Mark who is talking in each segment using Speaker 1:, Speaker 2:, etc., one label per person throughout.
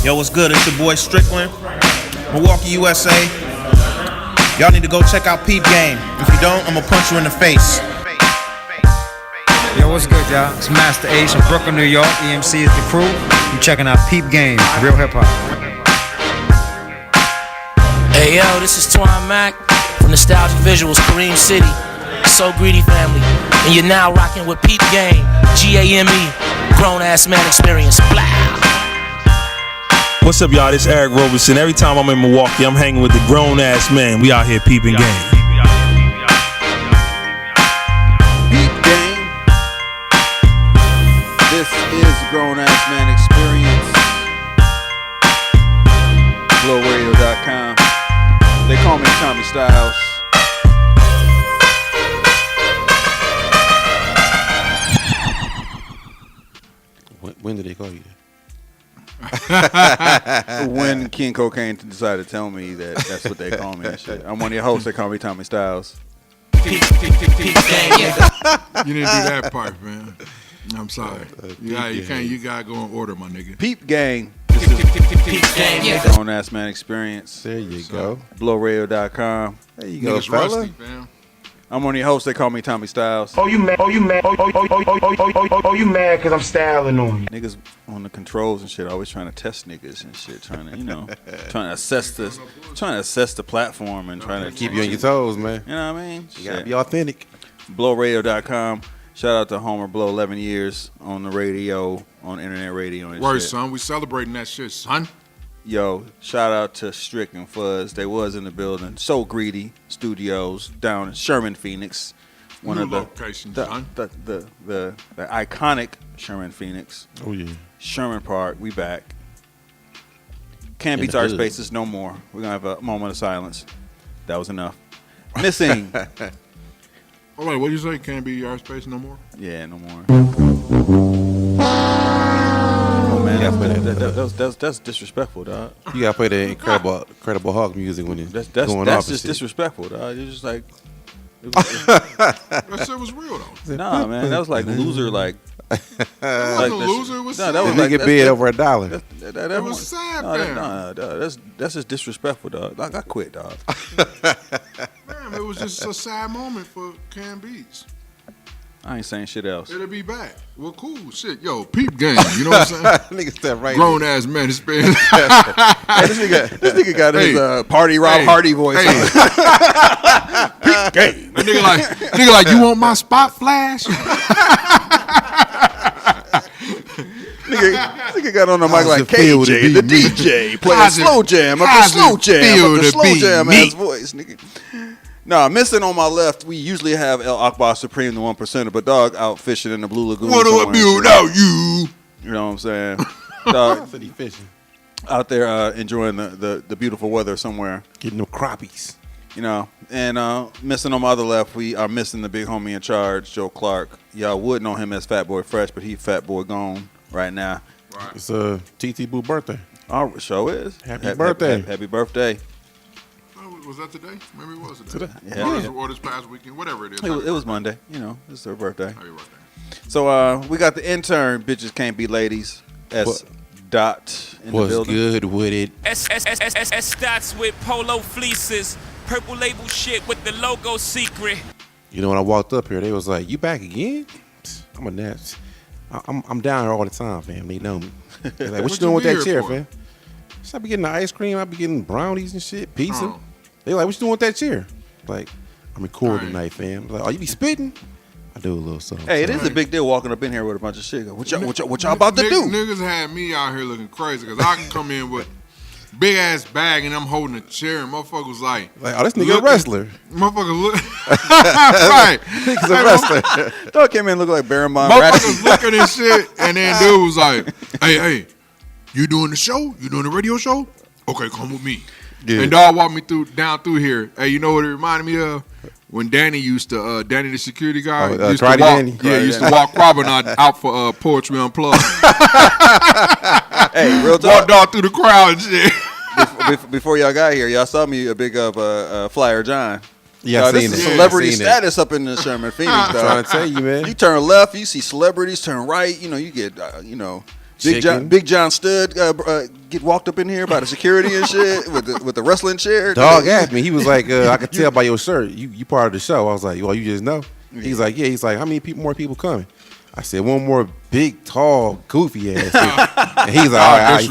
Speaker 1: Yo, what's good? It's your boy Strickland, Milwaukee, USA. Y'all need to go check out Peep G.A.M.E. If you don't, I'm gonna punch you in the face.
Speaker 2: Yo, what's good, y'all? It's Master Ace from Brooklyn, New York. EMC is the crew. You checking out Peep G.A.M.E, real hip hop.
Speaker 3: Hey yo, this is Twine Mac from Nostalgic Visuals, Kareem City, So Greedy Family, and you're now rocking with Peep G.A.M.E, G.A.M.E, Grown Ass Man Experience. Blah.
Speaker 4: What's up, y'all? This is Eric Roberson. Every time I'm in Milwaukee, I'm hanging with the grown ass man. We out here peeping game.
Speaker 5: Peep G.A.M.E. This is the Grown Ass Man Experience. BlowRadio.com. They call me Tommy Styles.
Speaker 6: When did they call you that?
Speaker 5: When King Cocaine decided to tell me that that's what they call me and shit. I'm one of your hosts. They call me Tommy Styles.
Speaker 7: You didn't do that part, man. I'm sorry. You gotta go in order, my nigga.
Speaker 5: Peep Gang. This is the Grown Ass Man Experience.
Speaker 6: There you go.
Speaker 5: BlowRadio.com.
Speaker 6: There you go,
Speaker 7: Niggas
Speaker 6: fella.
Speaker 7: rusty, fam.
Speaker 5: I'm one of your hosts. They call me Tommy Styles.
Speaker 8: Oh, you mad? You mad because I'm styling on you.
Speaker 5: Niggas on the controls and shit always trying to test niggas and shit, trying to, trying to assess the platform and trying to
Speaker 6: Keep you on your toes, man.
Speaker 5: You know what I mean?
Speaker 6: You gotta be authentic.
Speaker 5: BlowRadio.com. Shout out to Homer Blow, 11 years on the radio, on internet radio and
Speaker 7: Word,
Speaker 5: shit.
Speaker 7: son. We celebrating that shit, son.
Speaker 5: Yo, shout out to Strick and Fuzz. They was in the building. So Greedy Studios down in Sherman, Phoenix. One of the
Speaker 7: locations,
Speaker 5: the
Speaker 7: son.
Speaker 5: the iconic Sherman, Phoenix.
Speaker 6: Oh yeah.
Speaker 5: Sherman Park. We back. CannedBeatz Art Spaces no more. We're gonna have a moment of silence. That was enough. Missing.
Speaker 7: All right, what you say? Can't be our space no more?
Speaker 5: Yeah, no more. Oh man, that's disrespectful, dog.
Speaker 6: You gotta play the Incredible Hulk music when it's going
Speaker 5: That's
Speaker 6: off.
Speaker 5: just disrespectful, dog. You're just like.
Speaker 7: That shit was real though.
Speaker 5: Nah, man, that was like loser, like.
Speaker 7: It wasn't a loser. It was sad.
Speaker 5: That was
Speaker 6: Nigga bid over $1.
Speaker 7: It was sad, man.
Speaker 5: Nah, that's just disrespectful, dog. Like, I quit, dog.
Speaker 7: Man, it was just a sad moment for CannedBeatz.
Speaker 5: I ain't saying shit else.
Speaker 7: It'll be back. Well, cool. Shit. Yo, Peep G.A.M.E. You know what I'm saying?
Speaker 6: Nigga step right.
Speaker 7: Grown ass man experience.
Speaker 5: Hey, this nigga got his party Rob Hardy voice.
Speaker 7: Hey.
Speaker 5: Peep G.A.M.E.
Speaker 7: Nigga like, you want my spot flash?
Speaker 5: Nigga got on the mic like KJ, the DJ, playing slow jam up the slow jam ass voice, nigga. Nah, missing on my left, we usually have Ak Bahr Supreme, the 1%er, but dog out fishing in the Blue Lagoon.
Speaker 7: What do I do without you?
Speaker 5: You know what I'm saying? Dog
Speaker 6: City fishing.
Speaker 5: out there enjoying the beautiful weather somewhere.
Speaker 6: Getting them crappies.
Speaker 5: You know, and missing on my other left, we are missing the big homie in charge, Joe Clark. Y'all would know him as Fat Boi Fresh, but he Fat Boy gone right now.
Speaker 7: Right.
Speaker 6: It's TT Boo birthday.
Speaker 5: Our show is.
Speaker 6: Happy birthday.
Speaker 5: Happy birthday.
Speaker 7: Oh, was that today? Maybe it was today.
Speaker 5: Yeah.
Speaker 7: Or this past weekend, whatever it is.
Speaker 5: It was Monday. You know, it's their birthday.
Speaker 7: Happy birthday.
Speaker 5: So we got the intern, bitches can't be ladies. S.Dot in the
Speaker 6: What's
Speaker 5: building.
Speaker 6: good with it?
Speaker 9: S.Dots with polo fleeces, purple label shit with the logo secret.
Speaker 6: You know, when I walked up here, they was like, "You back again?" I'm a nat. I'm down here all the time, fam. They know me. They're like, what you doing with that chair, fam? So I be getting the ice cream. I be getting brownies and shit, pizza.
Speaker 7: Oh.
Speaker 6: They like, what you doing with that chair? Like, I'm recording tonight, fam. Like, oh, you be spitting? I do a little something.
Speaker 5: Hey, it is a big deal walking up in here with a bunch of shit. What y'all about to do?
Speaker 7: Niggas had me out here looking crazy because I can come in with big ass bag and I'm holding a chair and motherfuckers like
Speaker 6: oh, this nigga a wrestler.
Speaker 7: Motherfuckers look right.
Speaker 6: Nigga's a wrestler.
Speaker 5: Dog came in looking like Baron-Mon.
Speaker 7: Motherfuckers looking at shit and then dude was like, hey, you doing the show? You doing the radio show? Okay, come with me. Yeah. And dog walked me down through here. Hey, you know what it reminded me of? When Danny used to, Danny the security guy, used to walk,
Speaker 6: Danny.
Speaker 7: Yeah, used to walk Robin out for Poetry Unplugged.
Speaker 5: Hey, real talk.
Speaker 7: Walked all through the crowd and shit.
Speaker 5: Before y'all got here, y'all saw me a big up Flyer John.
Speaker 6: Yeah,
Speaker 5: this is celebrity status up in the Sherman Phoenix.
Speaker 6: I'm trying to tell you, man.
Speaker 5: You turn left, you see celebrities. Turn right, you know, you get, Big John Stud get walked up in here by the security and shit with the wrestling chair?
Speaker 6: Dog asked me. He was like, I could tell by your shirt. You part of the show. I was like, well, you just know. He's like, yeah. He's like, how many more people coming? I said, one more big, tall, goofy ass. And he's like, all right.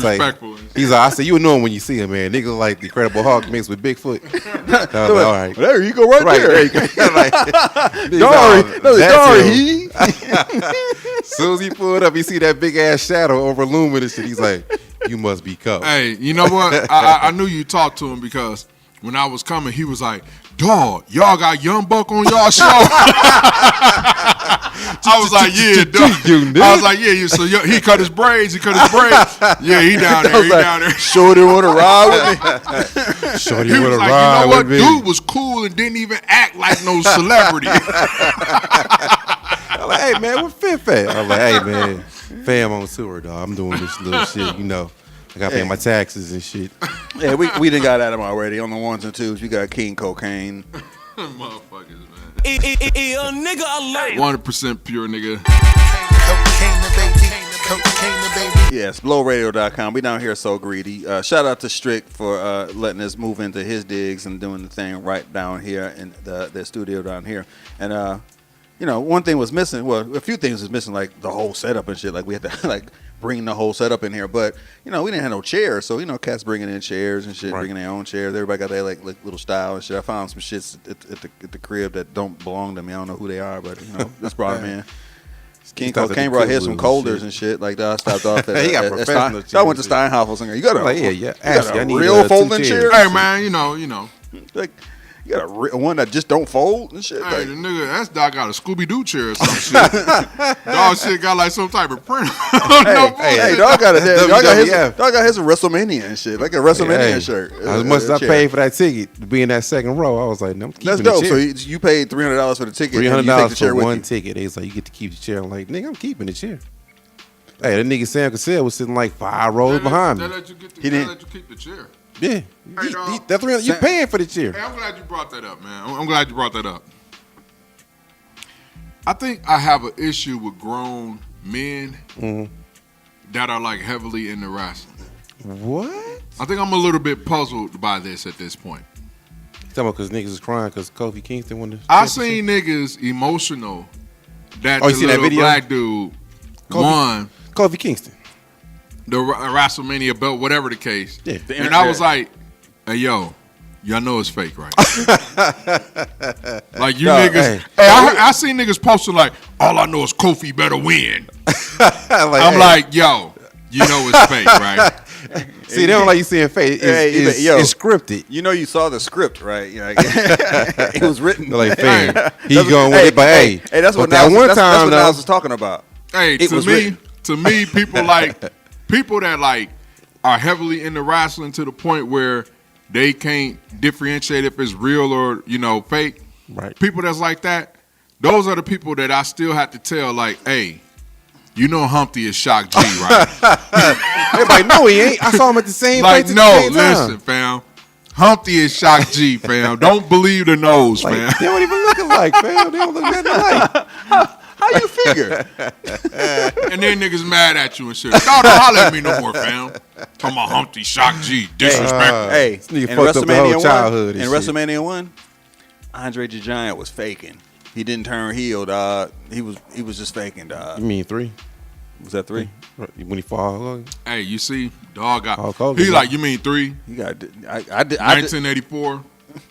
Speaker 6: He's like, I said, you know him when you see him, man. Nigga look like the Incredible Hulk mixed with Bigfoot. Like, all right.
Speaker 5: There you go, right there.
Speaker 6: There you go.
Speaker 5: Dari.
Speaker 6: As soon as he pulled up, he see that big ass shadow over luminous shit. He's like, you must be Cole.
Speaker 7: Hey, you know what? I knew you talked to him because when I was coming, he was like, dog, y'all got Young Buck on y'all show? I was like, yeah, dog. I was like, yeah. So he cut his braids. Yeah, he down there. He down there.
Speaker 5: Shorty want to ride with me.
Speaker 6: Shorty
Speaker 7: He
Speaker 6: want
Speaker 7: was
Speaker 6: to
Speaker 7: like,
Speaker 6: ride
Speaker 7: you know what?
Speaker 6: with me.
Speaker 7: Dude was cool and didn't even act like no celebrity.
Speaker 6: I'm like, hey, man, what Fifth at? I'm like, hey, man, fam on tour, dog. I'm doing this little shit, you know. I got to pay my taxes and shit.
Speaker 5: Yeah, we done got at him already on the ones and twos. We got King Cocaine.
Speaker 7: Motherfuckers, man.
Speaker 3: Nigga alert.
Speaker 7: 100% pure nigga.
Speaker 5: Yes, blowradio.com. We down here so greedy. Shout out to Strick for letting us move into his digs and doing the thing right down here in the studio down here. And you know, one thing was missing. Well, a few things was missing, like the whole setup and shit. Like we had to like bring the whole setup in here, but you know, we didn't have no chairs. So you know, cats bringing in chairs and shit, bringing their own chairs. Everybody got their like little style and shit. I found some shits at the crib that don't belong to me. I don't know who they are, but you know, just brought them in. King Cocaine brought here some colders and shit. Like that. I stopped off at.
Speaker 6: He got professional chairs.
Speaker 5: I went to Steinhoffel and you got a
Speaker 6: I need
Speaker 5: real folding chair.
Speaker 7: Hey man, you know.
Speaker 5: Like you got one that just don't fold and shit.
Speaker 7: Hey,
Speaker 5: like,
Speaker 7: the nigga, that's dog got a Scooby Doo chair or some shit. Dog shit got like some type of print.
Speaker 5: Hey, dog got his WrestleMania and shit, like a WrestleMania shirt.
Speaker 6: As much as I paid for that ticket to be in that second row, I was like, no, I'm keeping
Speaker 5: that's
Speaker 6: the
Speaker 5: dope.
Speaker 6: chair.
Speaker 5: So you paid $300 for the ticket.
Speaker 6: $300 for one ticket. He's like, you get to keep the chair. I'm like, nigga, I'm keeping the chair. Hey, that nigga Sam Cassell was sitting like 5 rows behind me.
Speaker 7: He didn't let you keep the chair.
Speaker 6: Yeah, that's $300. You paying for the chair.
Speaker 7: Hey, I'm glad you brought that up, man. I'm glad you brought that up. I think I have an issue with grown men that are like heavily into wrestling.
Speaker 6: What?
Speaker 7: I think I'm a little bit puzzled by this at this point.
Speaker 6: You talking about because niggas is crying because Kofi Kingston won the
Speaker 7: I seen niggas emotional that
Speaker 6: you
Speaker 7: the
Speaker 6: seen that
Speaker 7: little
Speaker 6: video?
Speaker 7: black dude won
Speaker 6: Kofi Kingston.
Speaker 7: The WrestleMania belt, whatever the case.
Speaker 6: Yeah.
Speaker 7: And I was like, hey, yo, y'all know it's fake, right? Like, you niggas. Hey, I seen niggas posting like, all I know is Kofi better win. I'm like, yo, you know it's fake, right?
Speaker 6: See, they don't like you seeing fake. It's scripted.
Speaker 5: You know you saw the script, right? It was written.
Speaker 6: Like, fam, he's going with it, but hey,
Speaker 5: that's what
Speaker 6: that one time,
Speaker 5: that's what Niles was talking about.
Speaker 7: Hey, to me, people that like are heavily into wrestling to the point where they can't differentiate if it's real or, you know, fake.
Speaker 6: Right.
Speaker 7: People that's like that, those are the people that I still have to tell, like, hey, you know Humpty is Shock G, right?
Speaker 6: Everybody know he ain't. I saw him at the same place.
Speaker 7: Like, no, listen, fam. Humpty is Shock G, fam. Don't believe the nose,
Speaker 6: like,
Speaker 7: fam.
Speaker 6: They don't even look alike, fam. They don't look nothing alike.
Speaker 5: How you figure?
Speaker 7: And then niggas mad at you and shit. Don't holler at me no more, fam. Talking about Humpty, Shock G, disrespectful.
Speaker 5: Hey,
Speaker 6: in
Speaker 5: WrestleMania 1, Andre the Giant was faking. He didn't turn heel, dog. He was just faking, dog.
Speaker 6: You mean 3?
Speaker 5: Was that 3?
Speaker 6: When he fall?
Speaker 7: Hey, you see, dog got.
Speaker 6: He
Speaker 7: like, you mean 3?
Speaker 5: You got. I did.
Speaker 7: 1984,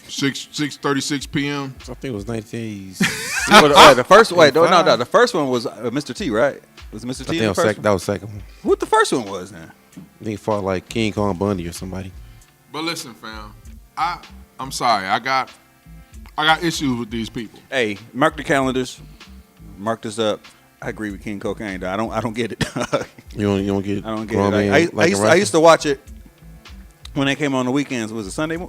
Speaker 7: 6:36 p.m.
Speaker 6: I think it was 1980s.
Speaker 5: The first the first one was Mr. T, right? Was Mr. T?
Speaker 6: That was the second one.
Speaker 5: What the first one was then?
Speaker 6: I think he fought like King Kong Bundy or somebody.
Speaker 7: But listen, fam, I'm sorry, I got issues with these people.
Speaker 5: Hey, mark the calendars. Mark this up. I agree with King Cocaine, dog. I don't get it.
Speaker 6: You don't get it.
Speaker 5: I don't get it. I used to watch it when they came on the weekends. Was it Sunday?
Speaker 7: I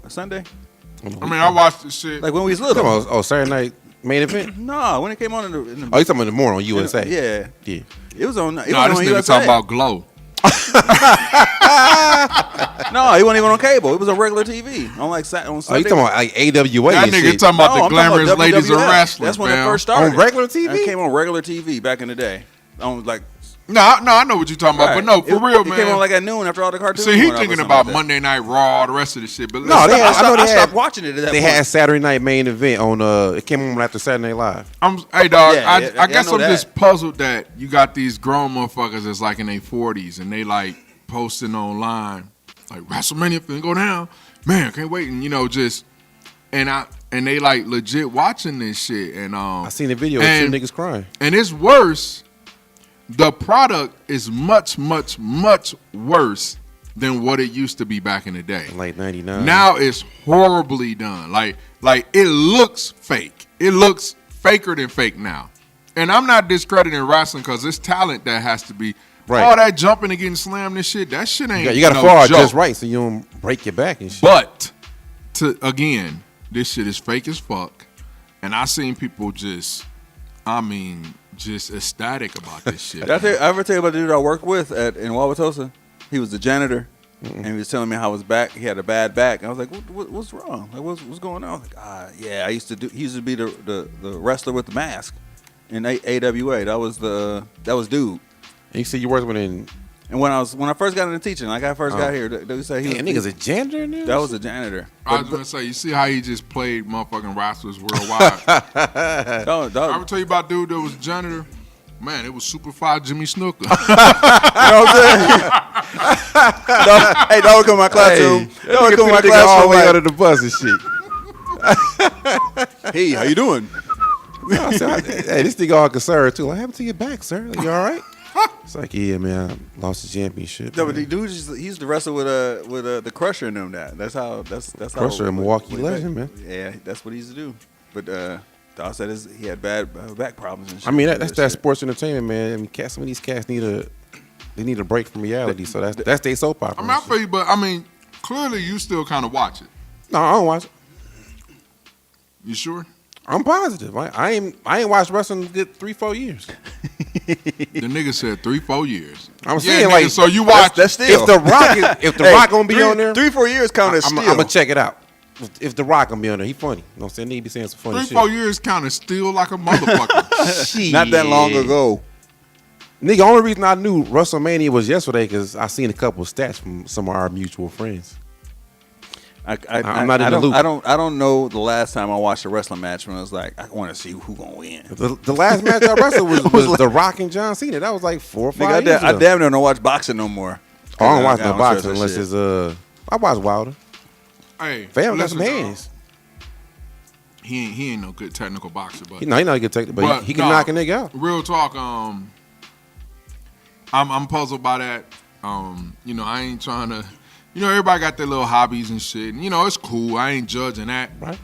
Speaker 7: mean, I watched this shit.
Speaker 5: Like when we was little.
Speaker 6: Saturday night main event?
Speaker 5: No, when it came on in the
Speaker 6: you talking about in the morning on USA?
Speaker 5: Yeah. It was on.
Speaker 7: This nigga talking about Glow.
Speaker 5: No, he wasn't even on cable. It was on regular TV. On Sunday.
Speaker 6: You talking about like AWA?
Speaker 7: That nigga talking about the glamorous ladies of wrestling.
Speaker 5: That's when it first started.
Speaker 6: On regular TV?
Speaker 5: It came on regular TV back in the day. On like
Speaker 7: No, I know what you're talking about, but no, for real,
Speaker 5: it
Speaker 7: man.
Speaker 5: Came on like at noon after all the cartoons.
Speaker 7: See, he
Speaker 5: went off or
Speaker 7: thinking
Speaker 5: something
Speaker 7: about
Speaker 5: like that.
Speaker 7: Monday Night Raw, all the rest of the shit. But
Speaker 6: No,
Speaker 5: I stopped watching it at that
Speaker 6: They
Speaker 5: point.
Speaker 6: had Saturday Night Main Event on. It came on after Saturday Night Live.
Speaker 7: Hey, dog.
Speaker 5: Yeah,
Speaker 7: I guess
Speaker 5: know
Speaker 7: I'm
Speaker 5: that.
Speaker 7: just puzzled that you got these grown motherfuckers that's like in their 40s and they like posting online like WrestleMania finna go down. Man, can't wait. And just and they like legit watching this shit. And
Speaker 6: I seen the video of two niggas crying.
Speaker 7: And it's worse. The product is much, much, much worse than what it used to be back in the day.
Speaker 6: Like 99.
Speaker 7: Now it's horribly done. Like it looks fake. It looks faker than fake now. And I'm not discrediting wrestling because it's talent that has to be.
Speaker 6: Right.
Speaker 7: All that jumping and getting slammed and shit, that shit ain't
Speaker 6: You got to
Speaker 7: no
Speaker 6: fall
Speaker 7: joke.
Speaker 6: just right so you don't break your back and shit.
Speaker 7: But, again, this shit is fake as fuck. And I seen people just ecstatic about this shit.
Speaker 5: Did I ever tell you about the dude I worked with in Wauwatosa? He was the janitor, and he was telling me how his back. He had a bad back. And I was like, "What's wrong? Like, what's going on?" I was like, yeah, he used to be the wrestler with the mask in AWA. That was dude.
Speaker 6: And you said you worked with him.
Speaker 5: And when I first got into teaching, like I first got here, they say he was
Speaker 6: nigga's a janitor in there?
Speaker 5: That was a janitor.
Speaker 7: I was gonna say, you see how he just played motherfucking wrestlers worldwide. I ever tell you about dude that was a janitor? Man, it was Superfly Jimmy Snooker.
Speaker 5: You know what I'm saying? Hey, that would come to my classroom. That would come to my classroom
Speaker 6: all the way
Speaker 5: like,
Speaker 6: under the bus and shit.
Speaker 5: "Hey, how you doing?"
Speaker 6: Hey, this nigga all concerned too. What happened to your back, sir? Like, you all right? It's like, yeah, man, I lost the championship.
Speaker 5: No, but the dude he's the wrestler with the Crusher and them. That's how
Speaker 6: Crusher, a Milwaukee legend, man.
Speaker 5: Yeah, that's what he used to do. But Dawg said he had bad back problems and shit.
Speaker 6: I mean, that's that sports entertainment, man. I mean, some of these cats need a break from reality. So that's their soap opera.
Speaker 7: I mean, I feel you, but I mean, clearly you still kind of watch it.
Speaker 6: No, I don't watch it.
Speaker 7: You sure?
Speaker 6: I'm positive. I ain't watched wrestling in good 3-4 years.
Speaker 7: The nigga said 3-4 years.
Speaker 6: I'm saying, like,
Speaker 7: so you watch.
Speaker 5: That's still.
Speaker 6: If the Rock gonna be on there,
Speaker 5: 3-4 years count as
Speaker 6: I'm
Speaker 5: still.
Speaker 6: gonna check it out. If the Rock gonna be on there, he funny. You know what I'm saying? He be saying some funny
Speaker 7: 3-4
Speaker 6: shit.
Speaker 7: years kind of still like a motherfucker.
Speaker 6: Shit.
Speaker 5: Not that long ago.
Speaker 6: Nigga, only reason I knew WrestleMania was yesterday because I seen a couple of stats from some of our mutual friends. I'm not in the loop.
Speaker 5: I don't know the last time I watched a wrestling match when I was like, I want to see who gonna win.
Speaker 6: The last match I wrestled was The Rock and John Cena. That was like 4 or 5
Speaker 5: Nigga,
Speaker 6: years
Speaker 5: I
Speaker 6: ago.
Speaker 5: damn near don't watch boxing no more.
Speaker 6: I don't watch no
Speaker 5: trust
Speaker 6: boxing
Speaker 5: that
Speaker 6: unless
Speaker 5: shit.
Speaker 6: it's I watch Wilder.
Speaker 7: Hey,
Speaker 6: Fam got some
Speaker 7: listen,
Speaker 6: hands.
Speaker 7: He ain't no good technical boxer, but
Speaker 6: He not a good technical, but he can knock a nigga out.
Speaker 7: Real talk. I'm puzzled by that. I ain't trying to. Everybody got their little hobbies and shit. And, it's cool. I ain't judging that.
Speaker 6: Right.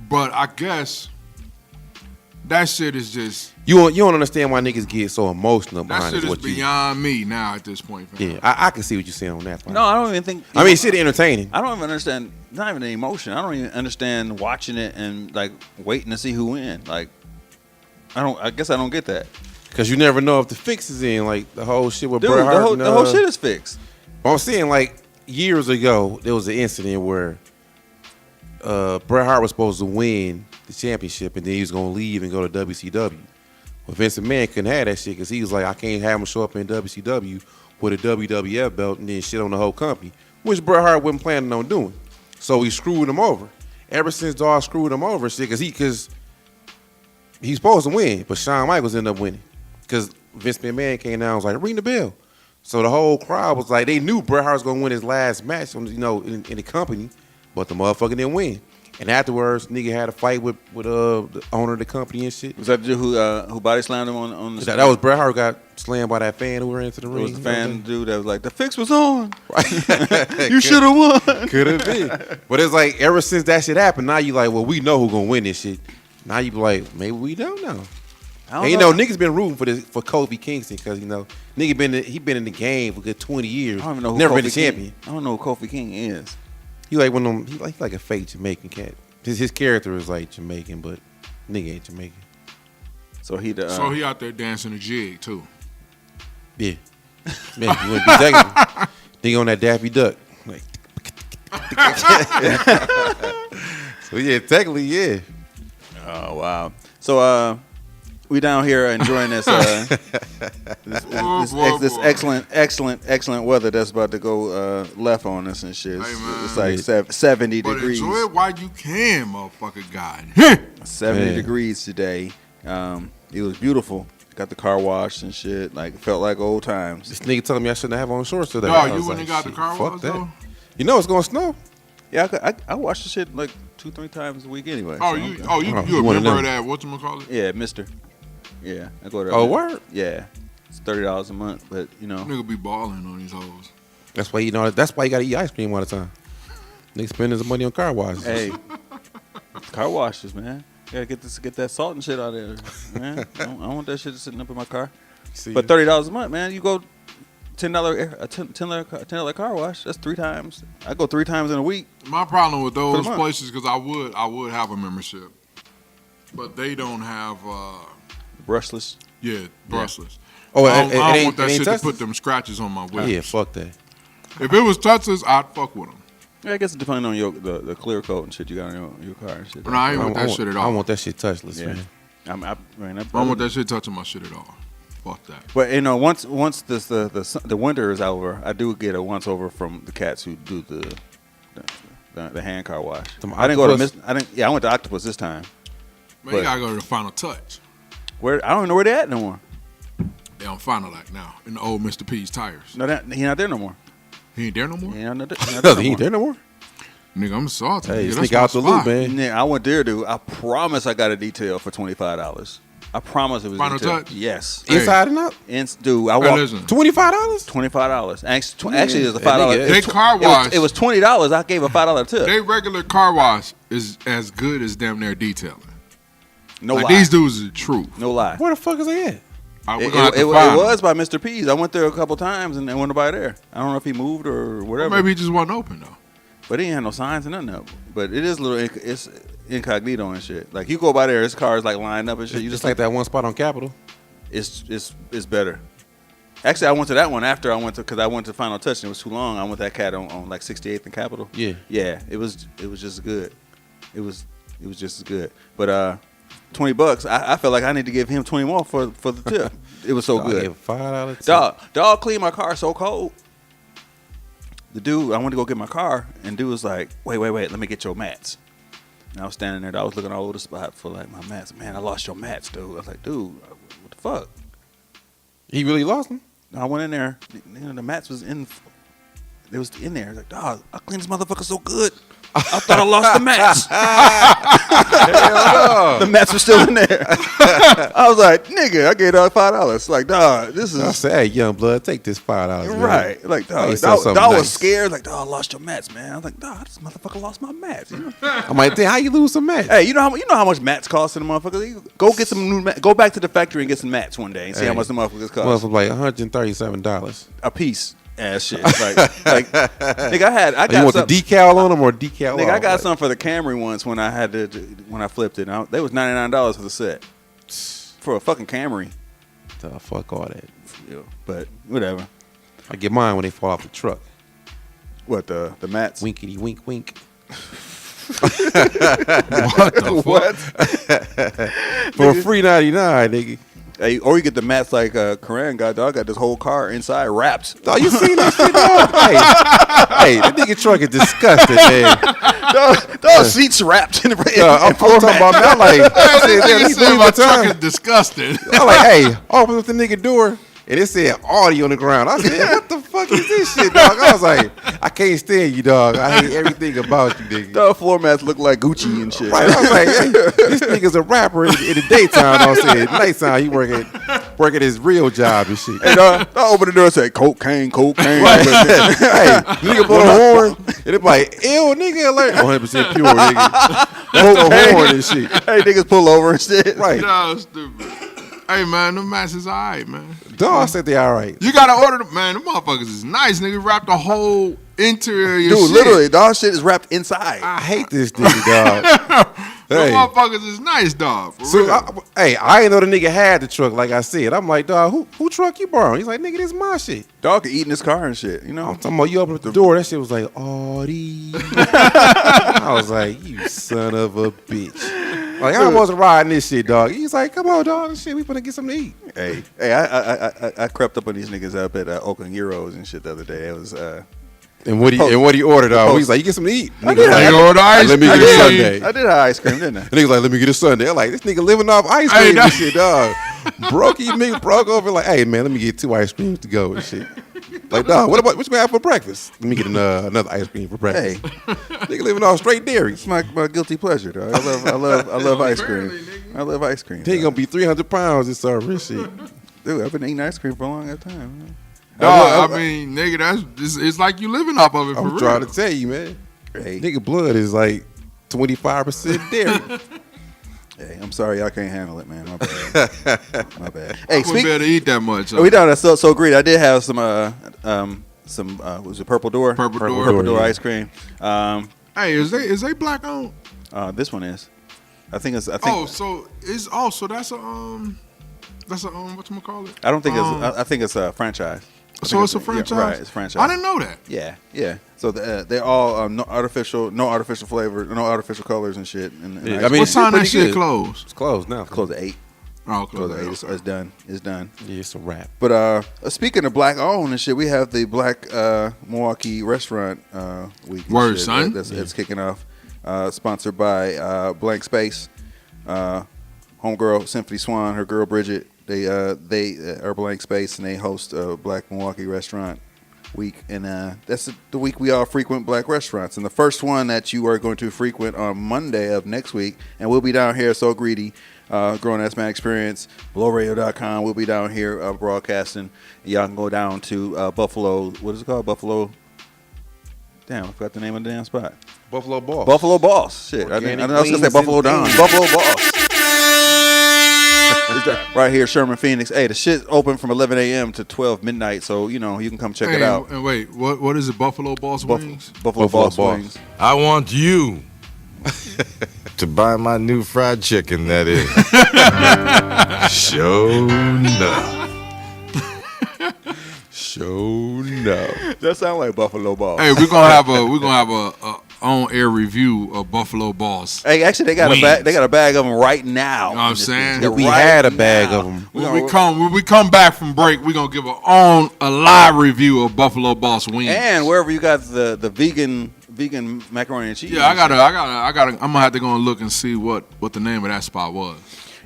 Speaker 7: But I guess that shit is just.
Speaker 6: You don't understand why niggas get so emotional
Speaker 7: That
Speaker 6: behind
Speaker 7: shit
Speaker 6: it.
Speaker 7: is beyond me now at this point. Fam.
Speaker 6: Yeah, I can see what you're saying on that part.
Speaker 5: No, I don't even think.
Speaker 6: I mean, shit entertaining.
Speaker 5: I don't even understand. Not even the emotion. I don't even understand watching it and like waiting to see who win. Like, I guess I don't get that.
Speaker 6: Because you never know if the fix is in. Like the whole shit with
Speaker 5: Dude,
Speaker 6: Bret Hart.
Speaker 5: the whole shit is fixed.
Speaker 6: I'm saying, like, years ago, there was an incident where Bret Hart was supposed to win the championship, and then he was going to leave and go to WCW. Well, Vince McMahon couldn't have that shit because he was like, I can't have him show up in WCW with a WWF belt and then shit on the whole company, which Bret Hart wasn't planning on doing. So he screwed him over. Ever since Dawg screwed him over, shit, because he's supposed to win, but Shawn Michaels ended up winning because Vince McMahon came down and was like, ring the bell. So the whole crowd was like, they knew Bret Hart was gonna win his last match, in the company, but the motherfucker didn't win. And afterwards, nigga had a fight with the owner of the company and shit.
Speaker 5: Was that the dude who body slammed him on the?
Speaker 6: That was Bret Hart got slammed by that fan who ran into the ring.
Speaker 5: It was the fan dude that was like, the fix was on.
Speaker 6: Right.
Speaker 5: You should have won.
Speaker 6: Could have been. But it's like ever since that shit happened, now you like, well, we know who gonna win this shit. Now you be like, maybe we don't know. And niggas been rooting for Kofi Kingston because nigga been in the game for a good 20 years.
Speaker 5: I don't even know who
Speaker 6: Never
Speaker 5: Kofi
Speaker 6: been a champion.
Speaker 5: I don't know who Kofi King is.
Speaker 6: He like one of them. He like a fake Jamaican cat. His character is like Jamaican, but nigga ain't Jamaican.
Speaker 5: So he
Speaker 7: out there dancing a jig too.
Speaker 6: Yeah. Man, you wouldn't be technical. Nigga on that Daffy Duck. Like. So yeah, technically, yeah.
Speaker 5: Oh wow. So We down here enjoying this excellent weather that's about to go left on us and shit. It's like 70
Speaker 7: but
Speaker 5: degrees.
Speaker 7: Enjoy it while you can, motherfucker. God.
Speaker 5: 70 degrees today. It was beautiful. Got the car washed and shit. Like it felt like old times.
Speaker 6: This nigga telling me I shouldn't have on shorts today.
Speaker 7: No, you wouldn't have got the car wash though.
Speaker 6: You know it's gonna snow.
Speaker 5: Yeah, I wash the shit like 2-3 times a week anyway.
Speaker 7: Oh,
Speaker 5: so
Speaker 7: you a member of that? Whatchamacallit?
Speaker 5: Yeah, Mister. Yeah, I go there.
Speaker 6: Oh, word?
Speaker 5: Yeah, it's $30 a month, but you know,
Speaker 7: Nigga be balling on these hoes.
Speaker 6: That's why That's why you gotta eat ice cream all the time. Nigga spending some money on car washes.
Speaker 5: Hey, car washes, man. Gotta get that salt and shit out of there, man. I don't want that shit sitting up in my car. But $30 a month, man. You go $10 car wash. That's 3 times. I go 3 times in a week.
Speaker 7: My problem with those places because I would have a membership, but they don't have
Speaker 5: brushless.
Speaker 7: Yeah, brushless.
Speaker 6: Oh,
Speaker 7: I don't want that
Speaker 6: it
Speaker 7: shit to
Speaker 6: touchless?
Speaker 7: put them scratches on my whip.
Speaker 6: Yeah, fuck that.
Speaker 7: If it was touchless, I'd fuck with them.
Speaker 5: Yeah, I guess it depends on the clear coat and shit you got in your car and shit.
Speaker 7: But I ain't want that shit at all.
Speaker 6: I don't want that shit touchless, man.
Speaker 7: I don't want that shit touching my shit at all. Fuck that.
Speaker 5: But you know, once the winter is over, I do get a once over from the cats who do the hand car wash. I didn't go to I went to Octopus this time.
Speaker 7: Man, you gotta go to the Final Touch.
Speaker 5: Where I don't even know where they at no more.
Speaker 7: They on Final Act now in the old Mr. P's tires.
Speaker 5: No, he not there no more.
Speaker 7: He ain't there no more.
Speaker 5: He ain't
Speaker 6: there no more.
Speaker 7: Nigga, I'm salty.
Speaker 6: Hey, nigga out the loop, man.
Speaker 5: Yeah, I went there, dude. I promise I got a detail for $25. I promise it was
Speaker 7: Final
Speaker 5: detailed.
Speaker 7: Touch?
Speaker 5: Yes.
Speaker 6: Inside and out?
Speaker 5: Dude, I walked.
Speaker 6: $25?
Speaker 5: $25. Actually, it was a $5.
Speaker 7: They car wash.
Speaker 5: It was $20. I gave a $5 tip.
Speaker 7: They regular car wash is as good as damn near detailing.
Speaker 5: No
Speaker 7: like
Speaker 5: lie.
Speaker 7: These dudes are true.
Speaker 5: No lie.
Speaker 6: Where the fuck is they at?
Speaker 5: It was by Mr. P's. I went there a couple times and there wasn't nobody there. I don't know if he moved or whatever.
Speaker 7: Or maybe he just wasn't open though.
Speaker 5: But he ain't had no signs and nothing up. But it is a little, it's incognito and shit. Like you go by there, his car is like lined up and shit. You just
Speaker 6: like that one spot on Capitol.
Speaker 5: It's better. Actually, I went to that one after because I went to Final Touch and it was too long. I went to that cat on like 68th and Capitol. Yeah. Yeah. It was just good. It was just as good. But $20. I felt like I need to give him 20 more for the tip. It was so good.
Speaker 6: $5 tip.
Speaker 5: Dog cleaned my car so cold. The dude, I went to go get my car, and dude was like, wait, let me get your mats. And I was standing there, I was looking all over the spot for like my mats. Man, I lost your mats, dude. I was like, dude, what the fuck?
Speaker 6: He really lost them?
Speaker 5: I went in there, the mats was in. It was in there. I was like, dog, I cleaned this motherfucker so good. I thought I lost the mats. The mats were still in there. I was like, nigga, I gave dog $5. Like, dog, this is.
Speaker 6: I said, hey, young blood, take this $5.
Speaker 5: Right.
Speaker 6: Man.
Speaker 5: Like, dog was scared. Like, dog, I lost your mats, man. I was like, dog, this motherfucker lost my mats. You know?
Speaker 6: I'm like, damn, how you lose some mats?
Speaker 5: Hey, you know how much mats cost in the motherfucker? Go get some new mats. Go back to the factory and get some mats one day and see how much the motherfuckers cost.
Speaker 6: Motherfucker like $137
Speaker 5: a piece. Ass shit. Like, nigga, I got.
Speaker 6: You want the decal on them or decal?
Speaker 5: Nigga, I got some for the Camry once when I flipped it. They was $99 for the set for a fucking Camry.
Speaker 6: The fuck all that.
Speaker 5: Yeah, but whatever.
Speaker 6: I get mine when they fall off the truck.
Speaker 5: What the mats?
Speaker 6: Winkety wink wink.
Speaker 7: What the
Speaker 5: fuck?
Speaker 6: For free $99, nigga.
Speaker 5: Hey, or you get the mats like Karan got. Dog got this whole car inside wrapped.
Speaker 6: Dog, you seen that shit, dog? Hey, that nigga truck is disgusting, man.
Speaker 5: Dog, seats wrapped in the.
Speaker 6: I'm talking about that. Like,
Speaker 7: I said my truck is disgusting.
Speaker 6: I'm like, hey, open up the nigga door. And it said audio on the ground. I said, what the fuck is this shit, dog? I was like, I can't stand you, dog. I hate everything about you, nigga.
Speaker 5: Dog, floor mats look like Gucci and shit.
Speaker 6: Right. I was like, hey, this nigga's a rapper in the daytime. I said, at nighttime, he working his real job and shit.
Speaker 5: Hey, dog, I open the door and say, cocaine.
Speaker 6: Right. Hey, nigga blow the horn, and it be like, ew, nigga alert. 100% pure, nigga. Blow the horn and shit.
Speaker 5: Hey, niggas pull over and shit.
Speaker 6: Right.
Speaker 7: No, stupid. Hey, man, them mats is all right, man.
Speaker 6: Dog, I said they all right.
Speaker 7: You got to order them. Man, them motherfuckers is nice, nigga. Wrap the whole interior of your
Speaker 5: Dude,
Speaker 7: shit.
Speaker 5: literally, dog shit is wrapped inside.
Speaker 6: I hate this nigga, dog.
Speaker 7: Them motherfuckers is nice, dog.
Speaker 6: I ain't know the nigga had the truck, like I said. I'm like, dog, who truck you borrowing? He's like, nigga, this is my shit.
Speaker 5: Dog could eat in his car and shit, you know?
Speaker 6: I'm talking about you open up the door, that shit was like, Audi. I was like, you son of a bitch. Like, I wasn't riding this shit, dog. He's like, come on, dog. Shit, we finna get something to eat.
Speaker 5: Hey, I crept up on these niggas up at Oakland Gyros and shit the other day. It was
Speaker 6: And what he ordered, dog? He's like, you get something to eat.
Speaker 5: I did.
Speaker 6: Let me get a sundae.
Speaker 5: I did have ice cream, didn't I?
Speaker 6: And niggas like, let me get a sundae. I'm like, this nigga living off ice cream and shit, dog. Nigga broke over like, hey man, let me get 2 ice creams to go and shit. Like, dog, what you gonna have for breakfast? Let me get another ice cream for breakfast. Hey, nigga living off straight dairy.
Speaker 5: It's my guilty pleasure, dog. I love ice cream. I love ice cream.
Speaker 6: He gonna be 300 pounds this summer and shit.
Speaker 5: Dude, I've been eating ice cream for a long time. Man.
Speaker 7: No, I mean, nigga, it's like you living off of it for real.
Speaker 6: I'm trying to tell you, man. Hey. Nigga blood is like 25% dairy.
Speaker 5: Hey, I'm sorry, y'all can't handle it, man. My bad. My bad. Hey,
Speaker 7: we better eat that much.
Speaker 5: We done that so greedy. I did have some was it Purple Door? Purple Door ice cream.
Speaker 7: Hey, is they black owned?
Speaker 5: This one is. I think.
Speaker 7: So that's a whatchamacallit?
Speaker 5: I don't think I think it's a franchise.
Speaker 7: So it's a franchise?
Speaker 5: Yeah, right, it's a franchise.
Speaker 7: I didn't know that.
Speaker 5: Yeah. So they're all no artificial flavor, no artificial colors and shit. And
Speaker 6: I mean,
Speaker 7: what time that shit closed?
Speaker 6: It's closed now.
Speaker 5: It's closed at 8.
Speaker 7: Oh,
Speaker 5: closed at 8. It's done. It's done.
Speaker 6: Yeah, it's a wrap.
Speaker 5: But speaking of black owned and shit, we have the Black Milwaukee Restaurant Week.
Speaker 7: Word, son.
Speaker 5: It's kicking off. Sponsored by Blank Space, homegirl Symphony Swan, her girl Bridget. They are Blank Space, and they host a Black Milwaukee Restaurant Week, and that's the week we all frequent black restaurants. And the first one that you are going to frequent on Monday of next week, and we'll be down here, So Greedy, Grown Ass Man Experience, BlowRadio.com. We'll be down here broadcasting. Y'all can go down to Buffalo. What is it called? Buffalo. Damn, I forgot the name of the damn spot.
Speaker 6: Buffalo Boss.
Speaker 5: Buffalo Boss. Shit, I was gonna say Buffalo Don. Buffalo Boss. Right here, Sherman, Phoenix. Hey, the shit's open from 11 a.m. to 12 midnight, so you know you can come check it out.
Speaker 7: And wait, what is it? Buffalo Boss Wings?
Speaker 5: Buffalo Boss Wings.
Speaker 10: I want you to buy my new fried chicken. That is, show no.
Speaker 5: That sounds like Buffalo Boss.
Speaker 7: Hey, we're gonna have a on-air review of Buffalo Boss.
Speaker 5: Hey, actually, they got a bag of them right now.
Speaker 7: You know what I'm saying?
Speaker 6: We had a bag of them.
Speaker 7: When we come back from break, we're gonna give a live review of Buffalo Boss wings.
Speaker 5: And wherever you got the vegan macaroni and cheese.
Speaker 7: Yeah, I'm gonna have to go and look and see what the name of that spot was.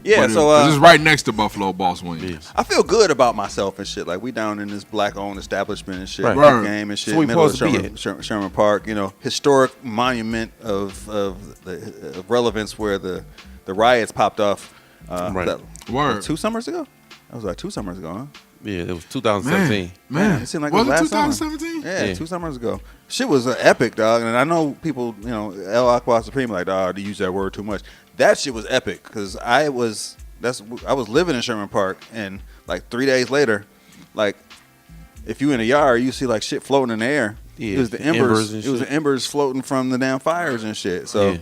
Speaker 5: Yeah, so
Speaker 7: it's right next to Buffalo Boss Wings.
Speaker 5: Yes. I feel good about myself and shit. Like we down in this black-owned establishment and shit,
Speaker 7: right.
Speaker 5: Game and shit.
Speaker 6: So we
Speaker 5: middle of
Speaker 6: supposed
Speaker 5: Sherman Park, you know, historic monument of relevance where the riots popped off.
Speaker 7: Word.
Speaker 5: 2 summers ago. That was like 2 summers ago, huh?
Speaker 6: Yeah, it was 2017.
Speaker 5: Man, it seemed like it was last
Speaker 7: 2017?
Speaker 5: Yeah, 2 summers ago. Shit was epic, dog. And I know people, you know, Ak Bahr Supreme, like, dog, to use that word too much. That shit was epic because I was living in Sherman Park, and like 3 days later, like if you in a yard, you see like shit floating in the air.
Speaker 6: Yeah,
Speaker 5: it was the embers. It was the embers floating from the damn fires and shit. So,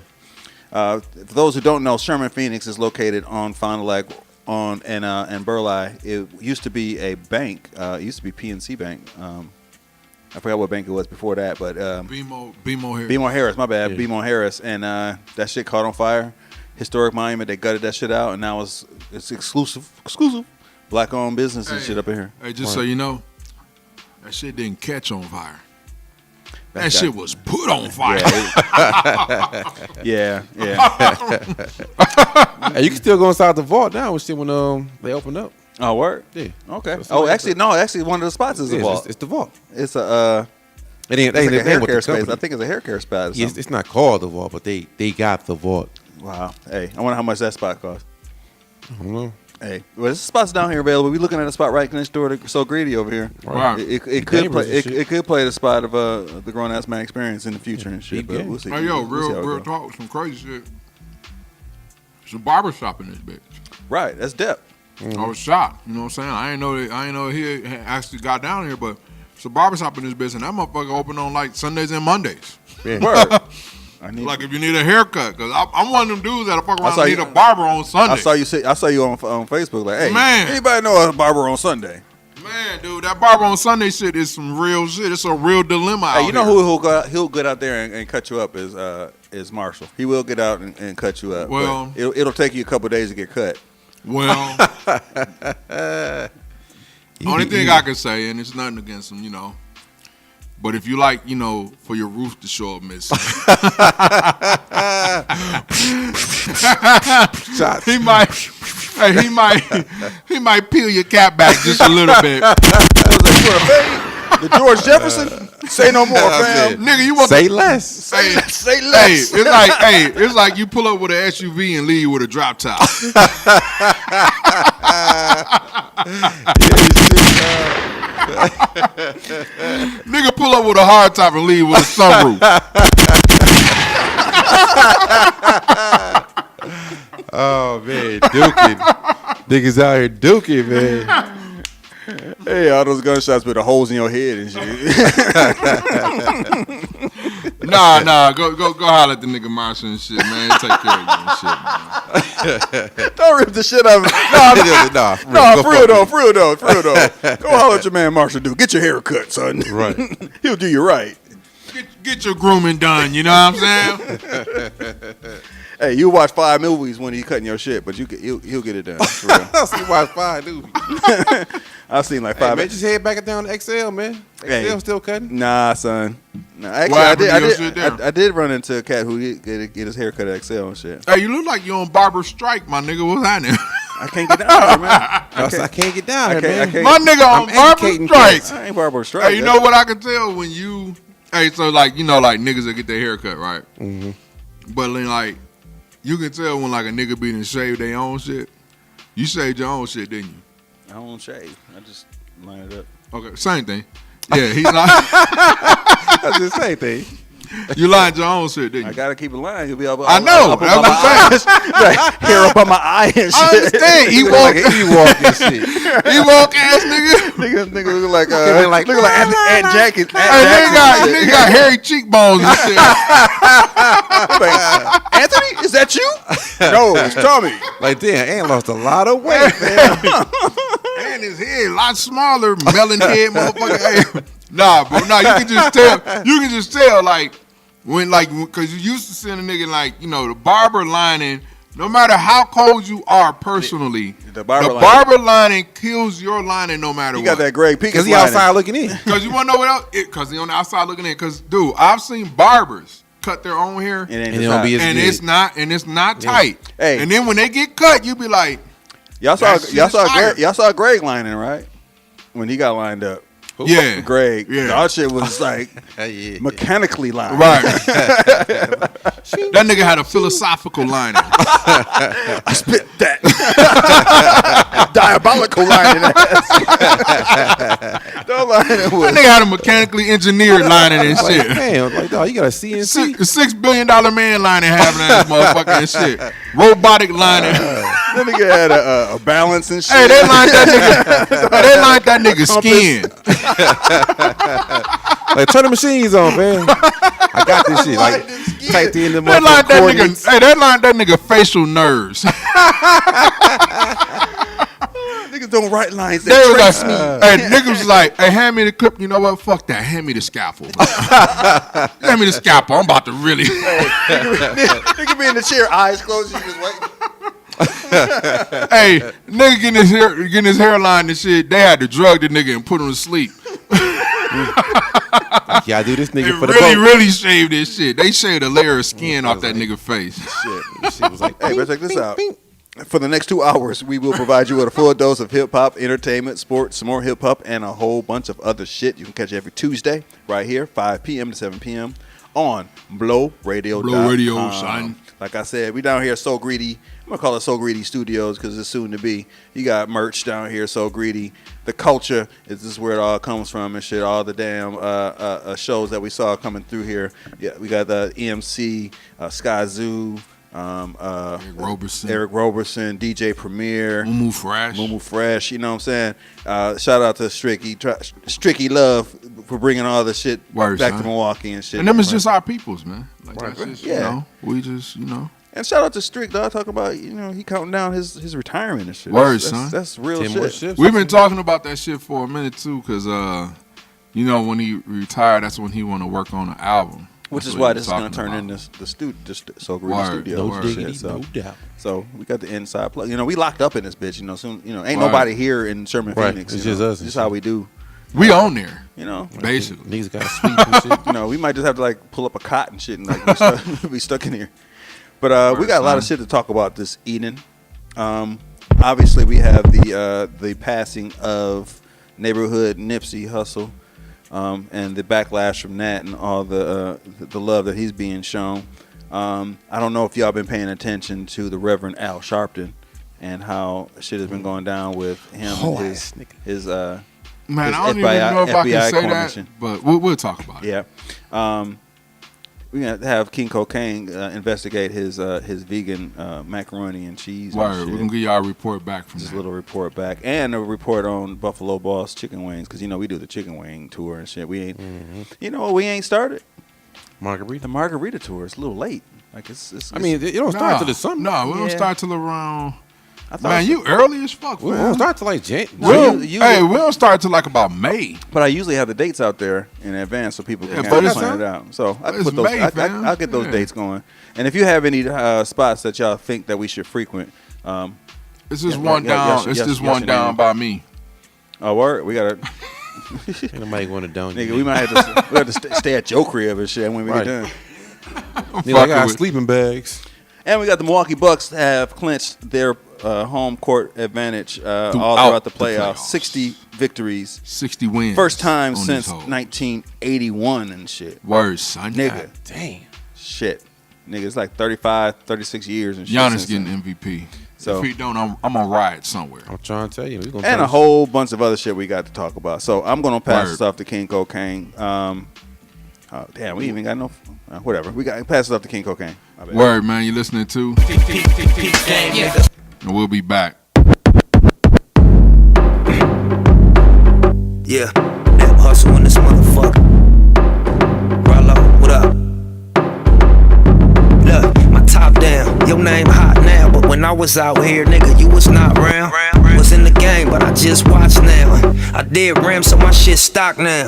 Speaker 5: for those who don't know, Sherman, Phoenix is located on Fond du Lac and Burleigh. It used to be a bank. It used to be PNC Bank. I forgot what bank it was before that, but
Speaker 7: BMO Harris.
Speaker 5: BMO Harris, my bad.
Speaker 6: Yeah.
Speaker 5: BMO Harris, and that shit caught on fire. Historic monument. They gutted that shit out, and now it's exclusive black-owned business and shit up in here.
Speaker 7: Hey, just so you know, that shit didn't catch on fire. That shit was put on fire.
Speaker 5: Yeah.
Speaker 6: Hey, you can still go inside the vault now and see when they open up.
Speaker 5: Oh, word?
Speaker 6: Yeah.
Speaker 5: Okay. Oh, actually, one of the spots is the vault.
Speaker 6: It's the vault.
Speaker 5: It's a
Speaker 6: It ain't
Speaker 5: like a
Speaker 6: with
Speaker 5: hair
Speaker 6: the
Speaker 5: care space.
Speaker 6: company.
Speaker 5: I think it's a hair care spot. Or
Speaker 6: Yes,
Speaker 5: something.
Speaker 6: it's not called the vault, but they got the vault.
Speaker 5: Wow. Hey, I wonder how much that spot costs.
Speaker 6: I don't know.
Speaker 5: Hey, well, this spot's down here available. We're looking at a spot right next door to So Greedy over here.
Speaker 7: Right.
Speaker 5: It could play. It could play the spot of the Grown Ass Man Experience in the future and shit. But we'll see.
Speaker 7: Hey, yo,
Speaker 5: We'll see how it
Speaker 7: real
Speaker 5: goes.
Speaker 7: talk, some crazy shit. There's a barbershop in this bitch.
Speaker 5: Right. That's depth.
Speaker 7: I was shocked. You know what I'm saying? I ain't know he had actually got down here, but it's a barbershop in this bitch, and that motherfucker open on like Sundays and Mondays.
Speaker 5: Word.
Speaker 7: Like if you need a haircut, because I'm one of them dudes that'll fuck around and need a barber on Sunday.
Speaker 5: I saw you on Facebook like, hey,
Speaker 7: Man.
Speaker 5: anybody know a barber on Sunday?
Speaker 7: Man, dude, that Barber on Sunday shit is some real shit. It's a real dilemma out
Speaker 5: Hey, you know
Speaker 7: here.
Speaker 5: who'll get out there and cut you up is Marshall. He will get out and cut you up.
Speaker 7: Well,
Speaker 5: it'll take you a couple of days to get cut.
Speaker 7: Well, only thing I can say, and it's nothing against him, but if you like, for your roof to show up missing, he might peel your cap back just a little bit.
Speaker 5: The George Jefferson, say no more, fam.
Speaker 7: Nigga, you want
Speaker 6: say less.
Speaker 5: Say less.
Speaker 7: It's like you pull up with an SUV and leave with a drop top. Nigga pull up with a hard top and leave with a sunroof.
Speaker 6: Oh man, duking. Niggas out here duking, man.
Speaker 5: Hey, all those gunshots with the holes in your head and shit.
Speaker 7: Nah, go holler at the nigga Marshall and shit, man. Take care of you and shit, man.
Speaker 5: Don't rip the shit out of me. For real though. Go holler at your man Marshall, dude. Get your hair cut, son.
Speaker 6: Right.
Speaker 5: He'll do you right.
Speaker 7: Get your grooming done, you know what I'm saying?
Speaker 5: Hey, you watch 5 movies when he's cutting your shit, but he'll get it done. For real.
Speaker 6: You watch 5 movies.
Speaker 5: I've seen like 5.
Speaker 6: Man, just head back down to XL, man. XL still cutting?
Speaker 5: Nah, son. Nah, actually, I did run into a cat who get his hair cut at XL and shit.
Speaker 7: Hey, you look like you on barber strike, my nigga. What's happening?
Speaker 5: I can't get down here, man.
Speaker 6: I can't get down here, man.
Speaker 7: My nigga on barber strike.
Speaker 5: I ain't barber strike.
Speaker 7: Hey, you know what I can tell when you? Hey, so like like niggas that get their hair cut, right?
Speaker 6: Mm-hmm.
Speaker 7: But then like you can tell when like a nigga be to shave their own shit. You shaved your own shit, didn't you?
Speaker 5: I don't shave. I just line it up.
Speaker 7: Okay, same thing. Yeah, he's like
Speaker 5: That's the same thing.
Speaker 7: You lined your own shit, didn't you?
Speaker 5: I gotta keep it lined. You'll be able.
Speaker 7: I know.
Speaker 5: That's what I'm saying. Hair up on my eye and shit.
Speaker 7: I understand. He walk and shit. He walk ass nigga.
Speaker 5: Nigga look like Aunt Jackie.
Speaker 7: Nigga got hairy cheekbones and shit.
Speaker 5: Anthony, is that you? No, it's Tommy.
Speaker 6: Like damn, Ant lost a lot of weight, man.
Speaker 7: And his head a lot smaller, melon head motherfucker. Nah, bro, you can just tell. You can just tell, like, because you used to send a nigga, like, the barber lining, no matter how cold you are personally, the barber lining kills your lining no matter what.
Speaker 5: You got that Greg Peak.
Speaker 6: Because he outside looking in.
Speaker 7: Because you want to know what else? Because he on the outside looking in. Because, dude, I've seen barbers cut their own hair, and it's not tight. Hey. And then when they get cut, you be like,
Speaker 5: y'all saw Greg lining, right? When he got lined up.
Speaker 7: Yeah,
Speaker 5: Greg.
Speaker 7: Yeah,
Speaker 5: our shit was like mechanically lined.
Speaker 7: Right. That nigga had a philosophical lining.
Speaker 5: I spit that diabolical lining. Don't line it with.
Speaker 7: That nigga had a mechanically engineered lining and shit.
Speaker 6: Damn, like dog, you got a CNC.
Speaker 7: $6 billion man lining having that motherfucker and shit. Robotic lining.
Speaker 5: That nigga had a balance and shit.
Speaker 7: Hey, they lined that nigga skin.
Speaker 6: Like turn the machines on, man. I got this shit. Like typed in the
Speaker 7: they lined that nigga facial nerves.
Speaker 5: Niggas don't write lines.
Speaker 7: They was like, hey, niggas was like, hey, hand me the clip. You know what? Fuck that. Hand me the scalpel. Hand me the scalpel. I'm about to really.
Speaker 5: Nigga be in the chair, eyes closed. You just wait.
Speaker 7: Hey, nigga getting his hairline and shit. They had to drug the nigga and put him to sleep.
Speaker 6: Yeah, I do this nigga
Speaker 7: they
Speaker 6: for the
Speaker 7: really shaved this shit. They shaved a layer of skin off that nigga face.
Speaker 5: Shit was like, hey, better check this out. For the next 2 hours, we will provide you with a full dose of hip hop, entertainment, sports, some more hip hop, and a whole bunch of other shit. You can catch it every Tuesday right here, 5 p.m. to 7 p.m. on Blow Radio.
Speaker 7: Blow Radio, son.
Speaker 5: Like I said, we down here So Greedy. I'm going to call it So Greedy Studios because it's soon to be. You got merch down here, So Greedy. The culture is this where it all comes from and shit. All the damn shows that we saw coming through here. Yeah, we got the EMC, Sky Zoo, Eric Roberson, DJ Premier,
Speaker 7: Mumu
Speaker 5: Fresh. You know what I'm saying? Shout out to Stricky Love for bringing all the shit back to Milwaukee and shit.
Speaker 7: And them is just our peoples, man. Like that's just, we just,
Speaker 5: And shout out to Strick, dog, talking about, he counting down his retirement and shit.
Speaker 7: Word, son.
Speaker 5: That's real
Speaker 6: 10 more
Speaker 5: shit.
Speaker 6: shifts.
Speaker 7: We've been talking about that shit for a minute too, because when he retired, that's when he want to work on an album.
Speaker 5: Which
Speaker 7: That's
Speaker 5: is
Speaker 7: what
Speaker 5: why
Speaker 7: he
Speaker 5: this
Speaker 7: was
Speaker 5: is going to
Speaker 7: talking
Speaker 5: turn
Speaker 7: about.
Speaker 5: in the So Greedy
Speaker 7: Word,
Speaker 5: studio.
Speaker 7: no
Speaker 6: diggity,
Speaker 5: so,
Speaker 6: no doubt.
Speaker 5: So we got the inside plug. We locked up in this bitch. Soon. Ain't
Speaker 7: Right.
Speaker 5: nobody here in Sherman,
Speaker 6: Right.
Speaker 5: Phoenix.
Speaker 6: It's just us.
Speaker 5: This is how we do.
Speaker 7: We on there,
Speaker 5: Basically.
Speaker 6: Niggas got to sweep and shit.
Speaker 5: We might just have to pull up a cot and shit and be stuck in here. But we got a lot of shit to talk about this evening. Obviously, we have the passing of neighborhood Nipsey Hussle, and the backlash from that and all the love that he's being shown. I don't know if y'all been paying attention to the Reverend Al Sharpton and how shit has been going down with him and his
Speaker 7: man.
Speaker 5: his
Speaker 7: I don't even know if I can say
Speaker 5: coalition.
Speaker 7: that, but we'll talk about it.
Speaker 5: Yeah. We're going to have King Cocaine investigate his vegan macaroni and cheese.
Speaker 7: Word.
Speaker 5: And
Speaker 7: We're going to give y'all a report back from
Speaker 5: just
Speaker 7: that.
Speaker 5: a little report back. And a report on Buffalo Boss chicken wings, because, we do the chicken wing tour and shit. We ain't, you know what we ain't started?
Speaker 6: Margarita.
Speaker 5: The margarita tour. It's a little late. It's
Speaker 6: I mean, it don't start till the summer.
Speaker 7: No, we don't
Speaker 5: Yeah.
Speaker 7: start till around.
Speaker 5: I thought
Speaker 7: Man, you early as fuck,
Speaker 6: We
Speaker 7: man.
Speaker 6: don't start till like January.
Speaker 7: We don't start till like about May.
Speaker 5: But I usually have the dates out there in advance so people can
Speaker 7: Yeah,
Speaker 5: kind
Speaker 7: but
Speaker 5: of
Speaker 7: it's
Speaker 5: plan
Speaker 7: not-
Speaker 5: it out. So I can
Speaker 7: it's
Speaker 5: put those.
Speaker 7: May, fam.
Speaker 5: I'll get those
Speaker 7: Yeah.
Speaker 5: dates going. And if you have any spots that y'all think that we should frequent,
Speaker 7: It's just
Speaker 5: Yeah,
Speaker 7: one
Speaker 5: yeah,
Speaker 7: down.
Speaker 5: yes,
Speaker 7: It's
Speaker 5: yes,
Speaker 7: just
Speaker 5: yes,
Speaker 7: one
Speaker 5: your
Speaker 7: down
Speaker 5: name.
Speaker 7: by me.
Speaker 5: oh, word, we gotta.
Speaker 6: Ain't nobody going to down.
Speaker 5: Nigga, we might have to stay at your crib and shit when we
Speaker 6: Right.
Speaker 5: get done.
Speaker 6: Nigga, I got sleeping bags.
Speaker 5: And we got the Milwaukee Bucks have clinched their home court advantage all throughout the playoffs. 60 victories.
Speaker 7: 60 wins.
Speaker 5: First time
Speaker 7: on this
Speaker 5: since
Speaker 7: hoe.
Speaker 5: 1981 and shit.
Speaker 7: Word, son.
Speaker 5: Nigga.
Speaker 6: God damn.
Speaker 5: Shit. Nigga, it's like 35, 36 years and shit.
Speaker 7: Giannis
Speaker 5: since
Speaker 7: getting
Speaker 5: then.
Speaker 7: MVP.
Speaker 5: So-
Speaker 7: if he don't, I'm gonna ride somewhere.
Speaker 6: I'm trying to tell you. We gonna
Speaker 5: And a whole bunch of other shit we got to talk about. So I'm going to pass
Speaker 7: Word.
Speaker 5: this off to King Cocaine. Damn, we even got no... whatever. We got to pass it off to King Cocaine. My bad.
Speaker 7: Word, man. You listening to? And we'll be back.
Speaker 11: Yeah, that hustle in this motherfucker. Rollo, what up? Look, my top down, your name hot now, but when I was out here, nigga, you was not round. Was in the game, but I just watched now. I did ram, so my shit stock now.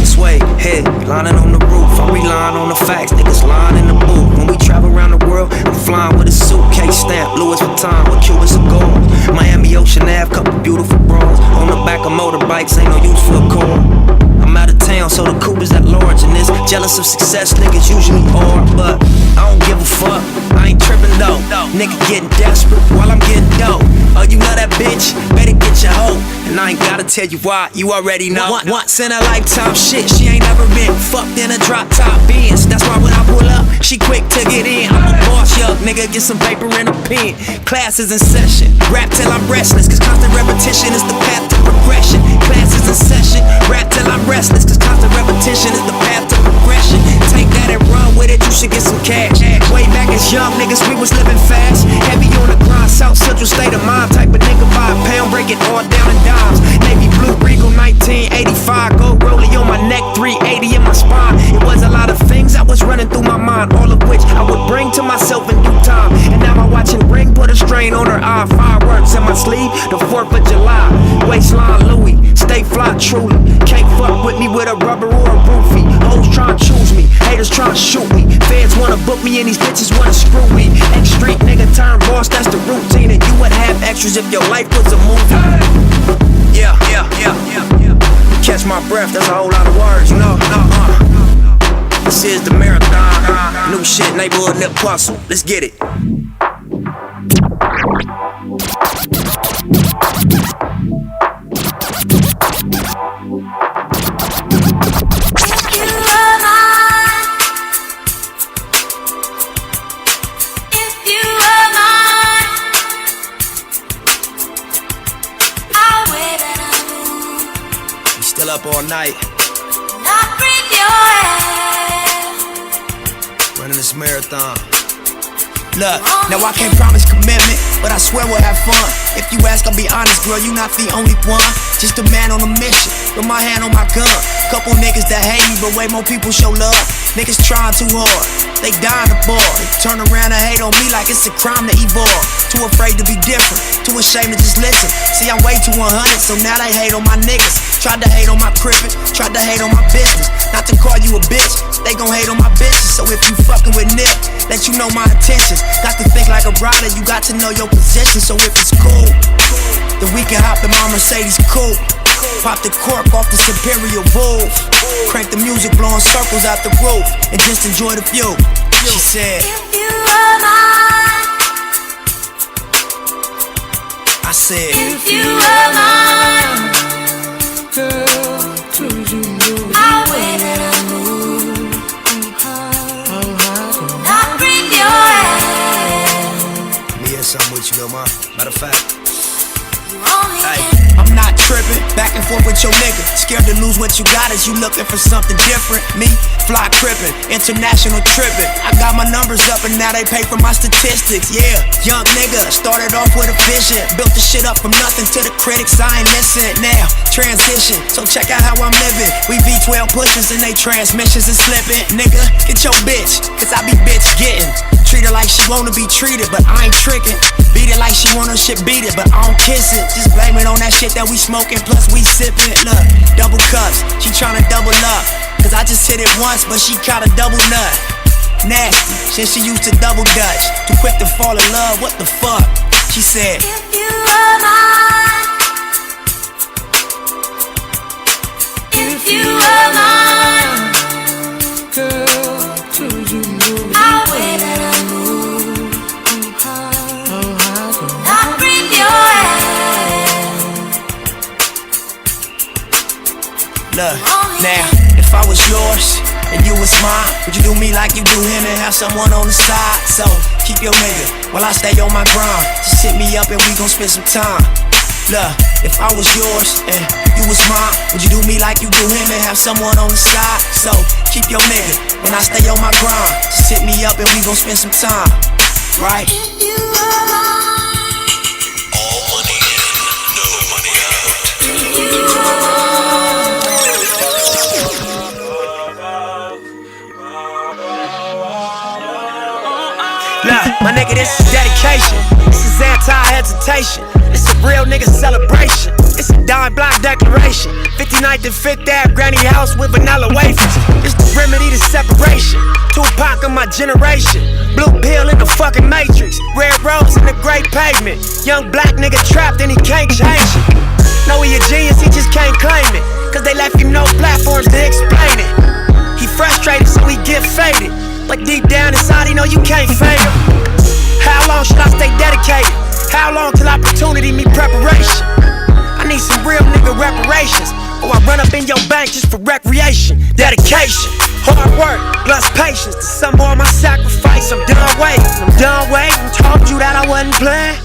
Speaker 11: Sway, head, lining on the roof. I'm relying on the facts, niggas lying in the booth. When we travel around the world, I'm flying with a suitcase stamp, Louis Vuitton with Cuban cigars. Miami Ocean Ave, couple beautiful bras. On the back of motorbikes, ain't no use for a car. I'm out of town, so the coupe is at large in this. Jealous of success, niggas usually are, but I don't give a fuck. I ain't tripping though. Nigga getting desperate while I'm getting dope. Oh, you know that bitch? Better get your hoe. And I ain't gotta tell you why, you already know. Once in a lifetime shit, she ain't never been fucked in a drop top Benz. That's why when I pull up, she quick to get in. I'm a boss, young nigga, get some paper and a pen. Class is in session, rap till I'm restless, cause constant repetition is the path to progression. Class is in session, rap till I'm restless, cause constant repetition is the path to progression. Take that and run with it, you should get some cash. Way back as young niggas, we was living fast. Heavy on the grind, South Central state of mind. Type of nigga buy a pound, break it all down in dimes. Navy blue Regal 1985, gold rollie on my neck, 380 in my spine. It was a lot of things that was running through my mind, all of which I would bring to myself in due time. And now I'm watching Ring put a strain on her eye. Fireworks in my sleeve, the 4th of July. Waistline Louis, stay fly truly. Can't fuck with me with a rubber or a roofie. Hoes tryna choose me, haters tryna shoot me. Feds wanna book me and these bitches wanna screw me. Ex-street nigga turn boss, that's the routine. And you would have extras if your life was a movie. Yeah. Catch my breath, that's a whole lot of words, you know. This is the marathon. New shit, neighborhood nip hustle. Let's get it. Still up all night. Running this marathon. Look, now I can't promise commitment, but I swear we'll have fun. If you ask, I'll be honest, girl, you not the only one. Just a man on a mission, with my hand on my gun. Couple niggas that hate me, but way more people show love. Niggas trying too hard, they dying to ball. They turn around and hate on me like it's a crime to evolve. Too afraid to be different, too ashamed to just listen. See, I'm way too 100, so now they hate on my niggas. Tried to hate on my crippin', tried to hate on my business. Not to call you a bitch, they gon' hate on my bitches. So if you fucking with Nip, let you know my intentions. Got to think like a rider, you got to know your position. So if it's cool, then we can hop in my Mercedes coupe. Pop the cork off the Superior Wolf. Crank the music, blowing circles out the roof, and just enjoy the view. She said, if you were mine. I said, if you were mine, girl, could you move my way that I move? Not bring your hand. Let me hear something with you, though, ma. Matter of fact, hey, I'm not tripping, back and forth with your nigga. Scared to lose what you got as you looking for something different. Me, fly crippin', international trippin'. I got my numbers up and now they pay for my statistics. Yeah, young nigga, started off with a vision. Built the shit up from nothing to the critics, I ain't listen. Now, transition, so check out how I'm living. We V12 pushers and they transmissions is slipping. Nigga, get your bitch, cause I be bitch getting. Treat her like she wanna be treated, but I ain't tricking. Beat it like she want her shit beat it, but I don't kiss it. Just blame it on that shit that we smoking, plus we sipping. Look, double cups, she tryna double up. Cause I just hit it once, but she kinda double nut. Nasty, since she used to double dutch. Too quick to fall in love, what the fuck? She said, if you were mine, if you were mine, girl, could you move my way that I move? Not bring your hand. Look, now, if I was yours and you was mine, would you do me like you do him and have someone on the side? So, keep your nigga while I stay on my grind. Just hit me up and we gon' spend some time. Look, if I was yours and you was mine, would you do me like you do him and have someone on the side? So, keep your nigga when I stay on my grind. Just hit me up and we gon' spend some time. Right?
Speaker 12: All money in, no money out.
Speaker 11: Nah, my nigga, this is dedication. This is anti-hesitation. It's a real nigga celebration. It's a dime block declaration. 59th and 5th Ave, granny house with vanilla wafers. It's the remedy to separation. Tupac of my generation. Blue pill in the fucking matrix. Red rose in the great pavement. Young black nigga trapped and he can't change it. Know he a genius, he just can't claim it. Cause they left him no platforms to explain it. He frustrated, so he get faded. But deep down inside, he know you can't fade him. How long should I stay dedicated? How long till opportunity meet preparation? I need some real nigga reparations, or I run up in your bank just for recreation. Dedication, hard work, plus patience. To some more of my sacrifice, I'm done waiting. Told you that I wasn't playing.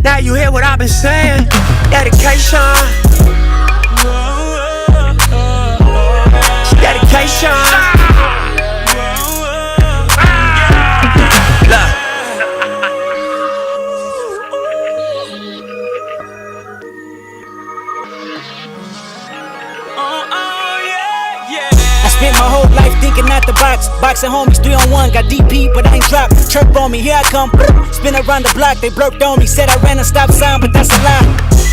Speaker 11: Now you hear what I've been saying. Dedication. Dedication.
Speaker 13: Spent my whole life thinking out the box. Boxing homies 3-on-1, got DP, but I ain't dropped. Chirp on me, here I come. Spin around the block, they blurped on me. Said I ran a stop sign, but that's a lie.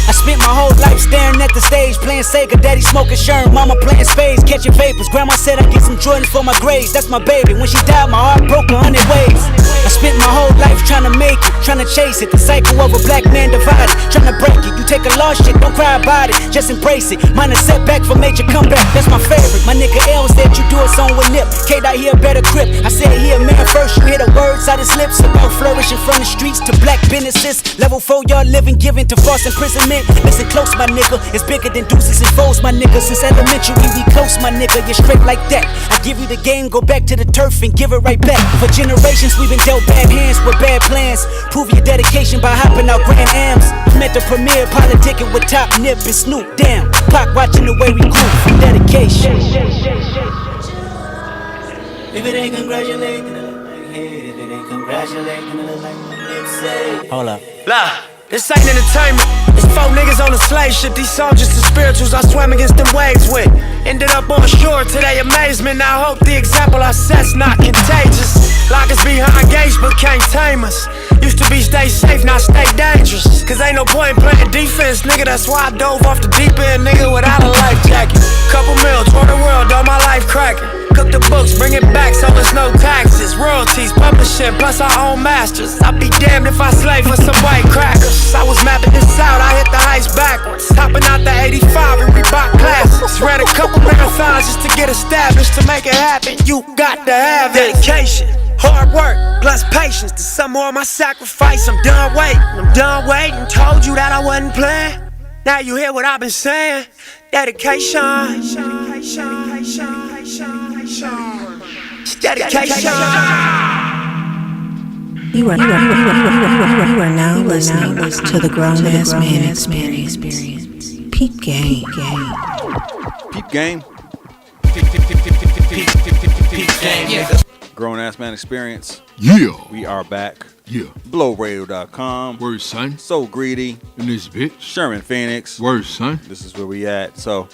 Speaker 13: I spent my whole life staring at the stage, playing Sega, daddy smoking Sherman, mama playing spades, catching vapors. Grandma said I'd get some Jordans for my grades. That's my baby. When she died, my heart broke 100 ways. I spent my whole life trying to make it, trying to chase it. The cycle of a black man divided, trying to break it. You take a lost shit, don't cry about it, just embrace it. Mine a setback for major comeback, that's my favorite. My nigga L said you do a song with Nip. K-Dot here better grip. I said he a man first, you hear the words out his lips about flourishing from the streets to black businesses. Level 4 y'all living, giving to false imprisonment. Listen close, my nigga, it's bigger than deuces and foes, my nigga. Since elementary we close, my nigga, you're straight like that. I give you the game, go back to the turf and give it right back. For generations we've been dealt bad hands with bad plans. Prove your dedication by hopping out Grand Ams. Met the premier, politicking with Top Nip and Snoop. Damn, Pac watching the way we grew from dedication.
Speaker 14: If it ain't congratulating, I look like hey. If it ain't congratulating, I look like Nipsey.
Speaker 13: Hold up.
Speaker 11: This ain't entertainment, it's
Speaker 15: 4 niggas on a slave ship, these soldiers and spirituals I swam against them waves with. Ended up on shore to their amazement. I hope the example I set's not contagious. Lock us behind gates but can't tame us. Used to be stay safe, now stay dangerous. Cause ain't no point in playing defense, nigga. That's why I dove off the deep end, nigga, without a life jacket. Couple mil, tour the world, all my life cracking. Cook the books, bring it back so there's no taxes. Royalties, publishing, plus our own masters. I'd be damned if I slave for some white crackers. I was mapping this out, I hit the heights backwards. Hopping out the 85 and Reebok classics. Ran a couple marathons just to get established. To make it happen, you got to have dedication. Hard work, plus patience. To some more of my sacrifice, I'm done waiting. Told you that I wasn't playing. Now you hear what I've been saying. Dedication. Dedication.
Speaker 16: You are now listening to the Grown Ass Man Experience. Peep Game.
Speaker 5: Peep Game.
Speaker 3: Peep Game, yeah.
Speaker 5: Grown Ass Man Experience.
Speaker 7: Yeah.
Speaker 5: We are back.
Speaker 7: Yeah.
Speaker 5: BlowRadio.com.
Speaker 7: Word, son.
Speaker 5: So Greedy.
Speaker 7: In this bitch.
Speaker 5: Sherman.phoenix.
Speaker 7: Word, son.
Speaker 5: This is where we at. So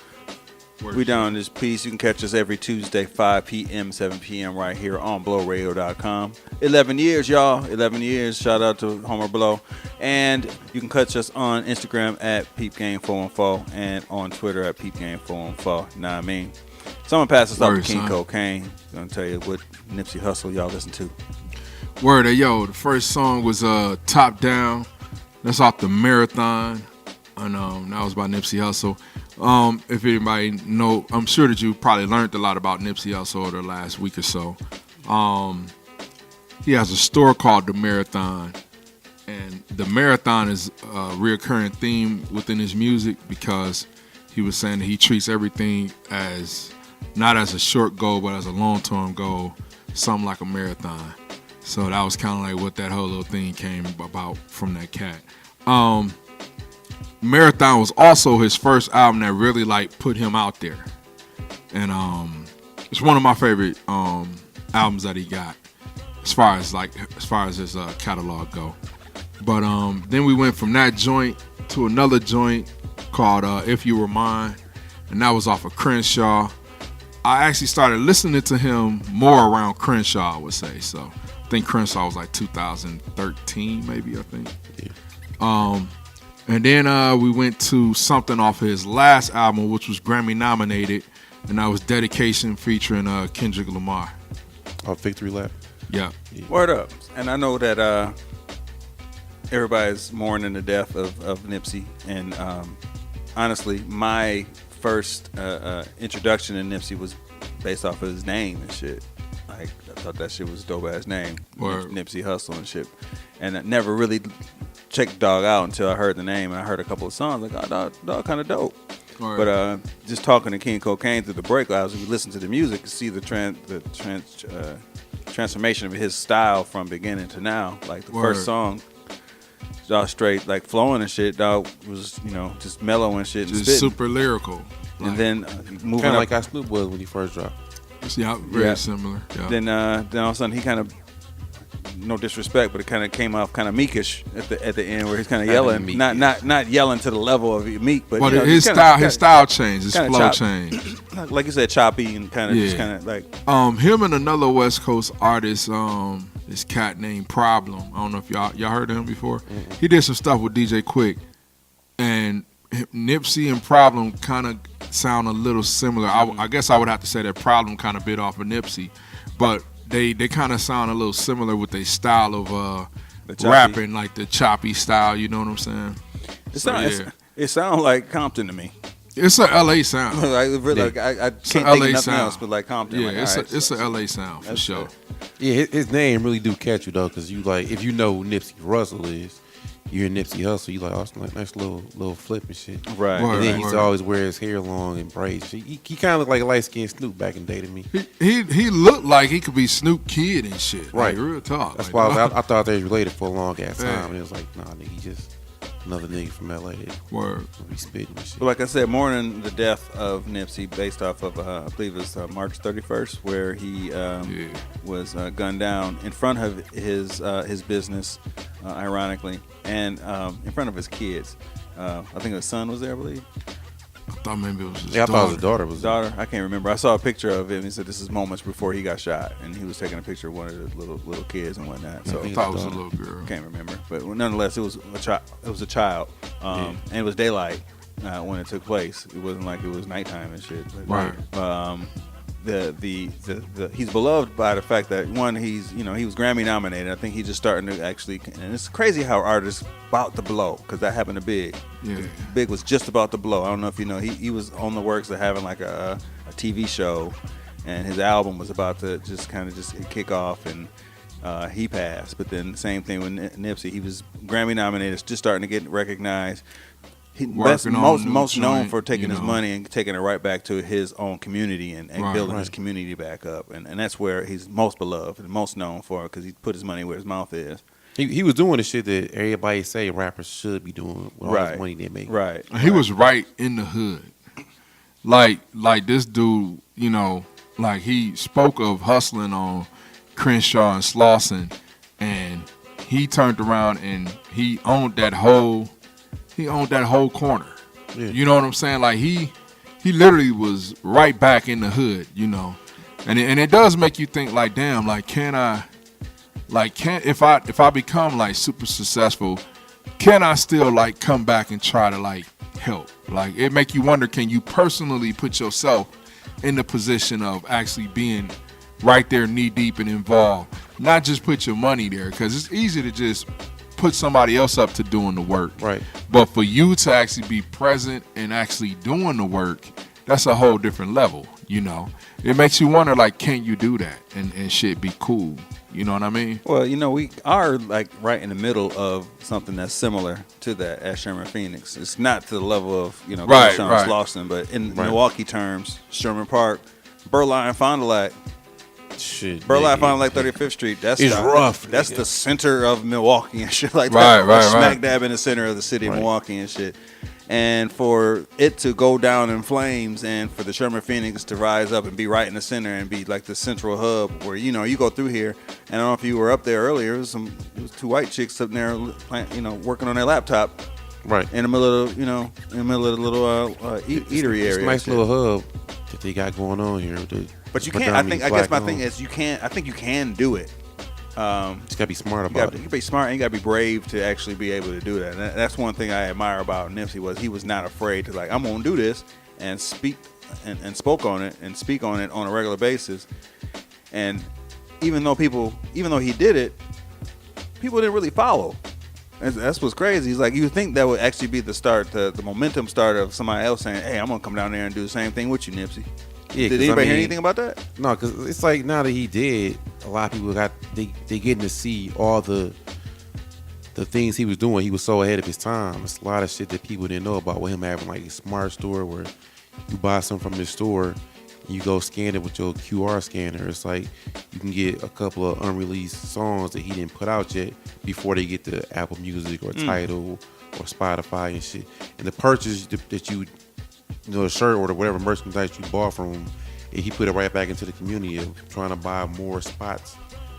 Speaker 5: we down this piece. You can catch us every Tuesday, 5 p.m., 7 p.m. right here on BlowRadio.com. 11 years, y'all. 11 years. Shout out to Homer Blow. And you can catch us on Instagram at PeepGame414 and on Twitter at PeepGame414. You know what I mean? Someone pass us off to King Cocaine. I'm going to tell you what Nipsey Hussle y'all listen to.
Speaker 7: Word, yo, the first song was Top Down. That's off the Marathon. And that was by Nipsey Hussle. If anybody know, I'm sure that you probably learned a lot about Nipsey Hussle over the last week or so. He has a store called The Marathon. And The Marathon is a reoccurring theme within his music because he was saying that he treats everything as not as a short goal, but as a long-term goal, something like a marathon. So that was kind of like what that whole little thing came about from that cat. Marathon was also his first album that really like put him out there, and it's one of my favorite albums that he got as far as his catalog go. But then we went from that joint to another joint called If You Were Mine, and that was off of Crenshaw. I actually started listening to him more around Crenshaw, I would say. So I think Crenshaw was like 2013, maybe, I think. Yeah. And then we went to something off of his last album, which was Grammy nominated, and that was Dedication featuring Kendrick Lamar.
Speaker 6: Oh, Victory Lap?
Speaker 7: Yeah.
Speaker 5: Word up. And I know that everybody's mourning the death of Nipsey. And honestly, my first introduction to Nipsey was based off of his name and shit. Like, I thought that shit was a dope ass name, Nipsey Hussle and shit. And I never really checked Dog out until I heard the name and I heard a couple of songs. Like, oh, Dog kind of dope.
Speaker 7: Right.
Speaker 5: But just talking to King Cocaine through the break, as we listen to the music, see the transformation of his style from beginning to now. Like the first song, Dog straight like flowing and shit. Dog was just mellow and shit,
Speaker 7: just
Speaker 5: and
Speaker 7: super lyrical.
Speaker 5: And then moving
Speaker 6: kind of
Speaker 5: up,
Speaker 6: like how Snoop was when he first dropped.
Speaker 7: Yeah, very similar. Yeah.
Speaker 5: Then all of a sudden he kind of, no disrespect, but it kind of came off kind of meekish at the end where he's kind of yelling, not yelling to the level of Meek, but
Speaker 7: his style changed, his flow changed.
Speaker 5: Like you said, choppy and kind of just kind of like.
Speaker 7: Him and another West Coast artist, this cat named Problem. I don't know if y'all heard of him before. Mm-hmm. He did some stuff with DJ Quick, and Nipsey and Problem kind of sound a little similar. I guess I would have to say that Problem kind of bit off of Nipsey, but they kind of sound a little similar with their style of rapping, like the choppy style. You know what I'm saying?
Speaker 5: It sounds like Compton to me.
Speaker 7: It's a LA sound.
Speaker 5: I can't think of nothing else but like Compton.
Speaker 7: Yeah, it's a LA sound for sure.
Speaker 6: Yeah, his name really do catch you though, because you like, if you know who Nipsey Russell is, you're Nipsey Hussle, you like, oh, it's like nice little flip and shit.
Speaker 5: Right.
Speaker 6: And then he used to always wear his hair long and braids. He kind of looked like a light skinned Snoop back in the day to me.
Speaker 7: He looked like he could be Snoop Kid and shit.
Speaker 6: Right.
Speaker 7: Like, real talk.
Speaker 6: That's why I thought they was related for a long ass time. And it was like, nah, nigga, he just another nigga from LA that be spitting and shit.
Speaker 5: But like I said, mourning the death of Nipsey based off of I believe it was March 31st, where he was gunned down in front of his business, ironically, and in front of his kids. I think his son was there, I believe.
Speaker 7: I thought maybe it was his
Speaker 6: I
Speaker 7: daughter.
Speaker 6: thought his daughter was
Speaker 5: daughter. I can't remember. I saw a picture of him. He said this is moments before he got shot, and he was taking a picture of one of the little kids and whatnot. So
Speaker 7: I thought it was a little girl.
Speaker 5: Can't remember, but nonetheless, it was a child. It was a child, and it was daylight when it took place. It wasn't like it was nighttime and shit. But,
Speaker 7: Right.
Speaker 5: He's beloved by the fact that one, he was Grammy nominated. I think he's just starting to actually, and it's crazy how artists about to blow, because that happened to Big.
Speaker 7: Yeah.
Speaker 5: Big was just about to blow. I don't know if you know, he was on the works of having like a TV show, and his album was about to just kind of just kick off, and he passed. But then same thing with Nipsey. He was Grammy nominated, just starting to get recognized. He most known for taking his money and taking it right back to his own community and building his community back up, and that's where he's most beloved and most known for, because he put his money where his mouth is.
Speaker 6: He was doing the shit that everybody say rappers should be doing with all this money they make.
Speaker 5: Right.
Speaker 7: He was right in the hood. Like this dude, like he spoke of hustling on Crenshaw and Slauson, and he turned around and he owned that whole corner. Yeah. You know what I'm saying? Like he literally was right back in the hood, And it does make you think like, damn, like if I become like super successful, can I still like come back and try to like help? Like it make you wonder, can you personally put yourself in the position of actually being right there knee deep and involved, not just put your money there, because it's easy to just put somebody else up to doing the work.
Speaker 6: Right.
Speaker 7: But for you to actually be present and actually doing the work, that's a whole different level, It makes you wonder, like, can you do that and shit be cool? You know what I mean?
Speaker 5: Well, we are like right in the middle of something that's similar to that at Sherman-Phoenix. It's not to the level of, Slauson, but in Milwaukee terms, Sherman Park, Burleigh, Fond du Lac.
Speaker 6: Shit,
Speaker 5: Burleigh, Fond du Lac, 35th Street. That's
Speaker 6: rough.
Speaker 5: That's the center of Milwaukee and shit like
Speaker 7: that. Right.
Speaker 5: Smack dab in the center of the city of Milwaukee and shit. And for it to go down in flames, and for the Sherman-Phoenix to rise up and be right in the center and be like the central hub where, you go through here. And I don't know if you were up there earlier. It was two white chicks up there, working on their laptop.
Speaker 6: Right.
Speaker 5: In the middle of, in the middle of the little eatery area.
Speaker 6: It's a nice little hub that they got going on here.
Speaker 5: But you can't. I guess my thing is you can't. I think you can do it.
Speaker 6: Just gotta be smart about it.
Speaker 5: You gotta be smart and you gotta be brave to actually be able to do that. And that's one thing I admire about Nipsey, was he was not afraid to, like, I'm gonna do this and speak and spoke on it and speak on it on a regular basis. And even though he did it, people didn't really follow. That's what's crazy. He's like, you think that would actually be the start, the momentum start of somebody else saying, hey, I'm gonna come down there and do the same thing with you, Nipsey.
Speaker 6: Yeah,
Speaker 5: did anybody hear anything about that?
Speaker 6: No, because it's like now that he did, a lot of people they getting to see all the things he was doing. He was so ahead of his time. It's a lot of shit that people didn't know about, with him having like a smart store where you buy something from his store, you go scan it with your QR scanner. It's like you can get a couple of unreleased songs that he didn't put out yet before they get to Apple Music or Tidal or Spotify and shit. And the purchase that you a shirt or whatever merchandise you bought from him, he put it right back into the community of trying to buy more spots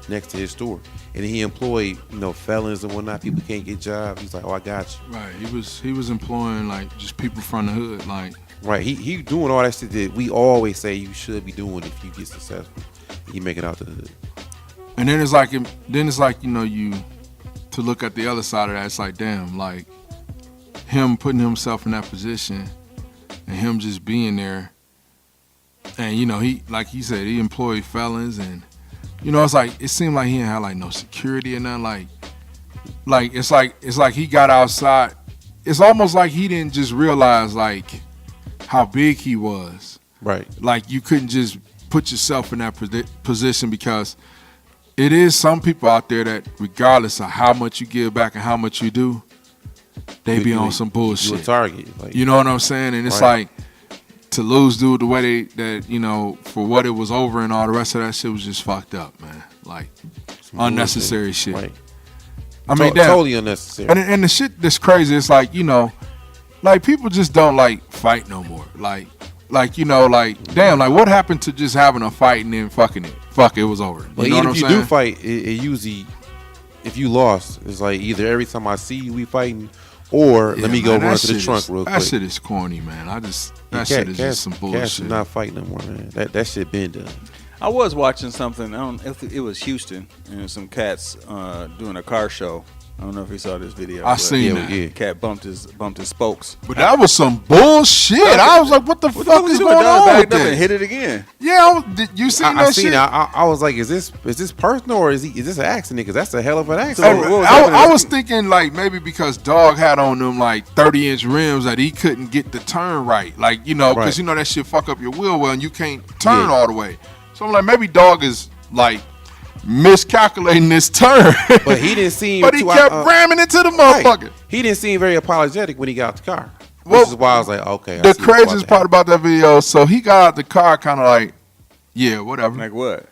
Speaker 6: next to his store. And he employed, felons and whatnot. People can't get jobs. He's like, oh, I got you.
Speaker 7: Right. He was employing like just people from the hood, like.
Speaker 6: Right. He doing all that shit that we always say you should be doing if you get successful. He make it out to the hood.
Speaker 7: And then it's like you to look at the other side of that. It's like, damn, like him putting himself in that position. And him just being there, and he, like he said, he employed felons, and it's like it seemed like he didn't have like no security or nothing. Like it's like he got outside. It's almost like he didn't just realize like how big he was.
Speaker 6: Right.
Speaker 7: Like you couldn't just put yourself in that position, because it is some people out there that, regardless of how much you give back and how much you do, they be on some bullshit.
Speaker 6: You a target. Like,
Speaker 7: you know what I'm saying? And it's like, to lose dude the way for what it was over and all the rest of that shit was just fucked up, man. Like, some unnecessary shit. Right. I mean,
Speaker 6: totally unnecessary.
Speaker 7: And the shit that's crazy, it's like, like people just don't like fight no more. Like damn, like what happened to just having a fight and then fucking it? Fuck, it was over.
Speaker 6: But even if you do fight, it usually, if you lost, it's like either every time I see you we fighting, or let me go
Speaker 7: man,
Speaker 6: run
Speaker 7: that
Speaker 6: to the
Speaker 7: shit
Speaker 6: trunk
Speaker 7: is-
Speaker 6: real quick.
Speaker 7: That shit is corny, man. That shit is just some
Speaker 6: Cass
Speaker 7: bullshit.
Speaker 6: is not fighting no more, man. That shit been done.
Speaker 5: I was watching something. I don't know if it was Houston and some cats doing a car show. I don't know if you saw this video.
Speaker 7: I seen that.
Speaker 5: Yeah. Cat bumped his spokes.
Speaker 7: But that was some bullshit. I was like, what the fuck is going on with
Speaker 5: Backed up and
Speaker 7: this?
Speaker 5: hit it again.
Speaker 7: Yeah, did you seen
Speaker 6: I
Speaker 7: that
Speaker 6: seen
Speaker 7: shit?
Speaker 6: it. I was like, is this personal or is this an accident? Because that's a hell of an
Speaker 7: Hey,
Speaker 6: accident.
Speaker 7: I was thinking like maybe because dog had on them like 30-inch rims that he couldn't get the turn right. Like, you know, because
Speaker 6: Right.
Speaker 7: you know that shit fuck up your wheel well and you can't turn all the way. So I'm like, maybe dog is like miscalculating this turn.
Speaker 6: But he didn't seem.
Speaker 7: But he kept ramming into the motherfucker.
Speaker 6: He didn't seem very apologetic when he got out the car.
Speaker 7: Well,
Speaker 6: Which is why I was like, okay. I
Speaker 7: The
Speaker 6: see what's
Speaker 7: craziest
Speaker 6: about
Speaker 7: part about that video, so he got out the car kind of like, yeah, whatever.
Speaker 5: Like what?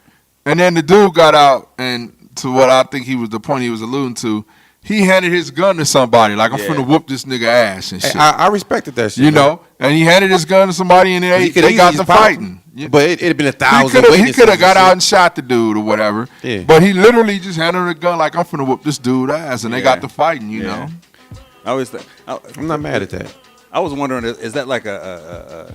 Speaker 7: And then the dude got out, and to what I think the point he was alluding to, he handed his gun to somebody. Like, I'm finna whoop this nigga ass and
Speaker 6: Hey,
Speaker 7: shit.
Speaker 6: I respected that shit.
Speaker 7: You
Speaker 6: man.
Speaker 7: know? And he handed his gun to somebody, and
Speaker 6: He
Speaker 7: they
Speaker 6: could
Speaker 7: got
Speaker 6: easily
Speaker 7: to
Speaker 6: just pop
Speaker 7: fighting.
Speaker 6: him. But it'd have been 1,000
Speaker 7: He
Speaker 6: witnesses.
Speaker 7: could have got
Speaker 6: and
Speaker 7: out
Speaker 6: shit.
Speaker 7: and shot the dude or whatever.
Speaker 6: Yeah.
Speaker 7: But he literally just handed him the gun like, I'm finna whoop this dude ass. And they got to fighting, you know?
Speaker 5: I always
Speaker 6: I'm not mad at that.
Speaker 5: I was wondering, is that like a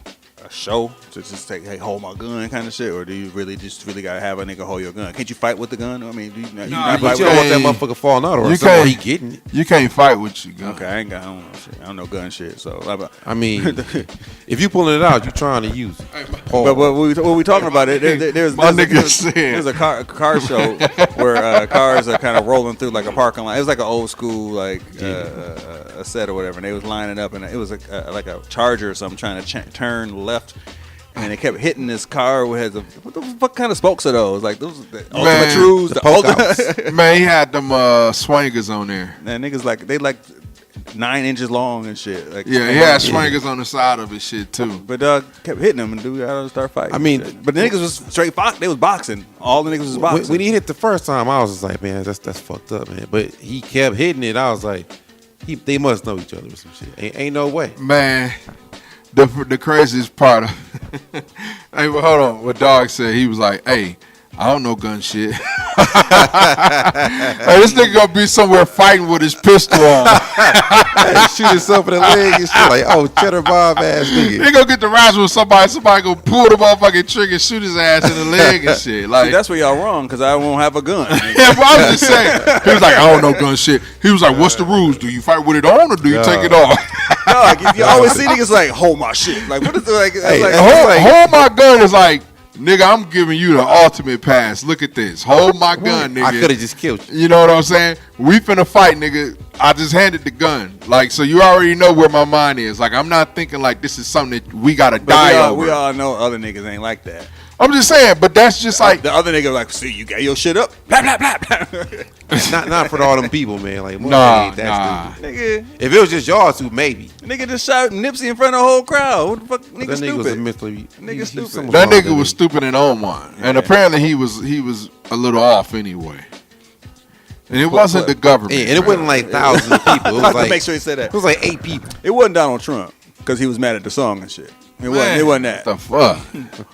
Speaker 5: show to just say, hey, hold my gun kind of shit, or do you really gotta have a nigga hold your gun? Can't you fight with the gun? I mean, do you not
Speaker 6: But
Speaker 5: fight
Speaker 6: you
Speaker 5: with
Speaker 6: don't want that motherfucker falling out or
Speaker 7: You
Speaker 6: somebody
Speaker 7: can't-
Speaker 6: getting it.
Speaker 7: You can't fight with your gun.
Speaker 5: Okay, I don't know shit. I don't know gun shit. So
Speaker 6: I mean, if you pulling it out, you're trying to use it.
Speaker 5: But what we talking about it? There's a car show where cars are kind of rolling through like a parking lot. It was like an old school like a set or whatever, and they was lining up, and it was like a Charger or something trying to turn left. And they kept hitting this car with what the fuck kind of spokes are those? Like those the Ultimate Trues, the Ultimate.
Speaker 7: Man, he had them swingers on there.
Speaker 5: Man, niggas they 9 inches long and shit. Like,
Speaker 7: Yeah, he had swingers on the side of his shit too.
Speaker 5: But kept hitting them and dude had to start fighting.
Speaker 6: I mean,
Speaker 5: but the niggas was straight they was boxing. All the niggas was boxing.
Speaker 6: When he hit the first time, I was just like, man, that's fucked up, man. But he kept hitting it. I was like, they must know each other or some shit. Ain't no way.
Speaker 7: Man, the craziest part of hey, well, hold on. What Dog said, he was like, hey, I don't know gun shit. Hey, this nigga gonna be somewhere fighting with his pistol on.
Speaker 6: Shoot himself in the leg and shit. Like, oh, cheddar Bob ass nigga.
Speaker 7: He gonna get the razzle with somebody gonna pull the motherfucking trigger and shoot his ass in the leg and shit. Like,
Speaker 5: see, that's where y'all wrong, because I won't have a gun.
Speaker 7: yeah, but I was just saying. He was like, I don't know gun shit. He was like, what's the rules? Do you fight with it on or do you take it off?
Speaker 5: No, like, you always see niggas like, hold my shit. Like, what is it like?
Speaker 6: Hey,
Speaker 5: like
Speaker 7: hold my gun is like, nigga, I'm giving you the ultimate pass. Look at this. Hold my gun, nigga.
Speaker 6: I could have just killed you.
Speaker 7: You know what I'm saying? We finna fight, nigga. I just handed the gun. Like, so you already know where my mind is. Like, I'm not thinking like this is something that we gotta die over.
Speaker 5: We all know other niggas ain't like that.
Speaker 7: I'm just saying, but that's just like
Speaker 5: the other nigga like, see, you got your shit up. Blah, blah, blah, blah.
Speaker 6: not for all them people, man. Like,
Speaker 7: Nah.
Speaker 5: Nigga,
Speaker 6: if it was just y'all two, maybe.
Speaker 5: nigga just shot Nipsey in front of the whole crowd. What the fuck? Nigga
Speaker 6: That nigga was a
Speaker 5: stupid.
Speaker 6: mentally.
Speaker 5: Nigga stupid.
Speaker 7: that nigga was stupid and on one. And apparently he was a little off anyway. And it wasn't the government.
Speaker 6: Yeah, and it wasn't like thousands of people. It was like,
Speaker 5: make sure you say that.
Speaker 6: It was like 8 people.
Speaker 5: It wasn't Donald Trump because he was mad at the song and shit. It wasn't that.
Speaker 7: The fuck?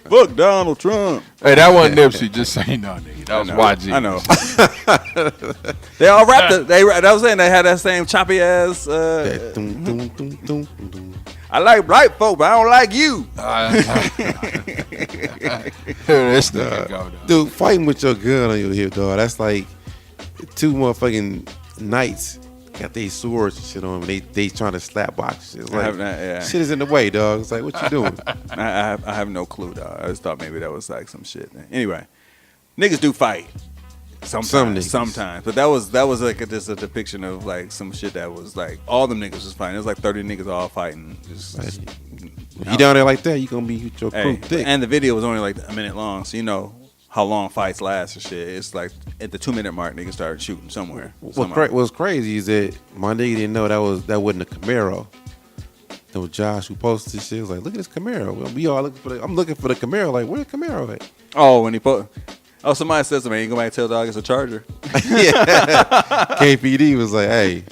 Speaker 5: Fuck Donald Trump.
Speaker 7: Hey, that wasn't Nipsey. Just so you know, nigga. That was YG.
Speaker 5: I know. They all rapped it. I was saying they had that same choppy ass. I like black folk, but I don't like you.
Speaker 7: This nigga go, though.
Speaker 6: Dude, fighting with your gun on your hip, dog. That's like 2 motherfucking knights got their swords and shit on them. They trying to slap box. It's like, shit is in the way, dog. It's like, what you doing?
Speaker 5: I have no clue, dog. I just thought maybe that was like some shit. Anyway, niggas do fight. Sometimes. But that was like just a depiction of like some shit that was like all them niggas was fighting. It was like 30 niggas all fighting. Just,
Speaker 6: you down there like that, you gonna be with your crew thick.
Speaker 5: And the video was only like a minute long, so you know how long fights last and shit. It's like at the 2-minute mark, niggas started shooting somewhere.
Speaker 6: What's crazy is that my nigga didn't know that wasn't a Camaro. That was Josh who posted this shit. He was like, look at this Camaro. We all looking for I'm looking for the Camaro. Like, where the Camaro at?
Speaker 5: Oh, when he somebody says to me, you go back and tell dog it's a Charger.
Speaker 6: Yeah. KPD was like, hey,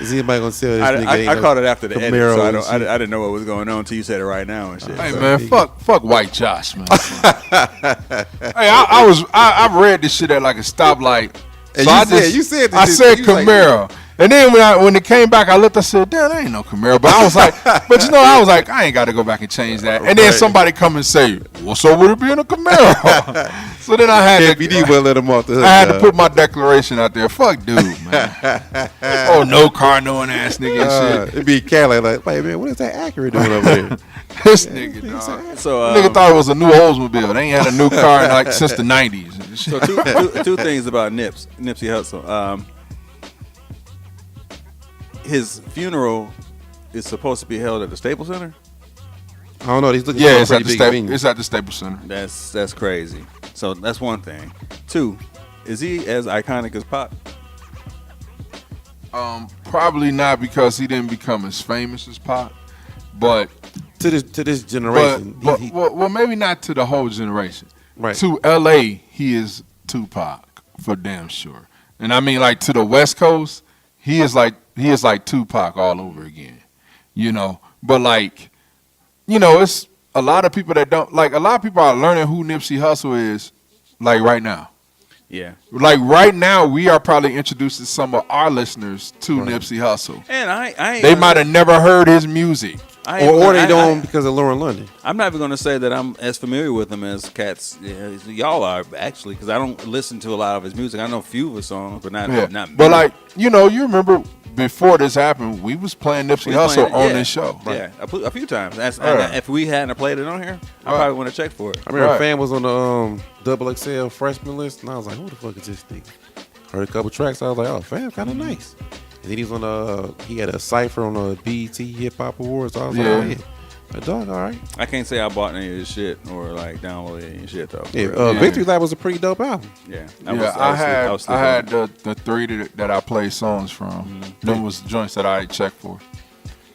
Speaker 6: is anybody gonna sell this nigga?
Speaker 5: I caught it after the edit,
Speaker 6: Camaro
Speaker 5: so I didn't know what was going on until you said it right now and shit.
Speaker 7: Hey
Speaker 5: so.
Speaker 7: man, fuck White Josh, man. Hey, I read this shit at like a stoplight.
Speaker 6: And
Speaker 7: So
Speaker 6: you said
Speaker 7: I said Camaro, And then when it came back, I looked. I said, "Damn, that ain't no Camaro." But I was like, I ain't got to go back and change that. And then somebody come and say, "What's up with it being a Camaro?" So then I had
Speaker 6: KBD will let him off the hook.
Speaker 7: I had to put my declaration out there. Fuck, dude, man. Oh, no car knowing ass nigga and shit.
Speaker 6: It'd be Cali like, wait, man, what is that Acura doing over there?
Speaker 7: This nigga, dog.
Speaker 5: So
Speaker 7: nigga thought it was a new Oldsmobile. They ain't had a new car in since the 90s.
Speaker 5: So two things about Nipsey Hussle. His funeral is supposed to be held at the Staples Center.
Speaker 6: I don't know. He's looking
Speaker 7: it's
Speaker 6: for a
Speaker 7: at
Speaker 6: pretty
Speaker 7: the
Speaker 6: big venue.
Speaker 7: It's at the Staples Center.
Speaker 5: That's crazy. So that's one thing. Two, is he as iconic as Pac?
Speaker 7: Probably not, because he didn't become as famous as Pac, but
Speaker 6: to this generation.
Speaker 7: Well, maybe not to the whole generation.
Speaker 6: Right.
Speaker 7: To LA, he is Tupac for damn sure. And I mean, like, to the West Coast, he is like Tupac all over again. You know, but like, you know, it's a lot of people that don't like. A lot of people are learning who Nipsey Hussle is, like right now.
Speaker 5: Yeah.
Speaker 7: Like right now, we are probably introducing some of our listeners to Nipsey Hussle.
Speaker 5: And
Speaker 7: they might have never heard his music.
Speaker 6: Or they don't because of Lauren London.
Speaker 5: I'm not even going to say that I'm as familiar with him as cats. Y'all are, actually, because I don't listen to a lot of his music. I know a few of his songs, but not
Speaker 7: But like, you know, you remember before this happened, we was playing Nipsey Hussle on this show.
Speaker 5: Yeah, a few times. And if we hadn't played it on here, I probably would have checked for it.
Speaker 6: I remember a fan was on the Double XL freshman list, and I was like, who the fuck is this thing? Heard a couple tracks, I was like, oh, fam, kind of nice. And then he was on he had a cipher on the BET Hip Hop Awards. So I was like, oh yeah, a dog, all right.
Speaker 5: I can't say I bought any of his shit or like downloaded any shit though.
Speaker 6: Yeah, Victory Lap was a pretty dope album.
Speaker 5: Yeah,
Speaker 7: I had the three that I played songs from. Them was joints that I checked for.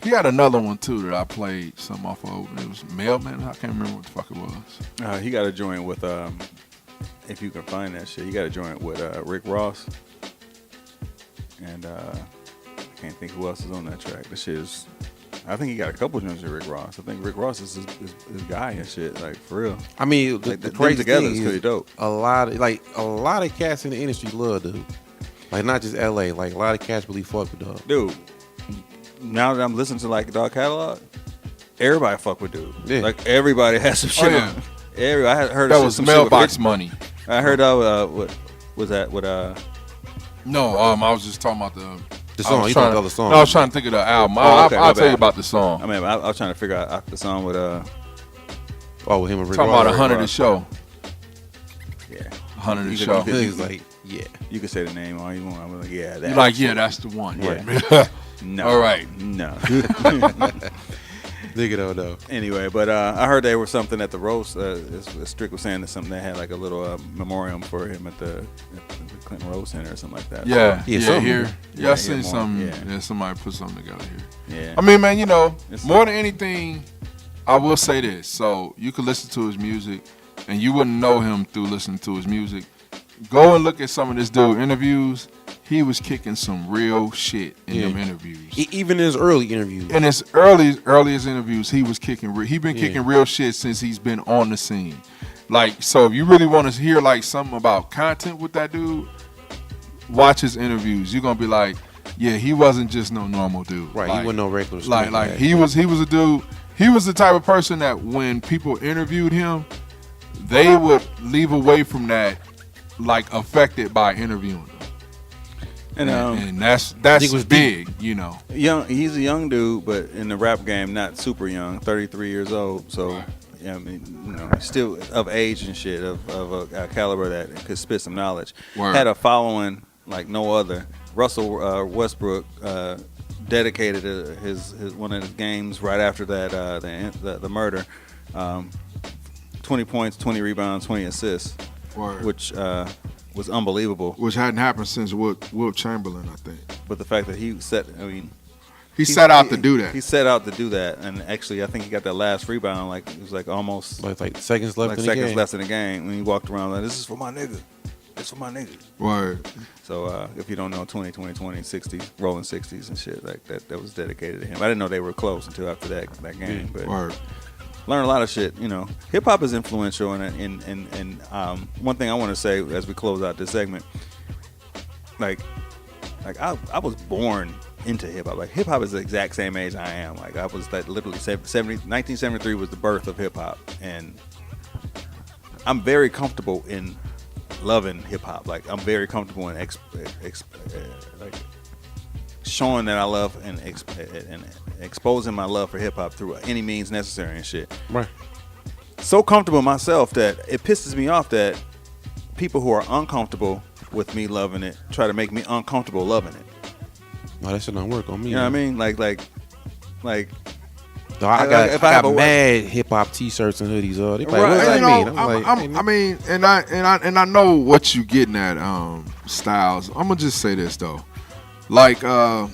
Speaker 7: He had another one too that I played some off of. It was Mailman. I can't remember what the fuck it was.
Speaker 5: He got a joint with if you can find that shit. He got a joint with Rick Ross. And I can't think who else is on that track. This shit is, I think he got a couple joints with Rick Ross. I think Rick Ross is his guy and shit, like for real.
Speaker 6: I mean,
Speaker 5: like,
Speaker 6: the crazy
Speaker 5: together
Speaker 6: thing
Speaker 5: is
Speaker 6: is
Speaker 5: pretty dope.
Speaker 6: A lot of cats in the industry love dude. Like not just LA. Like a lot of cats really fuck with dog.
Speaker 5: Dude, now that I'm listening to like dog catalog, everybody fuck with dude. Yeah. Like everybody has some shit.
Speaker 7: Yeah.
Speaker 5: I had heard
Speaker 7: that was Mailbox Money.
Speaker 5: I heard what was that with
Speaker 7: No, I was just talking about
Speaker 6: the song. You talking about the song?
Speaker 7: No, I was trying to think of the album. I'll tell you about the song.
Speaker 5: I mean, I was trying to figure out the song with
Speaker 6: with him and Rick
Speaker 7: talking
Speaker 6: Ross.
Speaker 7: about 100 the show.
Speaker 5: Yeah,
Speaker 7: 100 the show.
Speaker 6: He's like, yeah.
Speaker 5: You can say the name all you want. I'm like, yeah,
Speaker 7: you're like, yeah, that's the one.
Speaker 5: Yeah.
Speaker 7: No. All right.
Speaker 5: No.
Speaker 6: Nigga don't know.
Speaker 5: Anyway, but I heard there was something at the roast. Strick was saying that something they had like a little memoriam for him at the Clinton Rose Center or something like that.
Speaker 7: Yeah,
Speaker 5: so,
Speaker 7: here. Yeah, I seen something. Yeah, somebody put something together here.
Speaker 5: Yeah.
Speaker 7: I mean, man, you know, more than anything, I will say this. So you could listen to his music, and you wouldn't know him through listening to his music. Go and look at some of this dude interviews. He was kicking some real shit in them interviews.
Speaker 6: Even in his early interviews.
Speaker 7: In his earliest interviews, he was kicking. He been kicking real shit since he's been on the scene. Like, so if you really want to hear like something about content with that dude, watch his interviews. You're gonna be like, yeah, he wasn't just no normal dude.
Speaker 6: Right,
Speaker 7: like,
Speaker 6: he wasn't no regular.
Speaker 7: Like he was a dude. He was the type of person that when people interviewed him, they would leave away from that like affected by interviewing him. And that's big, you know.
Speaker 5: He's a young dude, but in the rap game, not super young, 33 years old. So, yeah, I mean, you know, still of age and shit, of a caliber that could spit some knowledge.
Speaker 7: Word.
Speaker 5: Had a following like no other. Russell Westbrook dedicated his one of his games right after that the murder. 20 points, 20 rebounds, 20 assists, which was unbelievable.
Speaker 7: Which hadn't happened since Wilt Chamberlain, I think.
Speaker 5: But the fact that he set
Speaker 7: out to do that.
Speaker 5: He set out to do that, and actually, I think he got that last rebound. Like it was like almost
Speaker 6: like seconds left in the game.
Speaker 5: left in the game when he walked around like, "This is for my nigga. It's for my nigga."
Speaker 7: Word.
Speaker 5: So if you don't know 20, 60s, rolling 60s and shit like that was dedicated to him. I didn't know they were close until after that game. But
Speaker 7: word.
Speaker 5: Learn a lot of shit, you know. Hip hop is influential, and one thing I want to say as we close out this segment, like like I was born into hip hop. Like hip hop is the exact same age I am. Like I was like literally 1973 was the birth of hip hop, and I'm very comfortable in loving hip hop. Like I'm very comfortable in like showing that I love and exposing my love for hip hop through any means necessary and shit.
Speaker 6: Right.
Speaker 5: So comfortable myself that it pisses me off that people who are uncomfortable with me loving it try to make me uncomfortable loving it.
Speaker 6: No, that shit don't work on me.
Speaker 5: You know what I mean? Like.
Speaker 6: No, I got mad hip hop T-shirts and hoodies. They like, what does that mean?
Speaker 7: I mean, and I know what you getting at, Styles. I'm gonna just say this though, like, I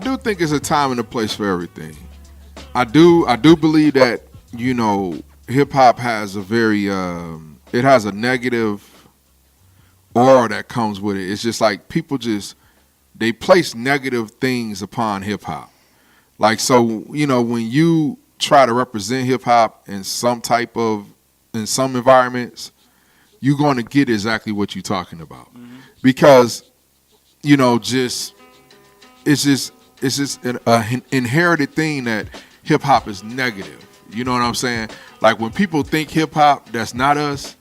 Speaker 7: do think it's a time and a place for everything. I do believe that, you know, hip hop has a very it has a negative aura that comes with it. It's just like people they place negative things upon hip hop. Like, so, you know, when you try to represent hip hop in some environments, you're going to get exactly what you're talking about. Mm-hmm. Because, you know, it's just an inherited thing that hip hop is negative. You know what I'm saying? Like when people think hip hop that's not us,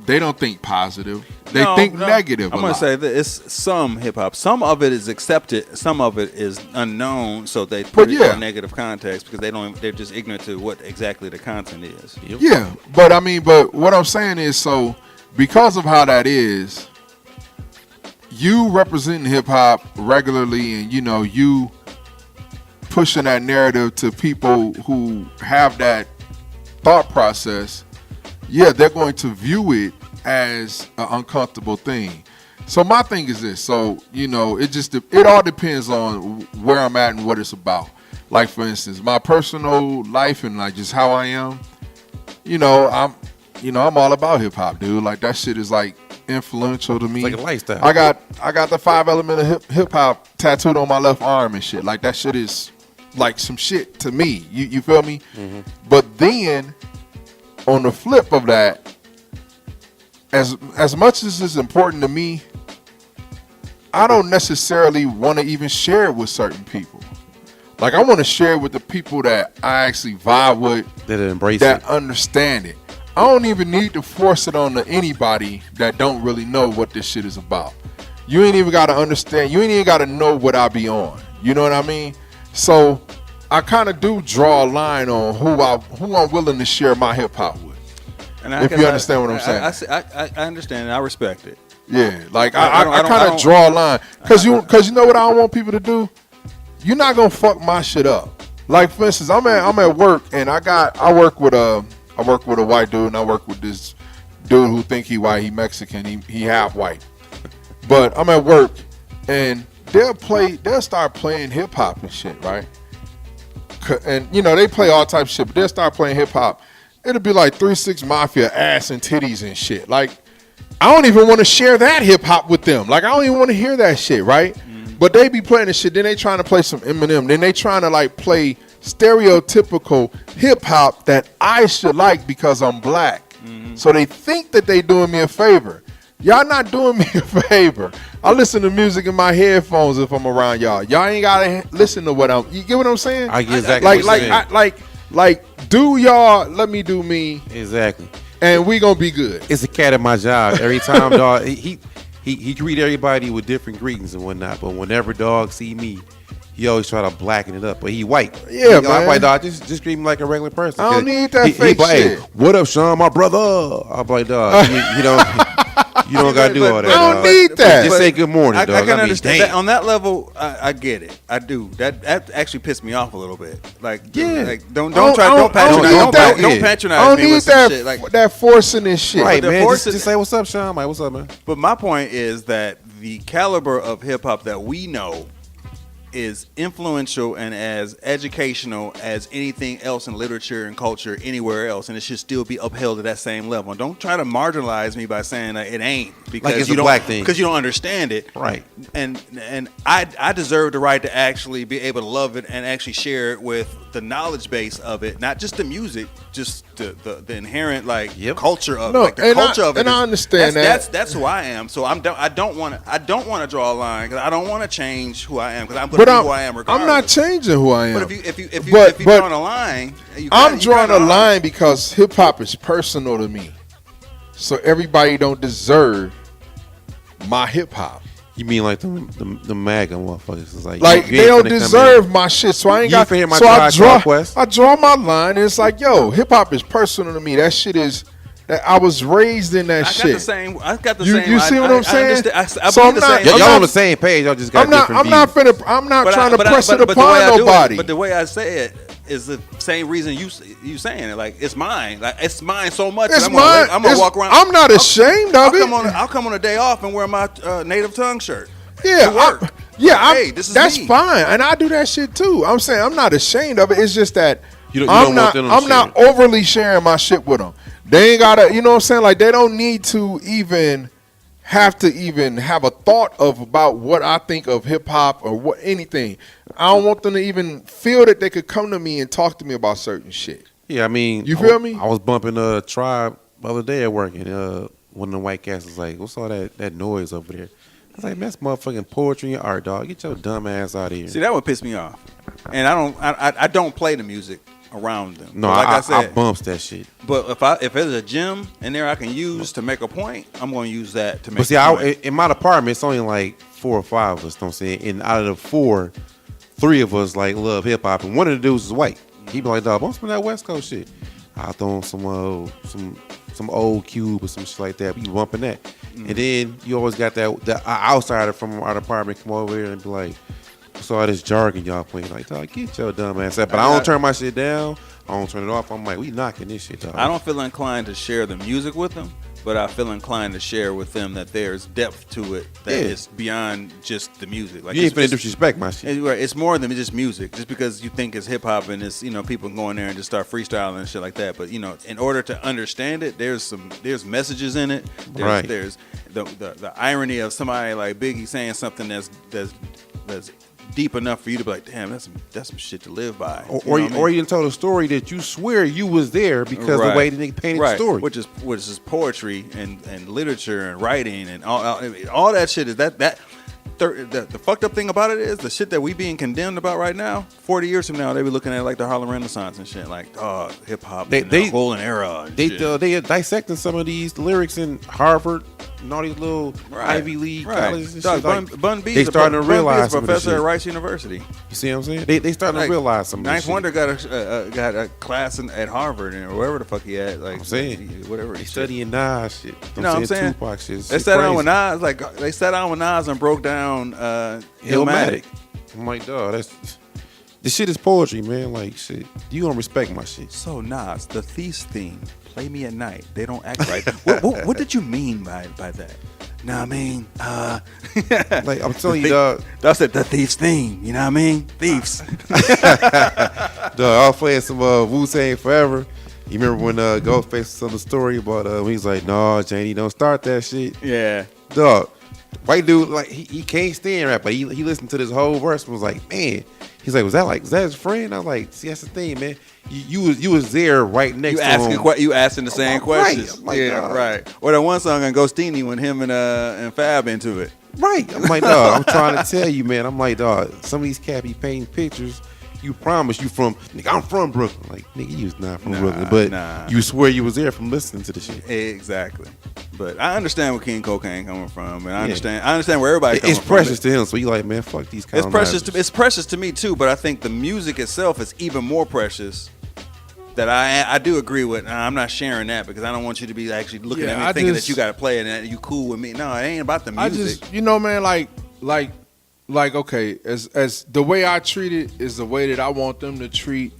Speaker 7: they don't think positive. They think negative.
Speaker 5: I'm going to say that it's some hip hop. Some of it is accepted. Some of it is unknown. So they put it in negative context because they're just ignorant to what exactly the content is.
Speaker 7: Yeah, but I mean, but what I'm saying is, so because of how that is, you representing hip hop regularly, and you know you pushing that narrative to people who have that thought process. Yeah, they're going to view it as an uncomfortable thing. So my thing is this. So, you know, it all depends on where I'm at and what it's about. Like, for instance, my personal life and like just how I am, I'm all about hip hop, dude. Like that shit is like influential to me.
Speaker 6: It's like a lifestyle.
Speaker 7: I got the 5 element of hip hop tattooed on my left arm and shit. Like that shit is like some shit to me. You feel me? Mm-hmm. But then on the flip of that, as much as it's important to me, I don't necessarily want to even share it with certain people. Like I want to share it with the people that I actually vibe with, that embrace it, understand it. I don't even need to force it on to anybody that don't really know what this shit is about. You ain't even got to understand. You ain't even got to know what I be on. You know what I mean? So I kind of do draw a line on who I'm willing to share my hip hop with. And if you understand what I'm saying,
Speaker 5: I understand and I respect it.
Speaker 7: Yeah, like I kind of draw a line because you know what I don't want people to do. You're not gonna fuck my shit up. Like for instance, I'm at work and I work with a white dude and I work with this dude who think he white, he Mexican, he half white. But I'm at work and they'll start playing hip hop and shit, right? And you know they play all types of shit, but they'll start playing hip hop. It'll be like 3 6 Mafia, ass and titties and shit. Like I don't even want to share that hip hop with them. Like I don't even want to hear that shit, right? Mm-hmm. But they be playing the shit. Then they trying to play some Eminem. Then they trying to like play stereotypical hip hop that I should like because I'm black. Mm-hmm. So they think that they doing me a favor. Y'all not doing me a favor. I listen to music in my headphones if I'm around y'all. Y'all ain't gotta listen to you get what I'm saying?
Speaker 6: I get exactly what you're saying.
Speaker 7: Do y'all, let me do me.
Speaker 6: Exactly.
Speaker 7: And we gonna be good.
Speaker 6: It's a cat at my job. Every time, dog, he greet everybody with different greetings and whatnot. But whenever dog see me, he always try to blacken it up. But he white.
Speaker 7: Yeah, man.
Speaker 6: I'm like, dog, just greet me like a regular person.
Speaker 7: I don't need that fake shit.
Speaker 6: Hey, what up, Sean, my brother? I'm like, dog, you don't gotta do all that.
Speaker 7: I don't need that.
Speaker 6: Just say good morning, dog.
Speaker 5: I can understand that. On that level, I get it. I do. That actually pissed me off a little bit. Like,
Speaker 7: yeah,
Speaker 5: like, don't patronize. Don't patronize
Speaker 7: I don't
Speaker 5: me
Speaker 7: need
Speaker 5: with some shit. Like
Speaker 7: that forcing this shit.
Speaker 6: Right, man. Just say what's up, Sean. I'm like, what's up, man?
Speaker 5: But my point is that the caliber of hip hop that we know is influential and as educational as anything else in literature and culture anywhere else, and it should still be upheld at that same level. Don't try to marginalize me by saying that it ain't because
Speaker 6: like it's a black thing,
Speaker 5: because you don't understand it.
Speaker 6: Right.
Speaker 5: And I deserve the right to actually be able to love it and actually share it with the knowledge base of it, not just the music, just the inherent culture of it.
Speaker 17: I understand that.
Speaker 5: That's who I am. So I don't want to draw a line because I don't want to change who I am because I'm going to be who I am regardless.
Speaker 17: I'm not changing who I am.
Speaker 5: But if you're drawing a line,
Speaker 17: I'm drawing a line because hip hop is personal to me. So everybody don't deserve my hip hop.
Speaker 6: You mean like the MAGA motherfuckers? Is
Speaker 17: like they don't deserve my shit, so I ain't got. So I draw my line. And it's like, yo, hip hop is personal to me. That shit is. That I was raised in that shit.
Speaker 5: I got the same.
Speaker 17: You see what I'm saying?
Speaker 6: So I'm not. Y'all on the same page. Y'all just got different views.
Speaker 17: I'm not trying to press it upon nobody.
Speaker 5: But the way I say it is the same reason you saying it. Like it's mine. Like it's mine so much.
Speaker 17: It's mine. I'm gonna walk around. I'm not ashamed of it.
Speaker 5: I'll come on a day off and wear my native tongue shirt.
Speaker 17: Yeah, that's
Speaker 5: me.
Speaker 17: fine, and I do that shit too. I'm saying I'm not ashamed of it. It's just that
Speaker 6: I'm
Speaker 17: not overly sharing my shit with them. They ain't gotta, you know what I'm saying? Like they don't need to even have a thought about what I think of hip hop or anything. I don't want them to even feel that they could come to me and talk to me about certain shit.
Speaker 6: Yeah, I mean,
Speaker 17: you feel me?
Speaker 6: I was bumping a Tribe the other day at work, and one of the white cats was like, "What's all that noise over there?" I was like, "Man, that's motherfucking poetry and art, dog. Get your dumb ass out of here."
Speaker 5: See, that would piss me off, and I don't play the music around them.
Speaker 6: No,
Speaker 5: like
Speaker 6: I
Speaker 5: said,
Speaker 6: bumps that shit.
Speaker 5: But if there's a gem in there I can use to make a point, I'm going to use that to make.
Speaker 6: But see, in my department, it's only like 4 or 5 of us. Don't say, and out of the 4, 3 of us like love hip hop, and one of the dudes is white. He be like, "Dog, bump some of that West Coast shit." I'll throw on some old Cube or some shit like that. We bumping that, and then you always got the outsider from our department come over here and be like, "What's all this jargon y'all playing?" Like, dog, get your dumb ass up. But I don't turn my shit down. I don't turn it off. I'm like, we knocking this shit, dog.
Speaker 5: I don't feel inclined to share the music with them, but I feel inclined to share with them that there's depth to it that is beyond just the music. Like
Speaker 6: you ain't finna disrespect my shit.
Speaker 5: It's more than just music. Just because you think it's hip hop and it's people going there and just start freestyling and shit like that. But in order to understand it, there's messages in it. There's the irony of somebody like Biggie saying something that's deep enough for you to be like, damn, that's some shit to live by.
Speaker 6: Or you told a story that you swear you was there because the way the nigga painted the story.
Speaker 5: Which is poetry and literature and writing and all that shit is the fucked up thing about it is the shit that we being condemned about right now. 40 years from now, they be looking at it like the Harlem Renaissance and shit, like hip hop, the golden era. And
Speaker 6: they are dissecting some of these lyrics in Harvard and all these little Ivy League colleges and shit.
Speaker 5: Bun B,
Speaker 6: they starting to realize
Speaker 5: some professor at Rice University.
Speaker 6: You see what I'm saying? They starting to realize some of this
Speaker 5: Ninth
Speaker 6: shit.
Speaker 5: Wonder got a class at Harvard or wherever the fuck he at. Like
Speaker 6: I'm saying,
Speaker 5: whatever.
Speaker 6: They studying Nas shit.
Speaker 5: You know what I'm saying?
Speaker 6: Tupac shit.
Speaker 5: They sat down with Nas, they sat down with Nas and broke down Illmatic.
Speaker 6: I'm like, dog, this shit is poetry, man. Like, shit, you don't respect my shit.
Speaker 5: So Nas, the Thief's theme, play me at night. They don't act right. what did you mean by that? Know what I mean?
Speaker 6: Like I'm telling you, dog.
Speaker 5: That's the Thief's theme. You know what I mean? Thieves.
Speaker 6: Dog, I was playing some Wu-Tang Forever. You remember when Ghostface was telling the story about he's like, "No, Janie, don't start that shit."
Speaker 5: Yeah,
Speaker 6: dog. White dude, like he can't stand rap, but he listened to this whole verse and was like, "Man," he's like, "Was that his friend?" I was like, "See, that's the thing, man. You was there right next to him.
Speaker 5: You asking the same questions,
Speaker 6: right.
Speaker 5: Yeah, right." Or that one song on Ghostini when him and Fab into it,
Speaker 6: right? I'm like, dog, I'm trying to tell you, man. I'm like, dog, some of these cats be painting pictures. You promise you from, nigga, I'm from Brooklyn. Like, nigga, you was not from Brooklyn, but you swear you was there from listening to the shit.
Speaker 5: Exactly. But I understand where King Cocaine coming from, and I understand where everybody coming from.
Speaker 6: It's precious to him, so you like, man, fuck these kind of
Speaker 5: It's precious to me too, but I think the music itself is even more precious. That I do agree with. I'm not sharing that because I don't want you to be actually looking at me thinking that you got to play it and that you cool with me. No, it ain't about the music.
Speaker 17: I just, man, like okay, as the way I treat it is the way that I want them to treat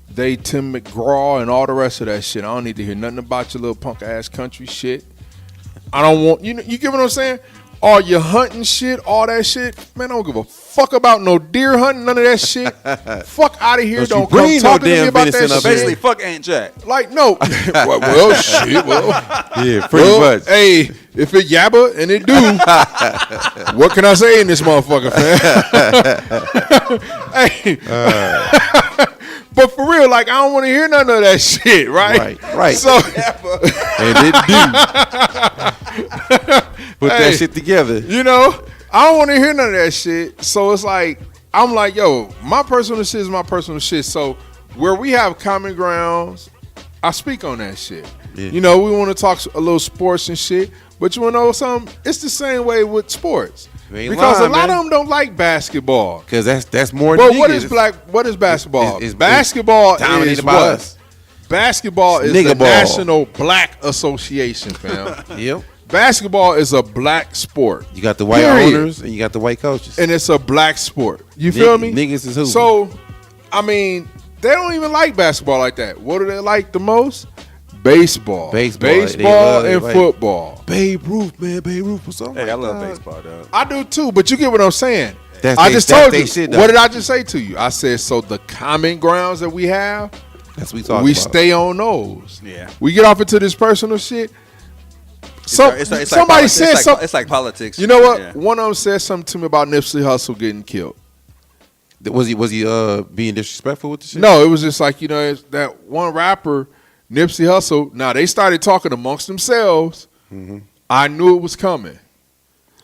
Speaker 17: they Tim McGraw and all the rest of that shit. I don't need to hear nothing about your little punk ass country shit. I don't want you get what I'm saying? All your hunting shit, all that shit, man, I don't give a fuck about no deer hunting, none of that shit. Fuck out of here. Don't come talking to me about that shit.
Speaker 5: Basically, fuck Aunt Jack.
Speaker 17: Like, no. well, shit,
Speaker 6: yeah, pretty much.
Speaker 17: Hey, if it yabba and it do, what can I say in this motherfucker, fam? Hey. But for real, like I don't want to hear none of that shit, right?
Speaker 6: Right.
Speaker 17: So
Speaker 6: And it do. Put that shit together.
Speaker 17: You know, I don't want to hear none of that shit. So it's like I'm like, yo, my personal shit is my personal shit. So where we have common grounds, I speak on that shit.
Speaker 6: Yeah.
Speaker 17: You know, we want to talk a little sports and shit. But you want to know something? It's the same way with sports. Because a lot of them don't like basketball.
Speaker 6: Because that's more.
Speaker 17: But what is basketball? Basketball is
Speaker 6: by
Speaker 17: what?
Speaker 6: us.
Speaker 17: Basketball is
Speaker 6: Nigga
Speaker 17: the
Speaker 6: ball.
Speaker 17: National Black Association, fam.
Speaker 6: Yep.
Speaker 17: Basketball is a black sport.
Speaker 6: You got the white owners and you got the white coaches.
Speaker 17: And it's a black sport. You feel me?
Speaker 6: Niggas is who?
Speaker 17: So, I mean, they don't even like basketball like that. What do they like the most? Baseball. Baseball and football.
Speaker 6: Babe Ruth, man. Babe Ruth was something.
Speaker 5: Hey, I love baseball, dog.
Speaker 17: I do too, but you get what I'm saying.
Speaker 6: I
Speaker 17: just told you. What did I just say to you? I said, so the common grounds that we have,
Speaker 6: that's what we talk
Speaker 17: we
Speaker 6: about.
Speaker 17: stay on those.
Speaker 5: Yeah.
Speaker 17: We get off into this personal shit. Somebody said something.
Speaker 5: It's like politics.
Speaker 17: You know what?
Speaker 5: Yeah.
Speaker 17: One of them said something to me about Nipsey Hussle getting killed.
Speaker 6: Was he being disrespectful with the shit?
Speaker 17: No, it was just like, you know, it's that one rapper, Nipsey Hussle. Now they started talking amongst themselves.
Speaker 6: Mm-hmm.
Speaker 17: I knew it was coming.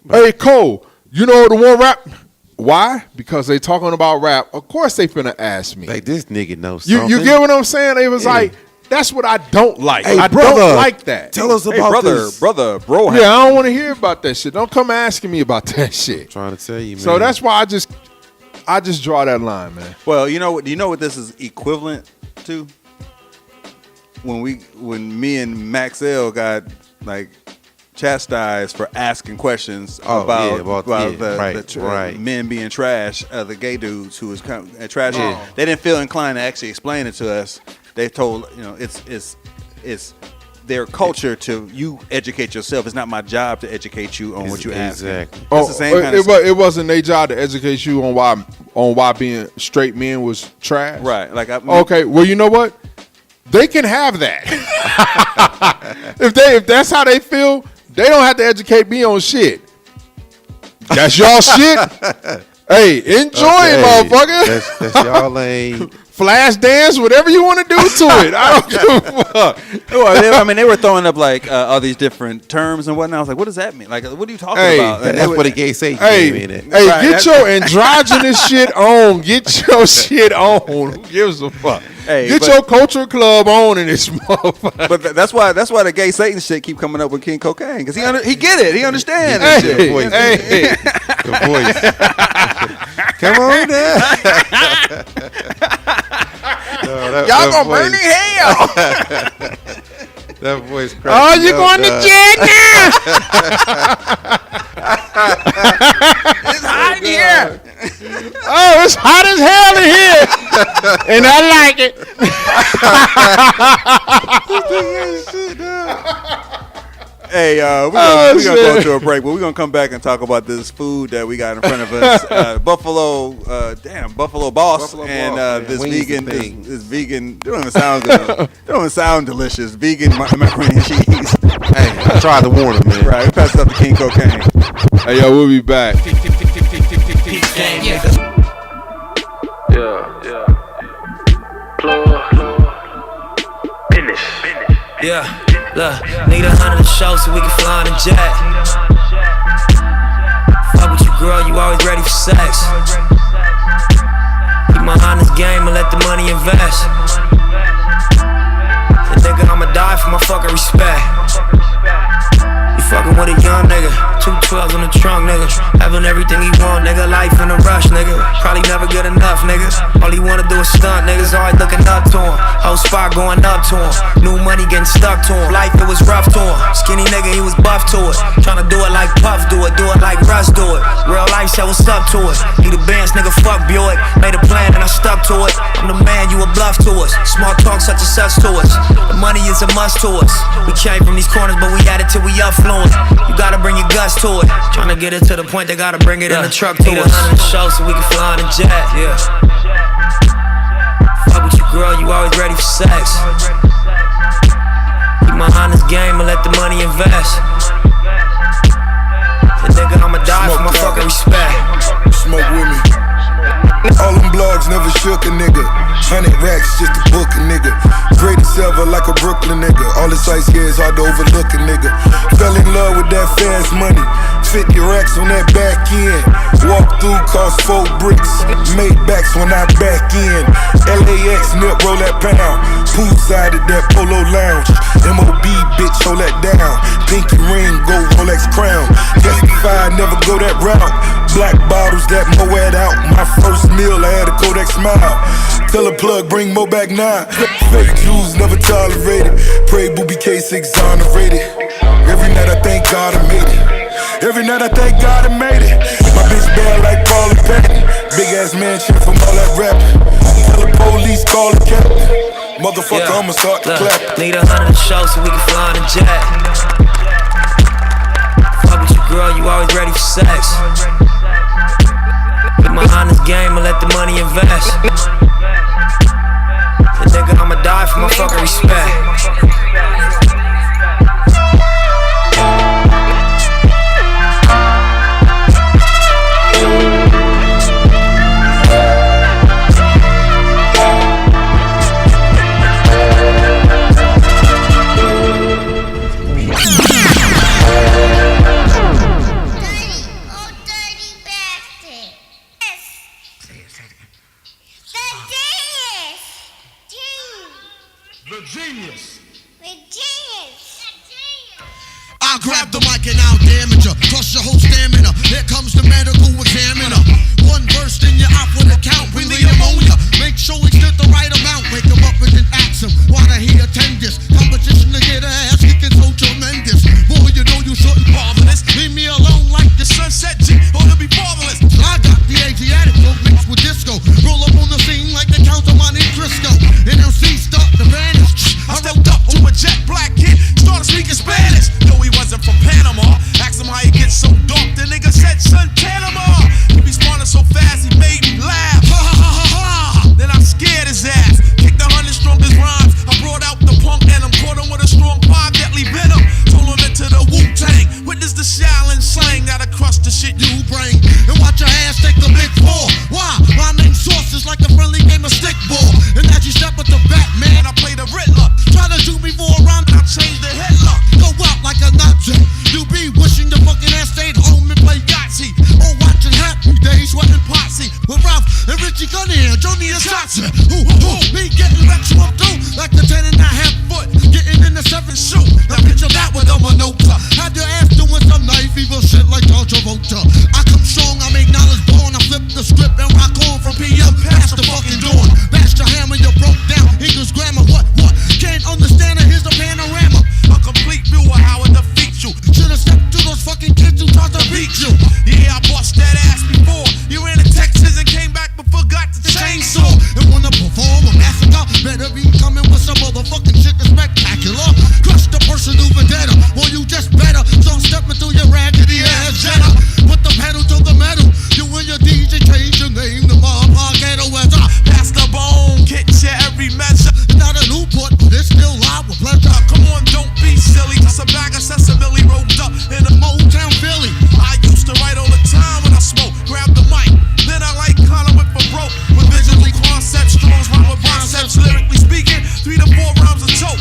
Speaker 17: Hey Cole, you know the one rap? Why? Because they talking about rap. Of course they finna ask me.
Speaker 6: Like this nigga knows something.
Speaker 17: You get what I'm saying? They was like, that's what I don't like.
Speaker 6: Hey,
Speaker 17: I
Speaker 6: brother,
Speaker 17: don't like that.
Speaker 6: Tell us about this.
Speaker 5: Bro.
Speaker 17: Yeah, I don't want to hear about that shit. Don't come asking me about that shit.
Speaker 6: Trying to tell you, man.
Speaker 17: So that's why I just draw that line, man.
Speaker 5: Well, you know what this is equivalent to? When me and Maxell got like chastised for asking questions about the men being trash, the gay dudes who was trash.
Speaker 6: Yeah.
Speaker 5: They didn't feel inclined to actually explain it to us. They told it's their culture to you educate yourself. It's not my job to educate you on what you ask.
Speaker 6: Exactly.
Speaker 5: It's the same kind of
Speaker 17: it wasn't their job to educate you on why being straight men was trash.
Speaker 5: Right. Like
Speaker 17: okay. Well, you know what? They can have that. if that's how they feel, they don't have to educate me on shit. That's y'all shit. Hey, enjoy it, motherfucker.
Speaker 6: That's y'all lane.
Speaker 17: Flash dance, whatever you want to do to it. I don't give a fuck.
Speaker 5: Well, they were throwing up like all these different terms and whatnot. I was like, what does that mean? Like, what are you talking about?
Speaker 6: That's what the gay say.
Speaker 17: Get your androgynous shit on. Get your shit on. Who gives a fuck? Get your culture club on in this motherfucker.
Speaker 5: But that's why the gay Satan shit keep coming up with King Cocaine because he get it. He understands.
Speaker 17: Hey,
Speaker 6: the voice. Come on now.
Speaker 5: Y'all gonna burn in hell.
Speaker 6: That voice cracked.
Speaker 17: Oh, you going to jail now?
Speaker 5: It's hot in here.
Speaker 17: Oh, it's hot as hell in here, and I like it.
Speaker 5: Hey, we're gonna go to a break, but we're gonna come back and talk about this food that we got in front of us. Buffalo Boss and this vegan. This vegan. They don't even sound good. They don't even sound delicious. Vegan macaroni and cheese.
Speaker 6: Hey, I tried to warn him, man.
Speaker 5: Right, we passed up to King Cocaine.
Speaker 17: Hey, yo, we'll be back.
Speaker 11: Yeah, look, need 100 to show so we can fly on a jet. Fuck with you, girl, you always ready for sex. Keep my honest game and let the money invest. And nigga, I'ma die for my fucking respect. You fucking with a young nigga, 212s in the trunk, nigga. Having everything he want, nigga. Life in a rush, nigga. Probably never good enough, nigga. All he wanna do is stunt, niggas always looking up to him. Whole spot going up to him. New money getting stuck to him. Life, it was rough to him. Skinny nigga, he was buff to it. Tryna do it like Puff do it like Russ do it. Real life said what's up to it. He the bands, nigga, fuck Buick. Made a plan and I stuck to it. I'm the man, you a bluff to us. Small talk such and such to us. The money is a must to us. We came from these corners, but we at it till we affluent. You gotta bring your guts to it. Tryna get it to the point, they gotta bring it in the truck to us. 100 show so we can fly on a jet. Yeah. Fuck with you, girl, you always ready for sex. Keep my honest game and let the money invest. And nigga, I'ma die for my fucking respect.
Speaker 7: Smoke with me.
Speaker 18: All them blogs never shook a nigga. 100 racks just to book a nigga. Greatest ever like a Brooklyn nigga. All this ice here is hard to overlook a nigga. Fell in love with that fast money. 50 racks on that back end. Walk through cost 4 bricks. Made backs when I back in. LAX nip roll that pound. Poolside at that Polo Lounge. MOB bitch hold that down. Pinky ring gold Rolex crown. Testify never go that route. Black bottles that Moet out. My first meal I had a Kodak smile. Tell a plug bring Mo back now. Fake Jews never tolerated. Pray Booby case exonerated. Every night I thank God I made it. Every night I thank God I made it. My bitch bad like Paul and Patton. Big ass mansion from all that rapping. Tell the police call the captain. Motherfucker, I'ma start to clap.
Speaker 11: Need 100 to show so we can fly on a jet. Fuck with you, girl, you always ready for sex. Put my honest game and let the money invest. And nigga, I'ma die for my fucking respect.
Speaker 19: I'll grab the mic and I'll damage her. Crush your whole stamina. Here comes the medical examiner. One burst in your op with a count. Bring the ammonia. Make sure we spit the right amount. Wake him up and then ask him why he attend this competition to get a ass kicking so tremendous. Boy, you know you shouldn't bother this. Leave me alone like the sunset G. Or to be fatherless. I got the Asiatic flow mixed with disco. Roll up on the scene like the Count of Monte Cristo. NLC start to vanish. I stepped up to a jet black kid. Started speaking Spanish. No, he wasn't from Panama. Asked him how he gets so dark. The nigga said, son, Panama. He responded so fast, he made me laugh. Ha ha ha ha ha. Then I scared his ass. Kicked 100 strongest rhymes. I brought out the punk and I'm caught him with a strong 5 deadly venom. Told him into the Wu-Tang. Witness the Shaolin slang that'll crush the shit you bring. And watch your ass take a big fall. Why? My main source is like a friendly game of stickball. And as you step with the Batman, I play the Riddler. Try to shoot me for a round, I change the headlock. Go out like a Nazi. You be wishing the fucking ass stayed home and play Yahtzee. Or watching Happy Days, sweating posse. With Ralph and Richie Cunningham, Johnny and Satsa. Me getting wrecked so up too. Like the 10.5 foot. Getting in the 7 shoe. Now picture that with a Minota. Had your ass doing some knife evil shit like John Travolta. I come strong, I make knowledge born. I flip the script and rock on from PM past the fucking dawn. Bash your hammer, you broke down. English grammar, what? Can't understand it, here's the panorama. A complete view of how it defeats you. Should've stepped to those fucking kids who tried to beat you. Yeah, I bust that ass before. You ran to Texas and came back but forgot the chainsaw. And wanna perform a massacre, better be coming with some motherfucking shit that's spectacular. Crush the person who vendetta. Boy, you just better start stepping through your raggedy ass Jetta. Put the pedal to the metal. You and your DJ change your name to Mama Ghetto weather. Pass the bone, get you every measure. Not a Newport, but it's still live with pleasure. Come on, don't be silly. Just a bag of sesame rolled up in a Motown Philly. I used to write all the time when I smoke. Grab the mic, then I like Connor with for broke. With visually concepts, strong rhyme with concepts. Lyrically speaking, 3 to 4 rhymes a tote.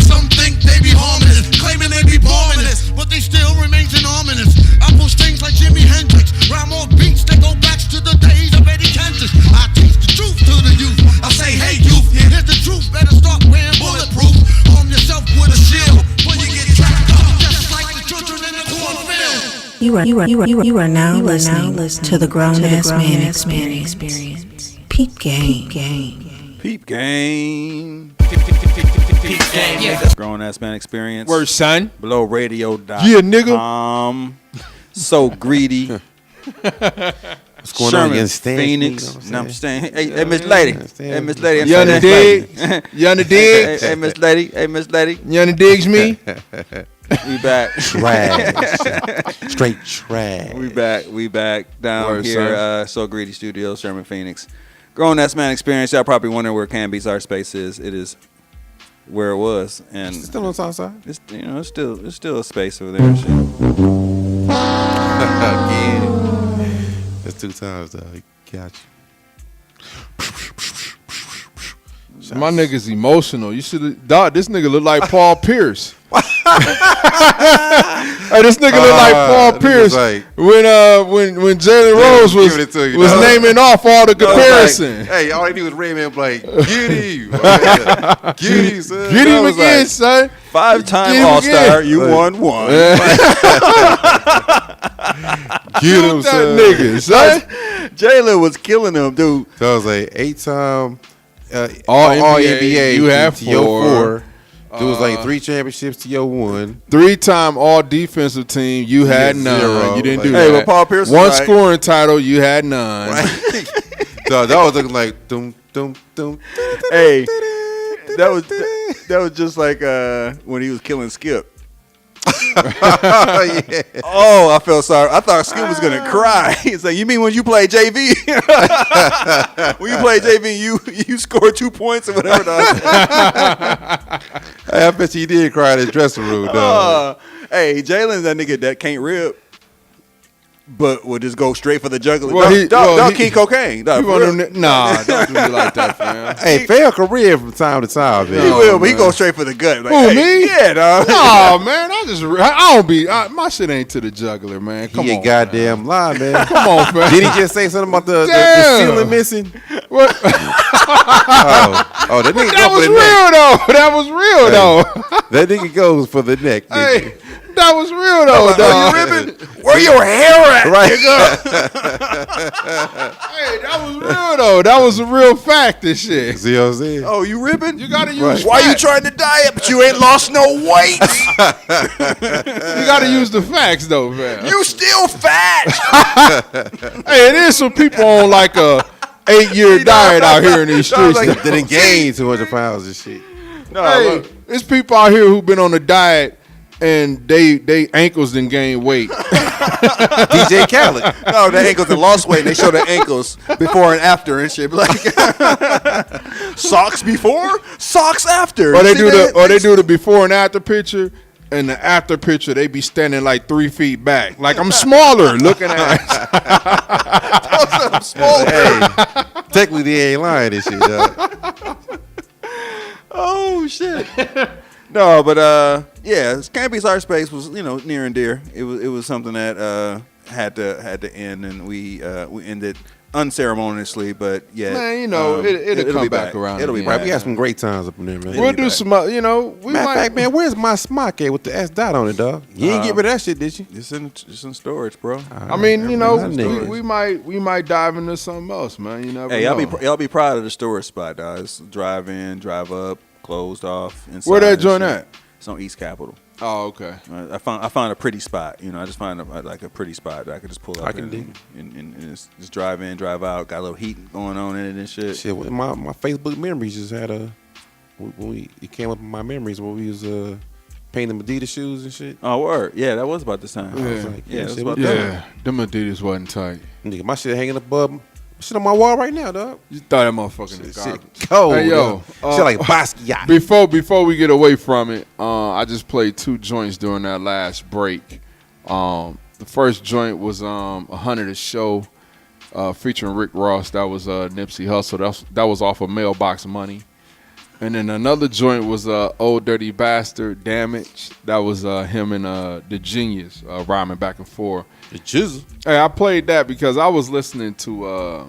Speaker 19: Some think they be harmless, claiming they be bombing this, but they still remain ominous. I push things like Jimi Hendrix. Rhyme on beats that go back to the days of Eddie Kansas. I teach the truth to the youth. I say, hey youth, here's the truth. Better start wearing bulletproof. Arm yourself with a shield when you get trapped up, just like the children in the cornfield.
Speaker 16: You are now listening to the Grown Ass Man Experience. Peep Game.
Speaker 5: Peep Game.
Speaker 19: Peep Game,
Speaker 5: yeah. Grown Ass Man Experience.
Speaker 17: Word, son.
Speaker 5: Below radio.
Speaker 17: Yeah, nigga.
Speaker 5: So greedy.
Speaker 6: What's going on against
Speaker 5: Phoenix. You know what I'm saying? Hey, Miss Lady. Hey, Miss Lady.
Speaker 17: You under dig? You under dig?
Speaker 5: Hey, Miss Lady. Hey, Miss Lady.
Speaker 17: You under digs me?
Speaker 5: We back.
Speaker 6: Trash. Straight trash.
Speaker 5: We back down
Speaker 17: Word,
Speaker 5: here. So Greedy Studios, Sherman, Phoenix. Grown Ass Man Experience. Y'all probably wondering where CannedBeatz Art Space is. It is where it was, and
Speaker 6: it's still on the south side.
Speaker 5: It's it's still a space over there. And shit.
Speaker 6: Again, that's 2 times though. Got you.
Speaker 17: My nigga's emotional. You should have. Dog, this nigga look like Paul Pierce. Hey, this nigga look like Paul Pierce when Jalen Rose was naming off all the comparison.
Speaker 6: Like, hey, all he did was Raymond like, get him. Get him, son.
Speaker 17: Get him again, son.
Speaker 5: 5-time All-Star, you won one.
Speaker 6: Get him, son.
Speaker 17: Nigga, son.
Speaker 5: Jalen was killing him, dude.
Speaker 6: So I was like 8-time
Speaker 17: All
Speaker 6: NBA.
Speaker 17: You have
Speaker 6: to your
Speaker 17: 4.
Speaker 6: There was like 3 championships to your 1.
Speaker 17: 3-time All Defensive Team. You had none.
Speaker 6: 0.
Speaker 17: You didn't
Speaker 6: Like,
Speaker 17: do
Speaker 5: hey,
Speaker 17: that.
Speaker 5: but Paul Pierce
Speaker 17: One
Speaker 5: right.
Speaker 17: scoring title. You had none.
Speaker 6: So that was looking like dum dum dum.
Speaker 5: Hey, that was just like when he was killing Skip.
Speaker 6: Yeah.
Speaker 5: Oh, I felt sorry. I thought Skip was gonna cry. He's like, "You mean when you played JV? When you played JV, you scored 2 points or whatever."
Speaker 6: Hey, I bet you he did cry in his dressing room, dog.
Speaker 5: Hey, Jalen's that nigga that can't rip, but will just go straight for the juggler.
Speaker 17: Well,
Speaker 5: Dog King Cocaine. Dog,
Speaker 17: Nah, don't do me like that, fam.
Speaker 6: Hey, fail career from time to time, man.
Speaker 5: He will, but he goes straight for the gut. Like,
Speaker 17: Who,
Speaker 5: hey,
Speaker 17: me?
Speaker 5: Yeah, dog.
Speaker 17: Oh man, I don't be. My shit ain't to the juggler, man. Come
Speaker 6: He
Speaker 17: on,
Speaker 6: ain't goddamn lie, man.
Speaker 17: Come on, man.
Speaker 6: Did he just say something about the ceiling missing?
Speaker 17: What?
Speaker 6: Oh, that nigga
Speaker 17: That
Speaker 6: go
Speaker 17: was
Speaker 6: for the
Speaker 17: real
Speaker 6: neck.
Speaker 17: though. That was real though.
Speaker 6: That nigga goes for the neck.
Speaker 17: Hey, that was real though, dog.
Speaker 5: Are you ripping? Where your hair at,
Speaker 6: Right.
Speaker 5: nigga?
Speaker 17: Hey, that was real though. That was a real fact. This shit.
Speaker 6: See what I'm saying?
Speaker 5: Oh, you ripping?
Speaker 17: You gotta use.
Speaker 6: Right.
Speaker 5: Why you
Speaker 17: facts.
Speaker 5: trying to diet, but you ain't lost no weight?
Speaker 17: You gotta use the facts though, man.
Speaker 5: You still fat.
Speaker 17: Hey, it is some people on like a 8-year diet out here in these streets.
Speaker 6: They didn't gain 200 pounds and shit.
Speaker 5: No,
Speaker 17: Hey, it's people out here who've been on a diet and they ankles didn't gain weight.
Speaker 6: DJ Khaled.
Speaker 5: no, the ankles and lost weight. And they show the ankles before and after and shit. Like socks before, socks after.
Speaker 17: Or they
Speaker 5: See
Speaker 17: do
Speaker 5: that?
Speaker 17: the the before and after picture. And the after picture, they be standing like 3 feet back. Like I'm smaller looking at.
Speaker 5: I'm small.
Speaker 6: Hey, technically they ain't lying this shit, dog.
Speaker 5: Oh shit. No, but yeah, CannedBeatz Art Space was near and dear. It was something that had to end, and we ended unceremoniously, but yeah,
Speaker 17: Man, it'll come back around.
Speaker 5: It'll be
Speaker 17: again.
Speaker 6: Right,
Speaker 5: back.
Speaker 6: we got some great times up in there, man.
Speaker 17: We'll do some. We
Speaker 6: Matter
Speaker 17: might.
Speaker 6: of fact, man, where's my smock at with the S.Dot on it, dog? You ain't get rid of that shit, did you?
Speaker 5: It's in storage, bro.
Speaker 17: I mean,
Speaker 6: niggas.
Speaker 17: we might dive into something else, man. You never
Speaker 5: Hey,
Speaker 17: know.
Speaker 5: y'all be proud of the storage spot, dog. It's drive in, drive up, closed off. Inside
Speaker 17: Where that
Speaker 5: and
Speaker 17: joint
Speaker 5: shit.
Speaker 17: at?
Speaker 5: It's on East Capitol.
Speaker 17: Oh, okay.
Speaker 5: I found a pretty spot. I just find like a pretty spot that I could just pull up
Speaker 6: I can dig
Speaker 5: and just drive in, drive out. Got a little heat going on in it and shit.
Speaker 6: Shit, my Facebook memories just had when it came up in my memories when we was painting Adidas shoes and shit.
Speaker 5: Oh, word. Yeah, that was about this time.
Speaker 6: I was like,
Speaker 5: Yeah,
Speaker 6: shit,
Speaker 5: it was
Speaker 6: what
Speaker 5: about
Speaker 6: the-
Speaker 17: Yeah, them Adidas wasn't tight.
Speaker 6: Nigga, my shit hanging above. Shit on my wall right now, dog.
Speaker 17: You thought that motherfucking
Speaker 6: Shit
Speaker 17: garbage.
Speaker 6: cold.
Speaker 17: Hey, yo,
Speaker 6: dog. Shit like Basquiat.
Speaker 17: Before we get away from it, I just played 2 joints during that last break. The first joint was 100 a Show featuring Rick Ross. That was Nipsey Hussle. That was off of Mailbox Money. And then another joint was Old Dirty Bastard, Damage. That was him and the Genius rhyming back and forth.
Speaker 6: The Jizzle.
Speaker 17: Hey, I played that because I was listening to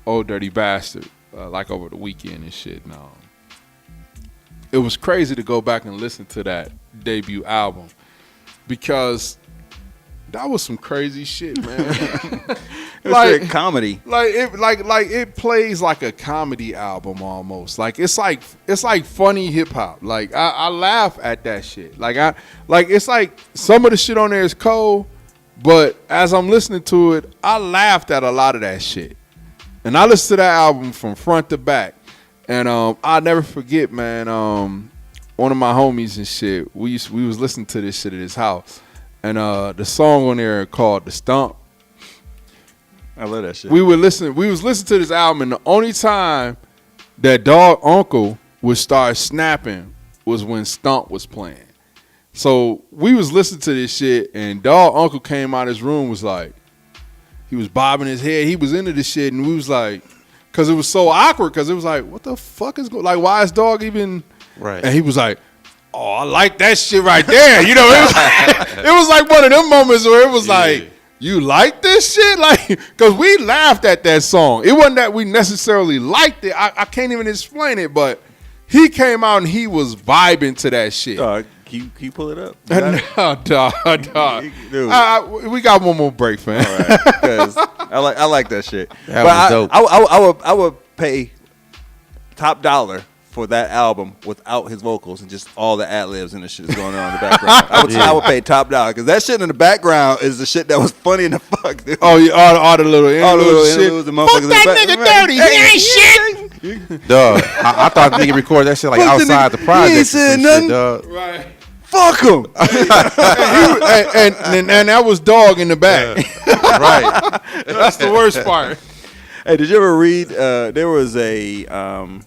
Speaker 17: Old Dirty Bastard like over the weekend and shit. And, it was crazy to go back and listen to that debut album because that was some crazy shit, man.
Speaker 5: It was straight comedy.
Speaker 17: Like it plays like a comedy album almost. Like it's like funny hip hop. Like I laugh at that shit. Like it's like some of the shit on there is cold, but as I'm listening to it, I laughed at a lot of that shit. And I listened to that album from front to back. And I'll never forget, man, one of my homies and shit, we was listening to this shit at his house. And the song on there called The Stump.
Speaker 5: I love that shit.
Speaker 17: We was listening to this album, and the only time that Dog Uncle would start snapping was when Stump was playing. So we was listening to this shit, and Dog Uncle came out of his room, was like, he was bobbing his head. He was into this shit, and we was like, because it was so awkward. Because it was like, what the fuck is going? Like, why is dog even?
Speaker 6: Right.
Speaker 17: And he was like, oh, I like that shit right there. You know, it was like one of them moments where it was like, you like this shit? Like, because we laughed at that song. It wasn't that we necessarily liked it. I can't even explain it, but he came out and he was vibing to that shit.
Speaker 5: Can you pull it up?
Speaker 17: No, dog.
Speaker 5: Dude.
Speaker 17: We got one more break, fam.
Speaker 5: All right, because I like that shit.
Speaker 6: That
Speaker 5: but
Speaker 6: was dope.
Speaker 5: I would pay top dollar for that album without his vocals and just all the ad-libs and the shit that's going on in the background. I would pay top dollar because that shit in the background is the shit that was funny in the fuck, dude.
Speaker 17: Oh, yeah, all the little shit.
Speaker 5: The motherfuckers in the
Speaker 17: That nigga dirty. He ain't shit.
Speaker 6: Dog, I thought the nigga recorded that shit like outside the project.
Speaker 5: He ain't said nothing.
Speaker 6: Dog.
Speaker 17: Right.
Speaker 5: Fuck him.
Speaker 17: and that was dog in the back.
Speaker 6: Right.
Speaker 17: That's the worst part.
Speaker 5: Hey, did you ever read? There was an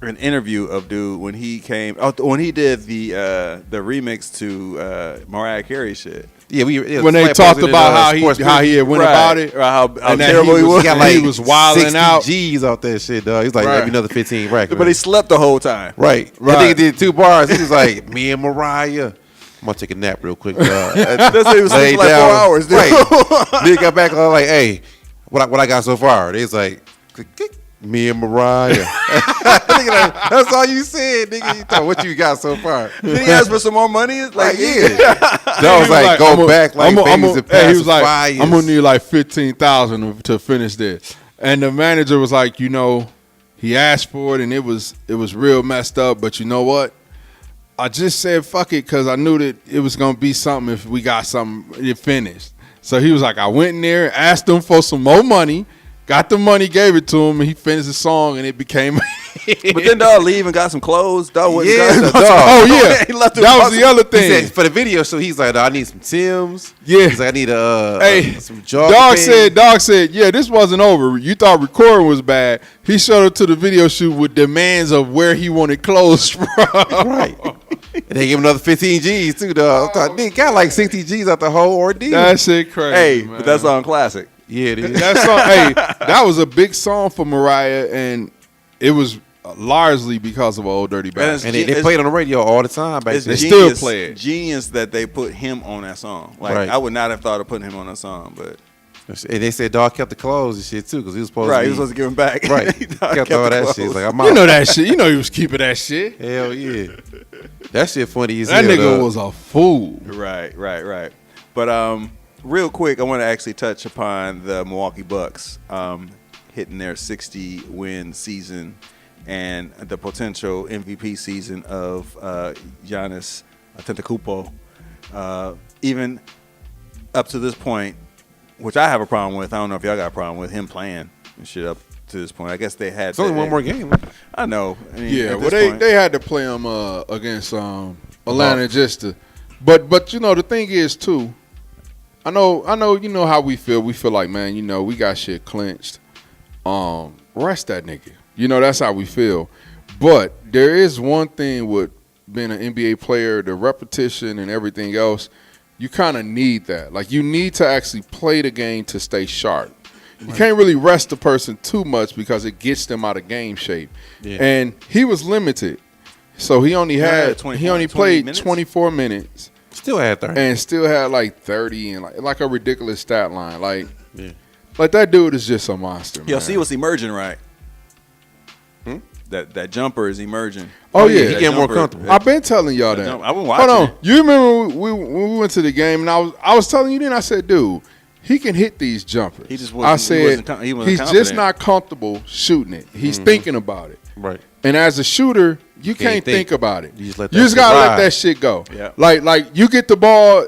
Speaker 5: interview of dude when he came when he did the remix to Mariah Carey shit.
Speaker 6: Yeah,
Speaker 17: when they talked about how he went about it,
Speaker 5: how
Speaker 17: terrible he was. He was wilding out.
Speaker 6: G's off that shit, dog. He's like,
Speaker 17: Right.
Speaker 6: let me another 15 racks.
Speaker 5: But he slept the whole time.
Speaker 6: Right. That nigga did 2 bars. He was like, me and Mariah. I'm gonna take a nap real quick, dog.
Speaker 5: That's what he was sleeping like 4 hours, dude.
Speaker 6: Right. Nigga got back on like, hey, what I got so far? They was like, me and Mariah. Nigga, that's all you said, nigga. You thought what you got so far.
Speaker 5: Did he ask for some more money? Like,
Speaker 6: yeah. That was like, go back like babies and
Speaker 17: he was like,
Speaker 6: pacifiers.
Speaker 17: I'm gonna need like 15,000 to finish this. And the manager was like, you know, he asked for it and it was real messed up. But you know what? I just said fuck it because I knew that it was gonna be something if we got something it finished. So he was like, I went in there, asked him for some more money. Got the money, gave it to him, and he finished the song, and it became.
Speaker 5: But then dog leave and got some clothes. Dog went
Speaker 6: Yeah,
Speaker 5: and got
Speaker 6: dog.
Speaker 17: Oh yeah,
Speaker 5: He left
Speaker 17: that was the other
Speaker 6: He
Speaker 17: thing.
Speaker 6: said for the video, so he's like, I need some Timbs.
Speaker 17: Yeah.
Speaker 6: He's like, I need some
Speaker 17: Dog
Speaker 6: jogging
Speaker 17: said, yeah, this wasn't over. You thought recording was bad. He showed up to the video shoot with demands of where he wanted clothes from.
Speaker 6: Right. And they gave him another 15 G's too, dog. I thought, nigga, got like 60 G's out the whole ordeal.
Speaker 17: That shit crazy.
Speaker 5: Hey,
Speaker 17: man.
Speaker 5: but that song classic.
Speaker 6: Yeah, it is.
Speaker 17: That was a big song for Mariah, and it was largely because of Old Dirty Bastard.
Speaker 6: And they played on the radio all the time back then.
Speaker 17: They still play it.
Speaker 5: Genius that they put him on that song. Like
Speaker 6: Right.
Speaker 5: I would not have thought of putting him on that song, but
Speaker 6: And they said dog kept the clothes and shit too, because he was supposed
Speaker 5: right,
Speaker 6: to
Speaker 5: he was supposed to give him back.
Speaker 6: Right.
Speaker 5: Dog
Speaker 6: kept all
Speaker 5: the
Speaker 6: that
Speaker 5: clothes.
Speaker 6: shit. He's like, I'm out.
Speaker 17: You know that shit. You know he was keeping that shit.
Speaker 6: Hell yeah. That shit funny as
Speaker 17: That
Speaker 6: hell.
Speaker 17: nigga
Speaker 6: dog.
Speaker 17: was a fool.
Speaker 5: Right. But real quick, I want to actually touch upon the Milwaukee Bucks hitting their 60-win season and the potential MVP season of Giannis Antetokounmpo. Even up to this point, which I have a problem with. I don't know if y'all got a problem with him playing and shit up to this point. I guess they had.
Speaker 6: It's only one more game.
Speaker 5: I know. I mean,
Speaker 17: Yeah,
Speaker 5: at
Speaker 17: well,
Speaker 5: this point-
Speaker 17: they had to play him against Atlanta just to. But you know the thing is too. I know. You know how we feel. We feel like, man, you know, we got shit clinched. Rest that nigga. You know, that's how we feel. But there is one thing with being an NBA player, the repetition and everything else. You kind of need that. Like, you need to actually play the game to stay sharp. You can't really rest the person too much because it gets them out of game shape.
Speaker 6: Yeah.
Speaker 17: And he was limited, so he only played 24 minutes.
Speaker 6: Still had 30.
Speaker 17: And still had like 30 and like a ridiculous stat line. Like that dude is just a monster.
Speaker 5: Yo,
Speaker 17: man.
Speaker 5: see what's emerging, right? That jumper is emerging.
Speaker 17: Oh yeah,
Speaker 6: he getting more comfortable.
Speaker 17: I've been telling y'all that.
Speaker 5: I've been watching.
Speaker 17: Hold on, you remember when we went to the game and I was telling you then, I said, dude, he can hit these jumpers.
Speaker 5: He just wasn't,
Speaker 17: he's just not comfortable shooting it. He's thinking about it.
Speaker 6: Right.
Speaker 17: And as a shooter, you can't think about it.
Speaker 6: You
Speaker 17: You just gotta let
Speaker 6: ride.
Speaker 17: that shit go.
Speaker 5: Yeah.
Speaker 17: Like you get the ball,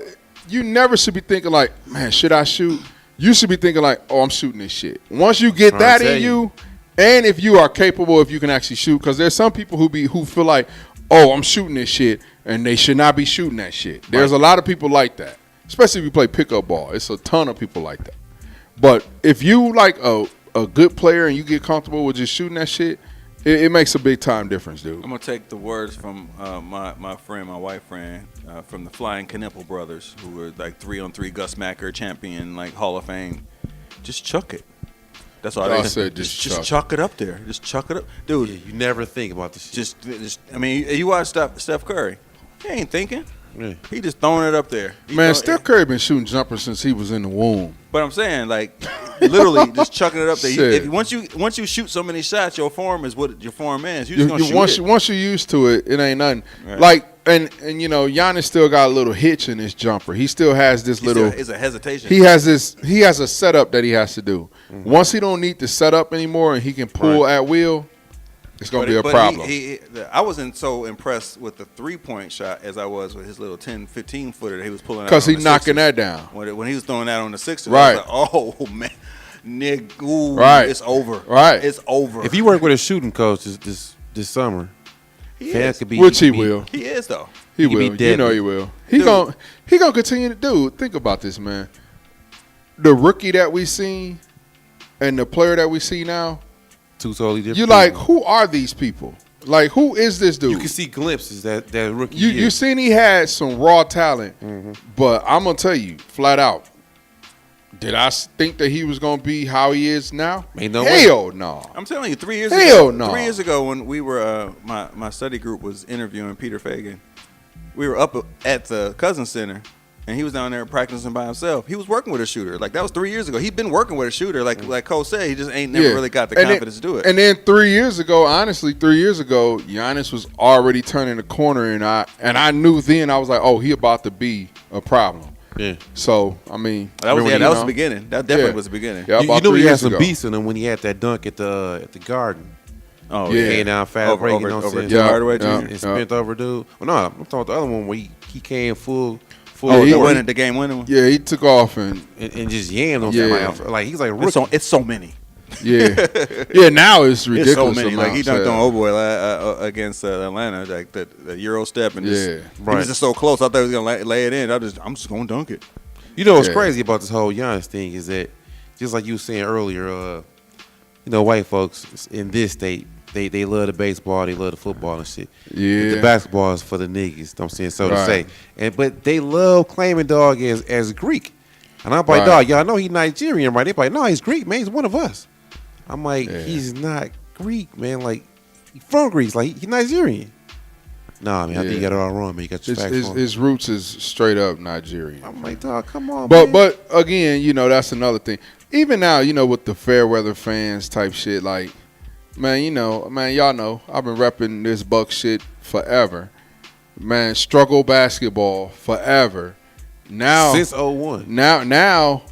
Speaker 17: you never should be thinking like, man, should I shoot? You should be thinking like, oh, I'm shooting this shit. Once you get
Speaker 6: Trying to
Speaker 17: that
Speaker 6: tell
Speaker 17: in
Speaker 6: you.
Speaker 17: you, and if you are capable, if you can actually shoot, because there's some people who feel like, oh, I'm shooting this shit, and they should not be shooting that shit. There's a lot of people like that, especially if you play pickup ball. It's a ton of people like that. But if you like a good player and you get comfortable with just shooting that shit, it makes a big time difference, dude.
Speaker 5: I'm gonna take the words from my friend, my white friend, from the Flying Knipple brothers, who were like 3-on-3 Gus Macker champion, like Hall of Fame. Just chuck it. That's all
Speaker 17: I
Speaker 5: they
Speaker 17: said.
Speaker 5: Just chuck it up there. Just chuck it up, dude.
Speaker 6: Yeah, you never think about this shit.
Speaker 5: Just I mean, you watch Steph Curry. He ain't thinking.
Speaker 6: Yeah.
Speaker 5: He just throwing it up there.
Speaker 17: Man, Steph Curry been shooting jumpers since he was in the womb.
Speaker 5: But I'm saying, like, literally just chucking it up there.
Speaker 17: Shit.
Speaker 5: Once you shoot so many shots, your form is what your form is. You just gonna shoot it.
Speaker 17: Once you're used to it, it ain't nothing.
Speaker 5: Right.
Speaker 17: Like, and you know, Giannis still got a little hitch in his jumper. He still has this
Speaker 5: It's a hesitation.
Speaker 17: He has a setup that he has to do. Mm-hmm. Once he don't need the setup anymore and he can pull at will, it's gonna be a problem.
Speaker 5: I wasn't so impressed with the 3-point shot as I was with his little 10, 15 footer that he was pulling out.
Speaker 17: Because he's knocking that down.
Speaker 5: When he was throwing that on the Sixers,
Speaker 17: right?
Speaker 5: I was like, oh man, nigga,
Speaker 17: right?
Speaker 5: It's over.
Speaker 17: Right,
Speaker 5: it's over.
Speaker 6: If you work with a shooting coach this summer,
Speaker 5: he is.
Speaker 17: Which he will.
Speaker 5: He is though.
Speaker 17: He will. You know he will. He gonna continue to do. Think about this, man. The rookie that we seen and the player that we see now.
Speaker 6: Two totally different.
Speaker 17: You like, who are these people? Like, who is this dude?
Speaker 6: You can see glimpses that rookie.
Speaker 17: You seen he had some raw talent, but I'm gonna tell you flat out. Did I think that he was gonna be how he is now?
Speaker 6: Ain't no
Speaker 17: Hell
Speaker 6: way.
Speaker 17: no.
Speaker 5: I'm telling you, 3 years
Speaker 17: Hell
Speaker 5: ago.
Speaker 17: no.
Speaker 5: 3 years ago, when we were my study group was interviewing Peter Fagan, we were up at the Cousins Center. And he was down there practicing by himself. He was working with a shooter. Like, that was 3 years ago. He'd been working with a shooter. Like Cole said, he just ain't never really got the confidence to do it.
Speaker 17: And then 3 years ago, honestly, Giannis was already turning the corner, and I knew then, I was like, oh, he about to be a problem.
Speaker 6: Yeah.
Speaker 17: So, I mean.
Speaker 5: That was the beginning. That definitely was the beginning.
Speaker 17: Yeah,
Speaker 6: you know he had some beats in him when he had that dunk at the Garden.
Speaker 5: Oh,
Speaker 6: yeah. Came down fast break, you know what I'm saying? And spent over, dude. Well, no, I'm talking about the other one where he came full.
Speaker 5: The game winning one.
Speaker 17: Yeah, he took off and
Speaker 6: just yammed on somebody. Like, he's like rookie.
Speaker 5: It's so many.
Speaker 17: Yeah, yeah. Now it's ridiculous.
Speaker 5: It's so many. Like, he dunked on old boy against Atlanta, like the Euro step, and he was just so close. I thought he was gonna lay it in. I'm just gonna dunk it.
Speaker 6: You know what's crazy about this whole Giannis thing is that, just like you were saying earlier, white folks in this state. They love the baseball, they love the football and shit.
Speaker 17: Yeah.
Speaker 6: But the basketball is for the niggas, I'm saying so to say. But they love claiming dog as Greek. And I'm like, dog, y'all know he's Nigerian, right? They like, no, he's Greek, man. He's one of us. I'm like, he's not Greek, man. Like, he's from Greece. Like, he's Nigerian. Nah, man, I think you got it all wrong, man. You got your facts wrong.
Speaker 17: His roots is straight up Nigerian.
Speaker 6: I'm like, dog, come on, man.
Speaker 17: But again, that's another thing. Even now, with the fair weather fans type shit, like, man, y'all know I've been repping this Buck shit forever. Man, struggle basketball forever. Now
Speaker 6: since 01.
Speaker 17: Now,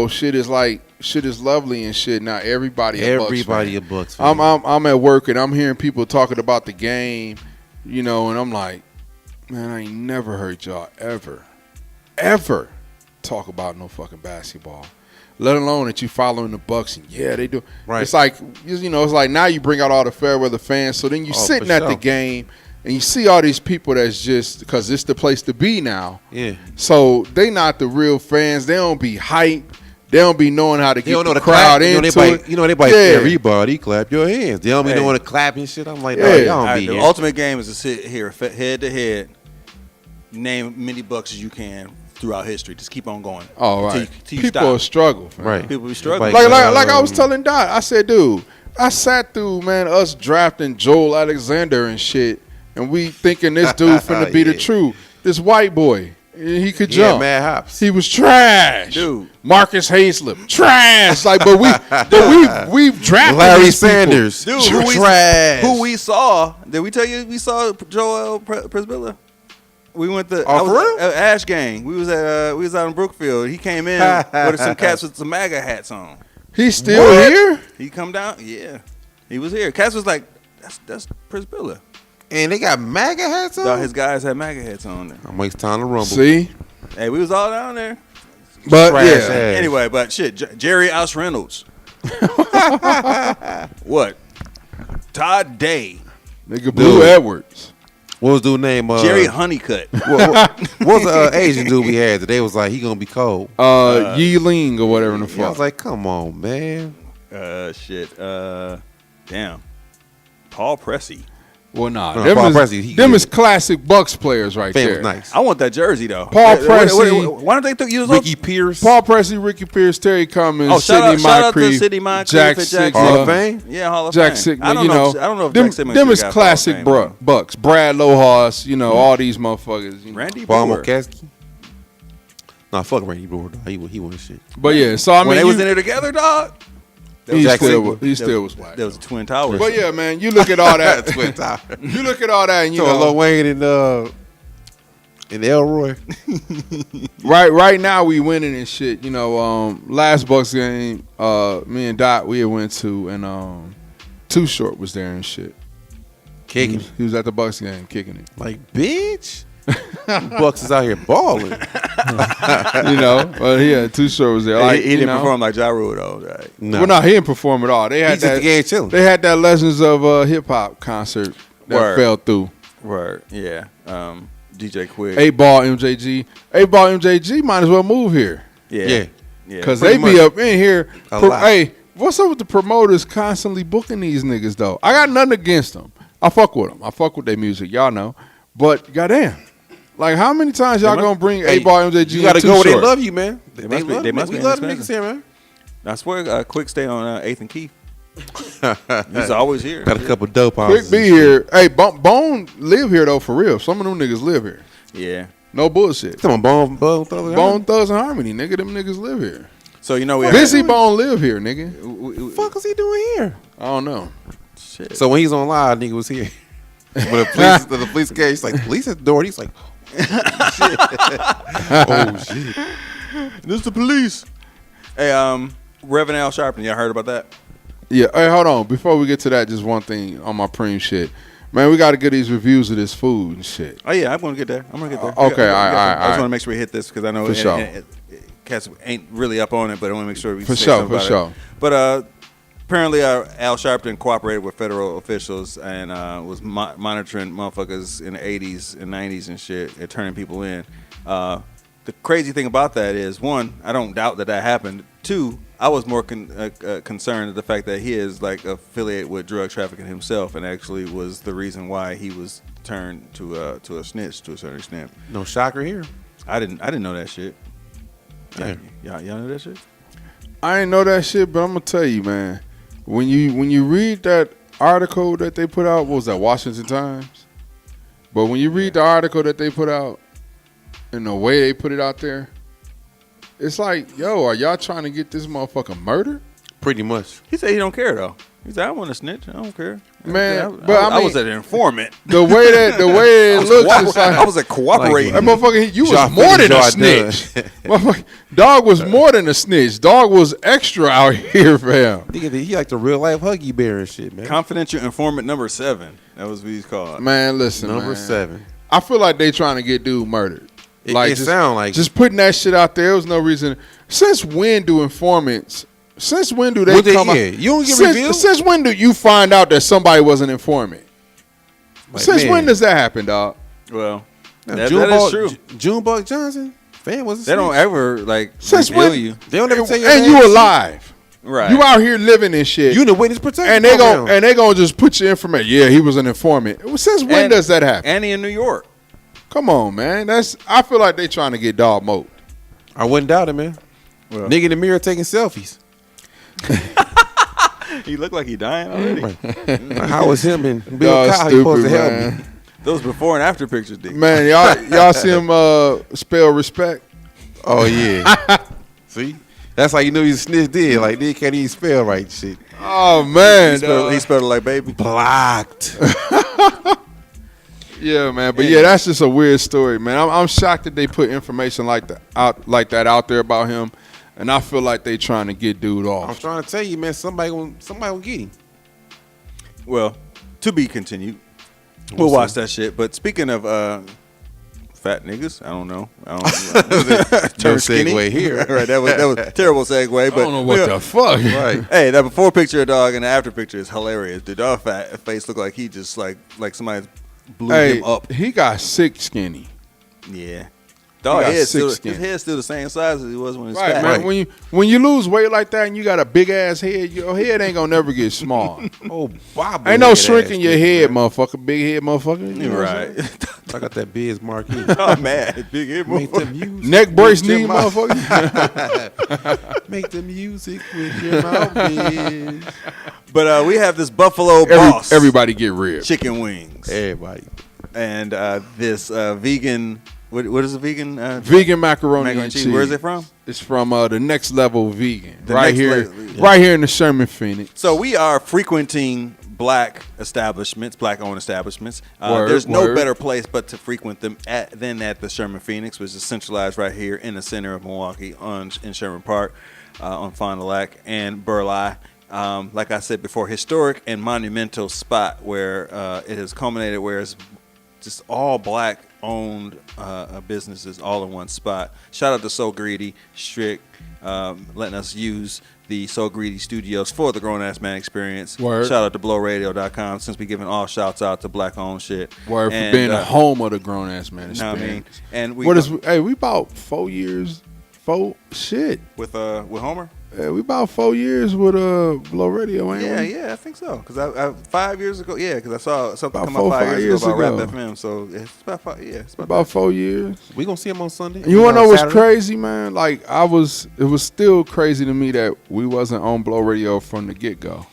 Speaker 17: shit is lovely and shit. Now everybody
Speaker 6: a Bucks fan.
Speaker 17: I'm at work and I'm hearing people talking about the game, and I'm like, man, I ain't never heard y'all ever talk about no fucking basketball. Let alone that you following the Bucks, and they do.
Speaker 6: Right.
Speaker 17: It's like it's like now you bring out all the fair weather fans, so then you sitting at the game and you see all these people that's just because it's the place to be now.
Speaker 6: Yeah.
Speaker 17: So they not the real fans. They don't be hype. They don't be knowing how to get the crowd into it.
Speaker 6: They like, everybody clap your hands. They don't be knowing to clap and shit. I'm like, no, y'all don't be
Speaker 5: The
Speaker 6: here.
Speaker 5: ultimate game is to sit here head to head, name many Bucks as you can throughout history. Just keep on going.
Speaker 17: Oh, right.
Speaker 5: Till you
Speaker 17: People struggle. Man.
Speaker 6: Right.
Speaker 5: People be struggling.
Speaker 17: Like I was telling Dot, I said, dude, I sat through, man, us drafting Joel Alexander and shit, and we thinking this dude finna be the truth. This white boy, he could jump.
Speaker 6: Mad Hops.
Speaker 17: He was trash.
Speaker 5: Dude.
Speaker 17: Marcus Haislip, trash. Like, but we've drafted
Speaker 6: Larry
Speaker 17: these people.
Speaker 6: Sanders.
Speaker 5: Dude,
Speaker 6: trash.
Speaker 5: who we saw? Did we tell you we saw Joel Presbilla? We went to Ash Gang. We was out in Brookfield. He came in with some cats with some MAGA hats on.
Speaker 17: He's still here?
Speaker 5: He come down? Yeah. He was here. Cats was like, that's Presbilla.
Speaker 6: And they got MAGA hats on?
Speaker 5: No, his guys had MAGA hats on there.
Speaker 6: I'm wasting time to rumble.
Speaker 17: See?
Speaker 5: Hey, we was all down there.
Speaker 17: But
Speaker 5: Anyway, but shit, Jerry Ouse Reynolds. What? Todd Day.
Speaker 17: Nigga Blue Edwards.
Speaker 6: What was dude's name?
Speaker 5: Jerry Honeycutt.
Speaker 6: What was the Asian dude we had today? Was like, he gonna be cold.
Speaker 17: Yi Ling or whatever in the fuck.
Speaker 6: I was like, come on, man.
Speaker 5: Shit. Damn. Paul Pressey.
Speaker 17: Well, nah.
Speaker 6: No,
Speaker 17: Them,
Speaker 6: Paul
Speaker 17: is,
Speaker 6: Pressey, he
Speaker 17: them
Speaker 6: good.
Speaker 17: is classic Bucks players right
Speaker 6: Fan
Speaker 17: there.
Speaker 6: was nice.
Speaker 5: I want that jersey though.
Speaker 17: Paul Pressey.
Speaker 5: Why don't they use
Speaker 6: Ricky Pierce.
Speaker 17: Paul Pressey, Ricky Pierce, Terry Cummins,
Speaker 5: Oh,
Speaker 17: Sidney
Speaker 5: shout out to
Speaker 17: Moncrief,
Speaker 5: Sidney Moncrief
Speaker 17: Jack
Speaker 5: and Jack
Speaker 17: Sigma.
Speaker 6: Hall of Fame?
Speaker 5: Yeah, Hall of
Speaker 17: Jack
Speaker 5: Fame.
Speaker 17: Sigma,
Speaker 5: I don't
Speaker 17: you know.
Speaker 5: I don't know if
Speaker 17: them,
Speaker 5: Jack Sigma
Speaker 17: them
Speaker 5: should've
Speaker 17: is
Speaker 5: got Hall of
Speaker 17: classic
Speaker 5: Fame,
Speaker 17: Bucks. Brad Lohaus, you know, all these motherfuckers. You know.
Speaker 5: Randy
Speaker 6: Paul
Speaker 5: Brewer.
Speaker 6: McCaskey. Nah, fuck Randy Brewer. Dog. He wasn't shit.
Speaker 17: But yeah, so I mean,
Speaker 5: when they was in there together, dog.
Speaker 17: He
Speaker 6: Jack
Speaker 17: still
Speaker 6: Sigma.
Speaker 17: was whack.
Speaker 5: There was Twin Towers.
Speaker 17: But yeah, man, you look at all that.
Speaker 6: Twin Tower.
Speaker 17: You look at all that, and you
Speaker 6: So
Speaker 17: know,
Speaker 6: Lil Wayne and Elroy.
Speaker 17: right now we winning and shit. You know, last Bucks game, me and Dot we had went to, and Too Short was there and shit.
Speaker 6: Kicking.
Speaker 17: He was at the Bucks game kicking it.
Speaker 6: Like, bitch. Bucks is out here balling.
Speaker 17: You know, but yeah, Too Short was there. Like,
Speaker 5: he didn't perform like Ja Rule though, right?
Speaker 6: No.
Speaker 17: Well, no, he didn't perform at all. They had
Speaker 6: He's just
Speaker 17: that.
Speaker 6: the game chilling.
Speaker 17: They had that Legends of Hip Hop concert that
Speaker 5: Word.
Speaker 17: fell through.
Speaker 5: Word. Yeah. DJ Quick.
Speaker 17: 8 Ball MJG. 8 Ball MJG might as well move here.
Speaker 5: Yeah.
Speaker 17: Because they
Speaker 6: pretty
Speaker 17: be
Speaker 6: much.
Speaker 17: up in here.
Speaker 6: A lot.
Speaker 17: Hey, what's up with the promoters constantly booking these niggas, though? I got nothing against them. I fuck with them. I fuck with their music. Y'all know. But goddamn. Like, how many times y'all gonna bring 8 Ball MJG?
Speaker 6: You gotta
Speaker 17: Too
Speaker 6: go where they
Speaker 17: Short?
Speaker 6: love you, man.
Speaker 5: They
Speaker 6: They
Speaker 5: must
Speaker 6: love
Speaker 5: be.
Speaker 6: me. We love them niggas here, man.
Speaker 5: I swear, Quick stay on 8th and Keith. He's always here.
Speaker 6: Got a couple dope
Speaker 17: Quick
Speaker 6: houses.
Speaker 17: be here. Hey, Bone live here, though, for real. Some of them niggas live here.
Speaker 5: Yeah.
Speaker 17: No bullshit.
Speaker 6: Come on, Bone
Speaker 17: Thugs and Harmony, nigga. Them niggas live here.
Speaker 5: So you know we
Speaker 17: Busy Bone live here, nigga.
Speaker 6: What the fuck is he doing here?
Speaker 17: I don't know.
Speaker 5: Shit.
Speaker 6: So when he's on live, nigga was here. When the police came, he's like, police at the door. He's like, oh shit.
Speaker 5: This is the police. Hey, Reverend Al Sharpton, y'all heard about that?
Speaker 17: Yeah, hey, hold on. Before we get to that, just one thing on my preem shit. Man, we got to get these reviews of this food and shit.
Speaker 5: Oh yeah, I'm gonna get there. I'm gonna get there.
Speaker 17: Okay,
Speaker 5: I
Speaker 17: all
Speaker 5: just
Speaker 17: right.
Speaker 5: want to make sure we hit this because I know
Speaker 17: For sure.
Speaker 5: cats ain't really up on it, but I want to make sure we
Speaker 17: For
Speaker 5: say
Speaker 17: sure,
Speaker 5: something
Speaker 17: for
Speaker 5: about
Speaker 17: sure.
Speaker 5: it. But apparently, Al Sharpton cooperated with federal officials and was monitoring motherfuckers in the 80s and 90s and shit and turning people in. The crazy thing about that is, one, I don't doubt that happened. Two, I was more concerned at the fact that he is like affiliated with drug trafficking himself, and actually was the reason why he was turned to a snitch to a certain extent.
Speaker 6: No shocker here.
Speaker 5: I didn't know that shit.
Speaker 6: Damn.
Speaker 5: Y'all know that shit?
Speaker 17: I ain't know that shit, but I'm gonna tell you, man. When you read that article that they put out, what was that, Washington Times? But when you read the article that they put out and the way they put it out there, it's like, yo, are y'all trying to get this motherfucker murdered?
Speaker 6: Pretty much.
Speaker 5: He said he don't care though. He said I want to snitch. I don't care.
Speaker 17: Man,
Speaker 5: I was an informant.
Speaker 17: The way it looks, it's like,
Speaker 5: I was a cooperating.
Speaker 17: That motherfucker, you was
Speaker 6: Y'all
Speaker 17: more than a
Speaker 6: finished
Speaker 17: snitch. Motherfucker, Dog was more than a snitch. Dog was extra out here for him.
Speaker 6: He like the real life Huggy Bear and shit, man.
Speaker 5: Confidential informant number 7. That was what he's called.
Speaker 17: Man, listen,
Speaker 6: Number
Speaker 17: man.
Speaker 6: 7.
Speaker 17: I feel like they trying to get dude murdered.
Speaker 6: It
Speaker 17: just,
Speaker 6: sound like
Speaker 17: just putting that shit out there. There was no reason. Since when do informants? Since when do they come out?
Speaker 6: You don't get
Speaker 17: since,
Speaker 6: revealed?
Speaker 17: Since when do you find out that somebody was an informant?
Speaker 6: Like,
Speaker 17: Since
Speaker 6: man.
Speaker 17: when does that happen, dog?
Speaker 5: Well,
Speaker 6: Now,
Speaker 5: that is true.
Speaker 6: Junebug Johnson, fan was a
Speaker 5: They don't
Speaker 6: snitch.
Speaker 5: ever like
Speaker 17: Since
Speaker 5: reveal
Speaker 17: when?
Speaker 5: you.
Speaker 6: They don't ever tell you.
Speaker 17: And you alive.
Speaker 5: Right.
Speaker 17: You out here living this shit.
Speaker 6: You in the witness protection
Speaker 17: and they
Speaker 6: program.
Speaker 17: gonna just put your information. Yeah, he was an informant. Since when does that happen?
Speaker 5: And he in New York.
Speaker 17: Come on, man. I feel like they trying to get dog mode.
Speaker 6: I wouldn't doubt it, man.
Speaker 5: Well.
Speaker 6: Nigga in the mirror taking selfies.
Speaker 5: He looked like he dying already.
Speaker 6: How was him and Bill
Speaker 17: Y'all
Speaker 6: Cosby supposed to help
Speaker 17: man.
Speaker 6: me?
Speaker 5: Those before and after pictures, D.
Speaker 17: Man, y'all see him spell respect?
Speaker 6: Oh yeah. See, that's how you know he's a snitch. Did like they can't even spell right shit.
Speaker 17: Oh man,
Speaker 5: He spelled it like baby.
Speaker 6: Blocked.
Speaker 17: Yeah, man. But yeah, that's just a weird story, man. I'm shocked that they put information like that out there about him, and I feel like they trying to get dude
Speaker 6: I'm
Speaker 17: off.
Speaker 6: trying to tell you, man. Somebody will get him.
Speaker 5: Well, to be continued. We'll watch that shit. But speaking of fat niggas, I don't know.
Speaker 6: No segue here.
Speaker 5: Right, that was a terrible segue. But
Speaker 17: I don't know what the fuck.
Speaker 6: Right.
Speaker 5: Hey, that before picture of dog and the after picture is hilarious. The dog face look like he just like somebody blew him up.
Speaker 17: He got sick skinny.
Speaker 5: Yeah. Dog,
Speaker 17: got
Speaker 5: his
Speaker 17: sick skin.
Speaker 5: head's still the same size as it was when he was
Speaker 17: Right,
Speaker 5: fat.
Speaker 17: man. When you lose weight like that and you got a big ass head, your head ain't gonna never get small.
Speaker 6: Oh, Bob.
Speaker 17: Ain't no shrinking your head, motherfucker. Big head, motherfucker. You know
Speaker 5: Right.
Speaker 6: I got that Biz Marquee.
Speaker 5: Oh man, big head.
Speaker 6: Make the music.
Speaker 17: Neck brace
Speaker 6: with your
Speaker 17: knee,
Speaker 6: mouth.
Speaker 17: motherfucker.
Speaker 6: Make the music with your mouth, Biz.
Speaker 5: But we have this Buffalo Boss.
Speaker 17: Everybody get ribs.
Speaker 5: Chicken wings.
Speaker 6: Everybody.
Speaker 5: And this vegan. What is a vegan?
Speaker 17: Vegan macaroni and cheese.
Speaker 5: Where is it from?
Speaker 17: It's from the Next Level Vegan.
Speaker 5: The
Speaker 17: right
Speaker 5: Next
Speaker 17: here,
Speaker 5: Level, yeah.
Speaker 17: right here in the Sherman-Phoenix.
Speaker 5: So we are frequenting black establishments, black-owned establishments.
Speaker 17: Word,
Speaker 5: There's no
Speaker 17: word.
Speaker 5: better place but to frequent them than at the Sherman-Phoenix, which is centralized right here in the center of Milwaukee in Sherman Park, on Fond du Lac and Burleigh. Like I said before, historic and monumental spot where it has culminated, where it's just all black-owned businesses all in one spot. Shout out to So Greedy, Strick, letting us use the So Greedy studios for the Grown Ass Man Experience.
Speaker 17: Word.
Speaker 5: Shout out to blowradio.com, since we giving all shouts out to black-owned shit.
Speaker 17: Word
Speaker 5: And,
Speaker 17: for being the home of the Grown Ass Man
Speaker 5: know what I mean?
Speaker 17: Experience.
Speaker 5: And
Speaker 17: we about 4 years.
Speaker 5: with Homer.
Speaker 17: Yeah, we about 4 years with Blow Radio, ain't we?
Speaker 5: Yeah, I think so. Because I 5 years ago, because I saw something
Speaker 17: About
Speaker 5: come up 5
Speaker 17: 5
Speaker 5: years
Speaker 17: years
Speaker 5: ago about
Speaker 17: ago.
Speaker 5: Rap FM. So it's about 5. Yeah, it's
Speaker 17: About 4 years.
Speaker 6: We gonna see him on Sunday.
Speaker 17: You wanna know what's
Speaker 6: Saturday?
Speaker 17: crazy, man? Like it was still crazy to me that we wasn't on Blow Radio from the get go,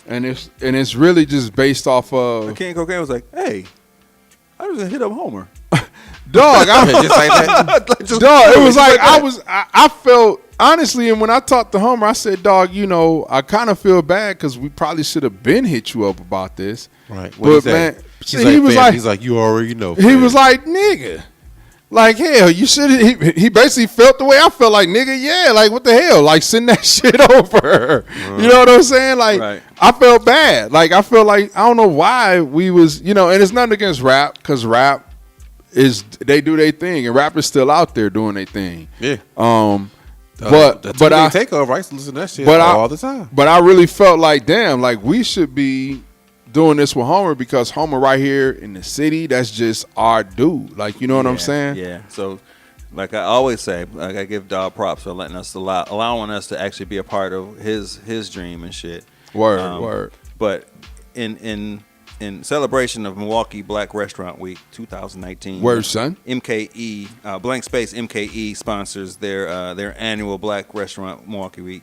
Speaker 17: and it's really just based off of
Speaker 5: King Cocaine was like, hey, I was gonna hit up Homer.
Speaker 17: dog.
Speaker 6: Just like that.
Speaker 17: Dog, it was like I felt honestly, and when I talked to Homer, I said, dog, I kind of feel bad because we probably should have been hit you up about this.
Speaker 6: Right.
Speaker 17: But man, he was like,
Speaker 6: he's like, you already know.
Speaker 17: he
Speaker 6: fam."
Speaker 17: was like, nigga. Like, hell, you should. He basically felt the way I felt. Like, nigga, yeah, like, what the hell? Like, send that shit over. You know what I'm saying? Like,
Speaker 5: Right.
Speaker 17: I felt bad. Like, I felt like, I don't know why we was, and it's nothing against rap, because rap they do their thing, and rap is still out there doing their thing.
Speaker 6: Yeah.
Speaker 17: But I
Speaker 6: take over. I used to listen to that shit all the time.
Speaker 17: But I really felt like, damn, like we should be doing this with Homer, because Homer right here in the city, that's just our dude. Like, you know what I'm saying?
Speaker 5: Yeah. So, like I always say, like I give Dog props for letting us allowing us to actually be a part of his dream and shit.
Speaker 17: Word.
Speaker 5: But in celebration of Milwaukee Black Restaurant Week 2019,
Speaker 17: Word, son.
Speaker 5: MKE Blank Space MKE sponsors their annual Black Restaurant Milwaukee Week,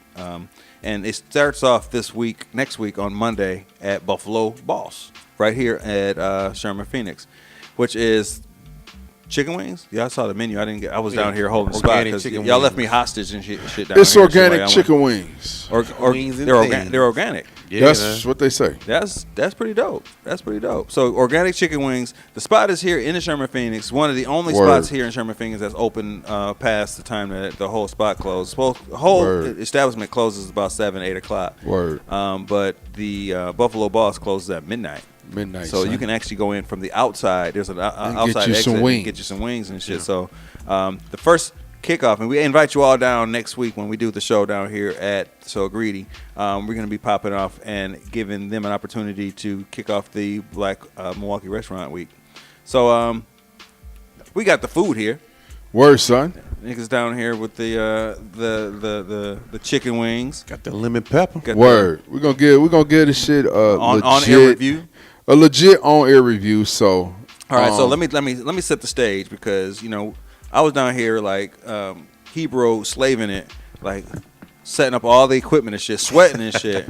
Speaker 5: and it starts off next week on Monday at Buffalo Boss, right here at Sherman-Phoenix, which is chicken wings. Yeah, I saw the menu. I was down here holding the spot because y'all left me hostage and shit down
Speaker 17: It's
Speaker 5: here.
Speaker 17: organic chicken wings.
Speaker 5: They're organic.
Speaker 6: Yeah,
Speaker 17: that's what they say.
Speaker 5: That's pretty dope. That's pretty dope. So organic chicken wings. The spot is here in the Sherman-Phoenix. One of the only spots here in Sherman-Phoenix that's open past the time that the whole spot closed. The whole establishment closes about 7, 8 o'clock.
Speaker 17: Word.
Speaker 5: But the Buffalo Boss closes at midnight. So
Speaker 17: son.
Speaker 5: you can actually go in from the outside. There's an outside
Speaker 17: you
Speaker 5: exit
Speaker 17: some
Speaker 5: and
Speaker 17: wings.
Speaker 5: get you some wings and shit. Yeah. So the first kickoff, and we invite you all down next week when we do the show down here at So Greedy. We're going to be popping off and giving them an opportunity to kick off the Black Milwaukee Restaurant Week. So we got the food here.
Speaker 17: Word, son.
Speaker 5: Niggas down here with the chicken wings.
Speaker 6: Got the lemon pepper.
Speaker 17: Word. We're gonna get this shit
Speaker 5: on air review.
Speaker 17: A legit on air review. So
Speaker 5: all right. So let me set the stage, because I was down here like Hebrew slaving it, like setting up all the equipment and shit, sweating and shit.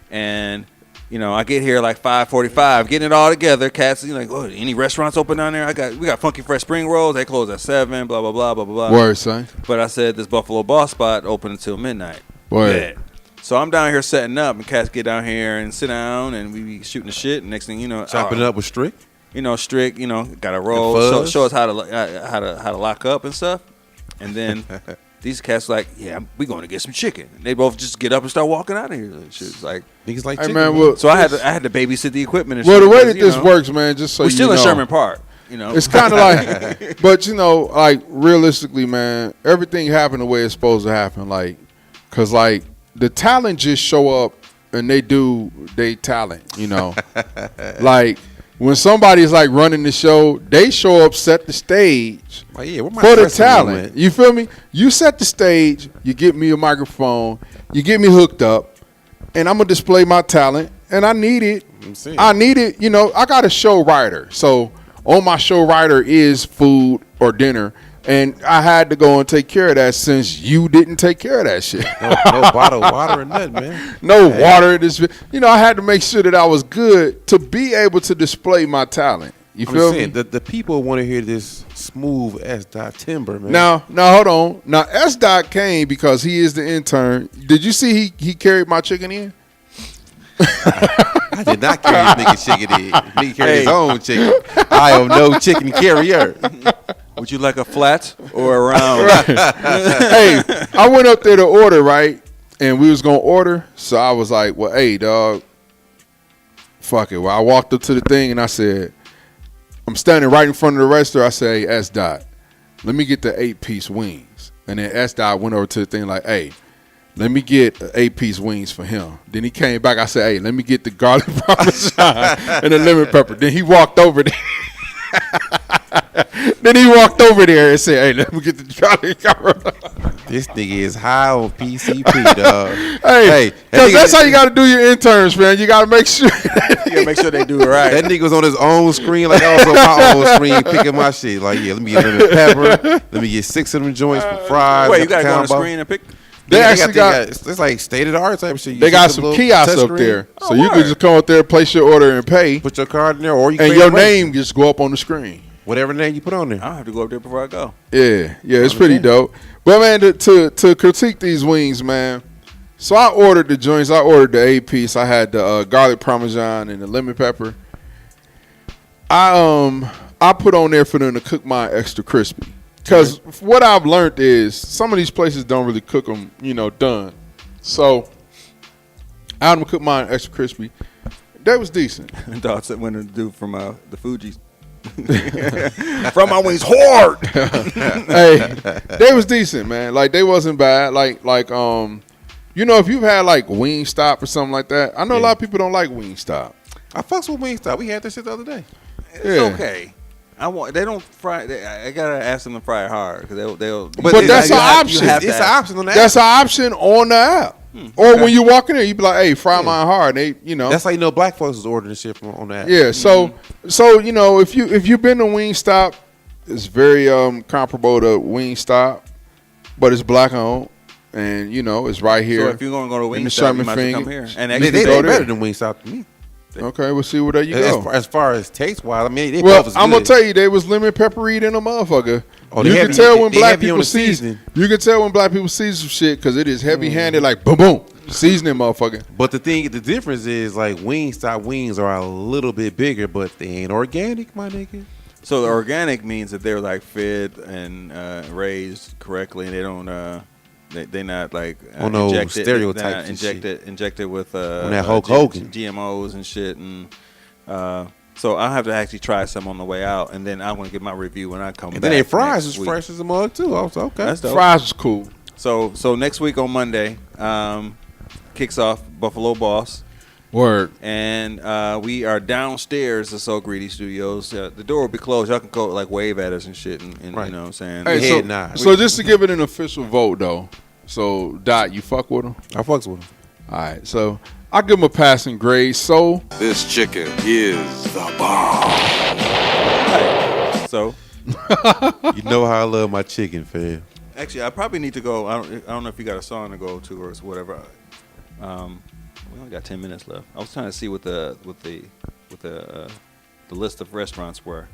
Speaker 5: And I get here like 5:45, getting it all together. Cats, like, oh, any restaurants open down there? We got Funky Fresh Spring Rolls. They close at 7. Blah blah blah blah blah.
Speaker 17: Word, son.
Speaker 5: But I said this Buffalo Boss spot open until midnight.
Speaker 17: Word.
Speaker 5: Yeah. So I'm down here setting up, and cats get down here and sit down, and we be shooting the shit. And next thing you know,
Speaker 6: chopping it up with Strick.
Speaker 5: Strick, got to roll, show us how to lock up and stuff. And then these cats like, yeah, we going to get some chicken. And they both just get up and start walking out of here. It's like
Speaker 6: niggas like
Speaker 17: hey,
Speaker 6: chicken.
Speaker 17: man, well,
Speaker 5: so I had to babysit the equipment. And
Speaker 17: well,
Speaker 5: shit
Speaker 17: the way
Speaker 5: because,
Speaker 17: that this works, man, just so
Speaker 5: we still in
Speaker 17: know,
Speaker 5: Sherman Park.
Speaker 17: It's kind of like, but like realistically, man, everything happened the way it's supposed to happen. Like, cause like the talent just show up and they do they talent. Like when somebody's like running the show, they show up, set the stage
Speaker 6: where my
Speaker 17: for the
Speaker 6: dressing room
Speaker 17: talent.
Speaker 6: at?
Speaker 17: You feel me? You set the stage, you get me a microphone, you get me hooked up, and I'm gonna display my talent. And I need it. I need it. You know, I got a show writer, so on my show writer is food or dinner. And I had to go and take care of that since you didn't take care of that shit.
Speaker 6: No bottle of water or nothing, man.
Speaker 17: No water in this. You know, I had to make sure that I was good to be able to display my talent. You feel me?
Speaker 6: The people want to hear this smooth S.Dot timber, man.
Speaker 17: Now, hold on. Now, S.Dot came because he is the intern. Did you see he carried my chicken in?
Speaker 6: I did not carry this nigga chicken in. Nigga carried his own chicken. I am no chicken carrier.
Speaker 5: Would you like a flat or a round?
Speaker 17: Hey, I went up there to order, right? And we was going to order. So I was like, well, hey, dog, fuck it. Well, I walked up to the thing and I said, I'm standing right in front of the register. I say, hey, S.Dot, let me get the 8-piece wings. And then S.Dot went over to the thing like, hey, let me get 8-piece wings for him. Then he came back. I said, hey, let me get the garlic parmesan and the lemon pepper. Then he walked over there. Then he walked over there and said, hey, let me get the garlic parmesan.
Speaker 6: This nigga is high on PCP, dog.
Speaker 17: Hey, because that's how you got to do your interns, man. You got to make sure.
Speaker 5: You got to make sure they do it right.
Speaker 6: That nigga was on his own screen like I was on my own screen picking my shit. Like, yeah, let me get lemon pepper. Let me get 6 of them joints for fries.
Speaker 5: Wait, you got to go on the screen and pick?
Speaker 17: They actually got
Speaker 6: it's like state of the art type of shit.
Speaker 17: They got some kiosks up there, so you can just come up there, place your order, and pay.
Speaker 6: Put your card in there, or you
Speaker 17: and your name just go up on the screen.
Speaker 6: Whatever name you put on there.
Speaker 5: I'll have to go up there before I go.
Speaker 17: Yeah, it's pretty dope. But man, to critique these wings, man. So I ordered the joints. I ordered the 8-piece. I had the garlic parmesan and the lemon pepper. I put on there for them to cook mine extra crispy. Because what I've learned is some of these places don't really cook them, done. So I had them cook mine extra crispy. That was decent.
Speaker 5: And Dog said when the dude from the Fuji's. From my wings hard.
Speaker 17: Hey, they was decent, man. Like they wasn't bad. Like if you've had like Wingstop or something like that. I know a lot of people don't like Wingstop.
Speaker 6: I fucks with Wingstop. We had this shit the other day.
Speaker 5: It's okay. They don't fry. I gotta ask them to fry it hard because they'll.
Speaker 17: But that's an option.
Speaker 6: It's an option on the app.
Speaker 17: That's an option on the app. Or when you walk in there, you be like, "Hey, fry mine hard." And they,
Speaker 6: That's how you know black folks is ordering shit on the app.
Speaker 17: Yeah. So if you've been to Wingstop, it's very comparable to Wingstop, but it's black owned, and it's right here.
Speaker 5: So if you're gonna go to
Speaker 17: in the
Speaker 5: Wingstop,
Speaker 17: Sherman
Speaker 5: you might as well
Speaker 17: Phoenix.
Speaker 5: come here. And
Speaker 6: they better than Wingstop to me.
Speaker 17: Okay, we'll see where there you go.
Speaker 6: As far as taste wise, I mean,
Speaker 17: I'm gonna tell you, they was lemon peppery than a motherfucker.
Speaker 6: Oh,
Speaker 17: you can tell when black people season. You can tell when black people season shit because it is heavy handed, like boom boom seasoning, motherfucker.
Speaker 6: But the difference is like Wingstop wings are a little bit bigger, but they ain't organic, my nigga.
Speaker 5: So the organic means that they're like fed and raised correctly, and they don't. They're not like injected,
Speaker 6: stereotypes
Speaker 5: injected with
Speaker 6: that Hulk Hogan
Speaker 5: GMOs and shit, and so I'll have to actually try some on the way out, and then I'm gonna get my review when I come back.
Speaker 6: And then their fries is fresh as a mug too. Also, okay,
Speaker 5: that's dope.
Speaker 17: Fries is cool.
Speaker 5: So next week on Monday, kicks off Buffalo Boss.
Speaker 17: Word.
Speaker 5: And we are downstairs at So Greedy Studios. The door will be closed. Y'all can go like wave at us and shit, and
Speaker 6: right.
Speaker 5: You know what I'm saying.
Speaker 17: Hey, so just to give it an official vote though. So Dot, you fuck with him?
Speaker 6: I fucks with him.
Speaker 17: All right, so I give him a passing grade. So
Speaker 10: this chicken is the bomb.
Speaker 5: Right. So
Speaker 6: you know how I love my chicken, fam.
Speaker 5: Actually, I probably need to go. I don't know if you got a song to go to or whatever. We only got 10 minutes left. I was trying to see what the list of restaurants were.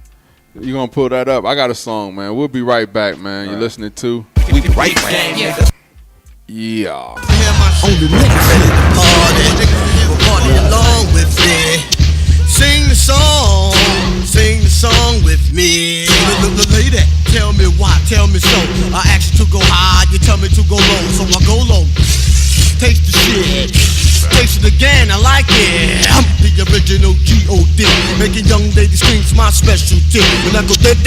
Speaker 17: You gonna pull that up? I got a song, man. We'll be right back, man. You're listening to.
Speaker 12: We be right back.
Speaker 17: Yeah.
Speaker 19: On the next party along with me. Sing the song with me. Lady, tell me why, tell me so. I ask you to go high, you tell me to go low, so I go low. Taste the shit, taste it again, I like it. I'm the original G.O.D. Making young ladies scream's my specialty. When I go dead,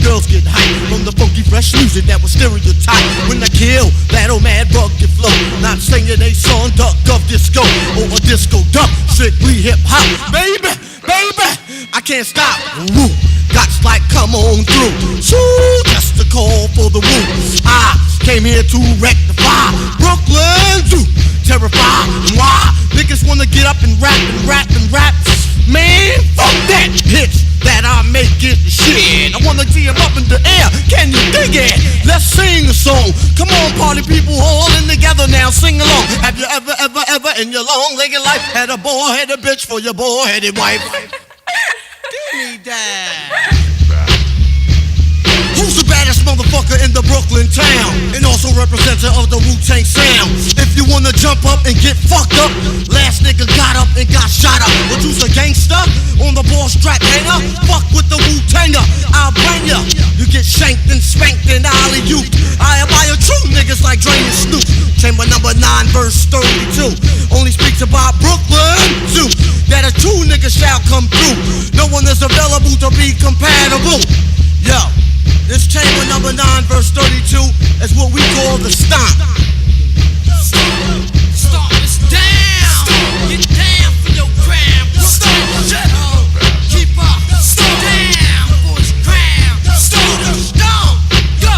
Speaker 19: girls get hype from the funky fresh music that was stereotype. When I kill that old mad rugged flow, not singing a song duck of disco or a disco duck, strictly hip hop, baby. baby, I can't stop. Woo, gots like come on through. Shoo, just a call for the woo. I came here to rectify Brooklyn Zoo. Terrified, why? Niggas wanna get up and rap and rap and rap. Man, fuck that hits that I make it shit. I wanna see 'em up in the air. Can you dig it? Let's sing a song. Come on, party people, all in together now. Sing along. Have you ever in your long-legged life had a boy-headed bitch for your boy-headed wife? Give me that. Who's the baddest motherfucker in the Brooklyn town? And also representative of the Wu-Tang sound. If you wanna jump up and get fucked up, last nigga got up and got shot up. But you's a gangster on the ball strap hanger. Fuck with the Wu-Tanger, I'll bring ya. You get shanked and spanked and alley-oop. I admire true niggas like Dre and Snoop. Chamber number 9, verse 32. Only speaks about Brooklyn Zoo. That a true nigga shall come through. No one is available to be compatible. Yo. This chamber number 9, verse 32 is what we call the stomp. Stomp is down. Get down for your gram. Stomp. Keep up. Stomp. Down for his gram. Stomp. Go.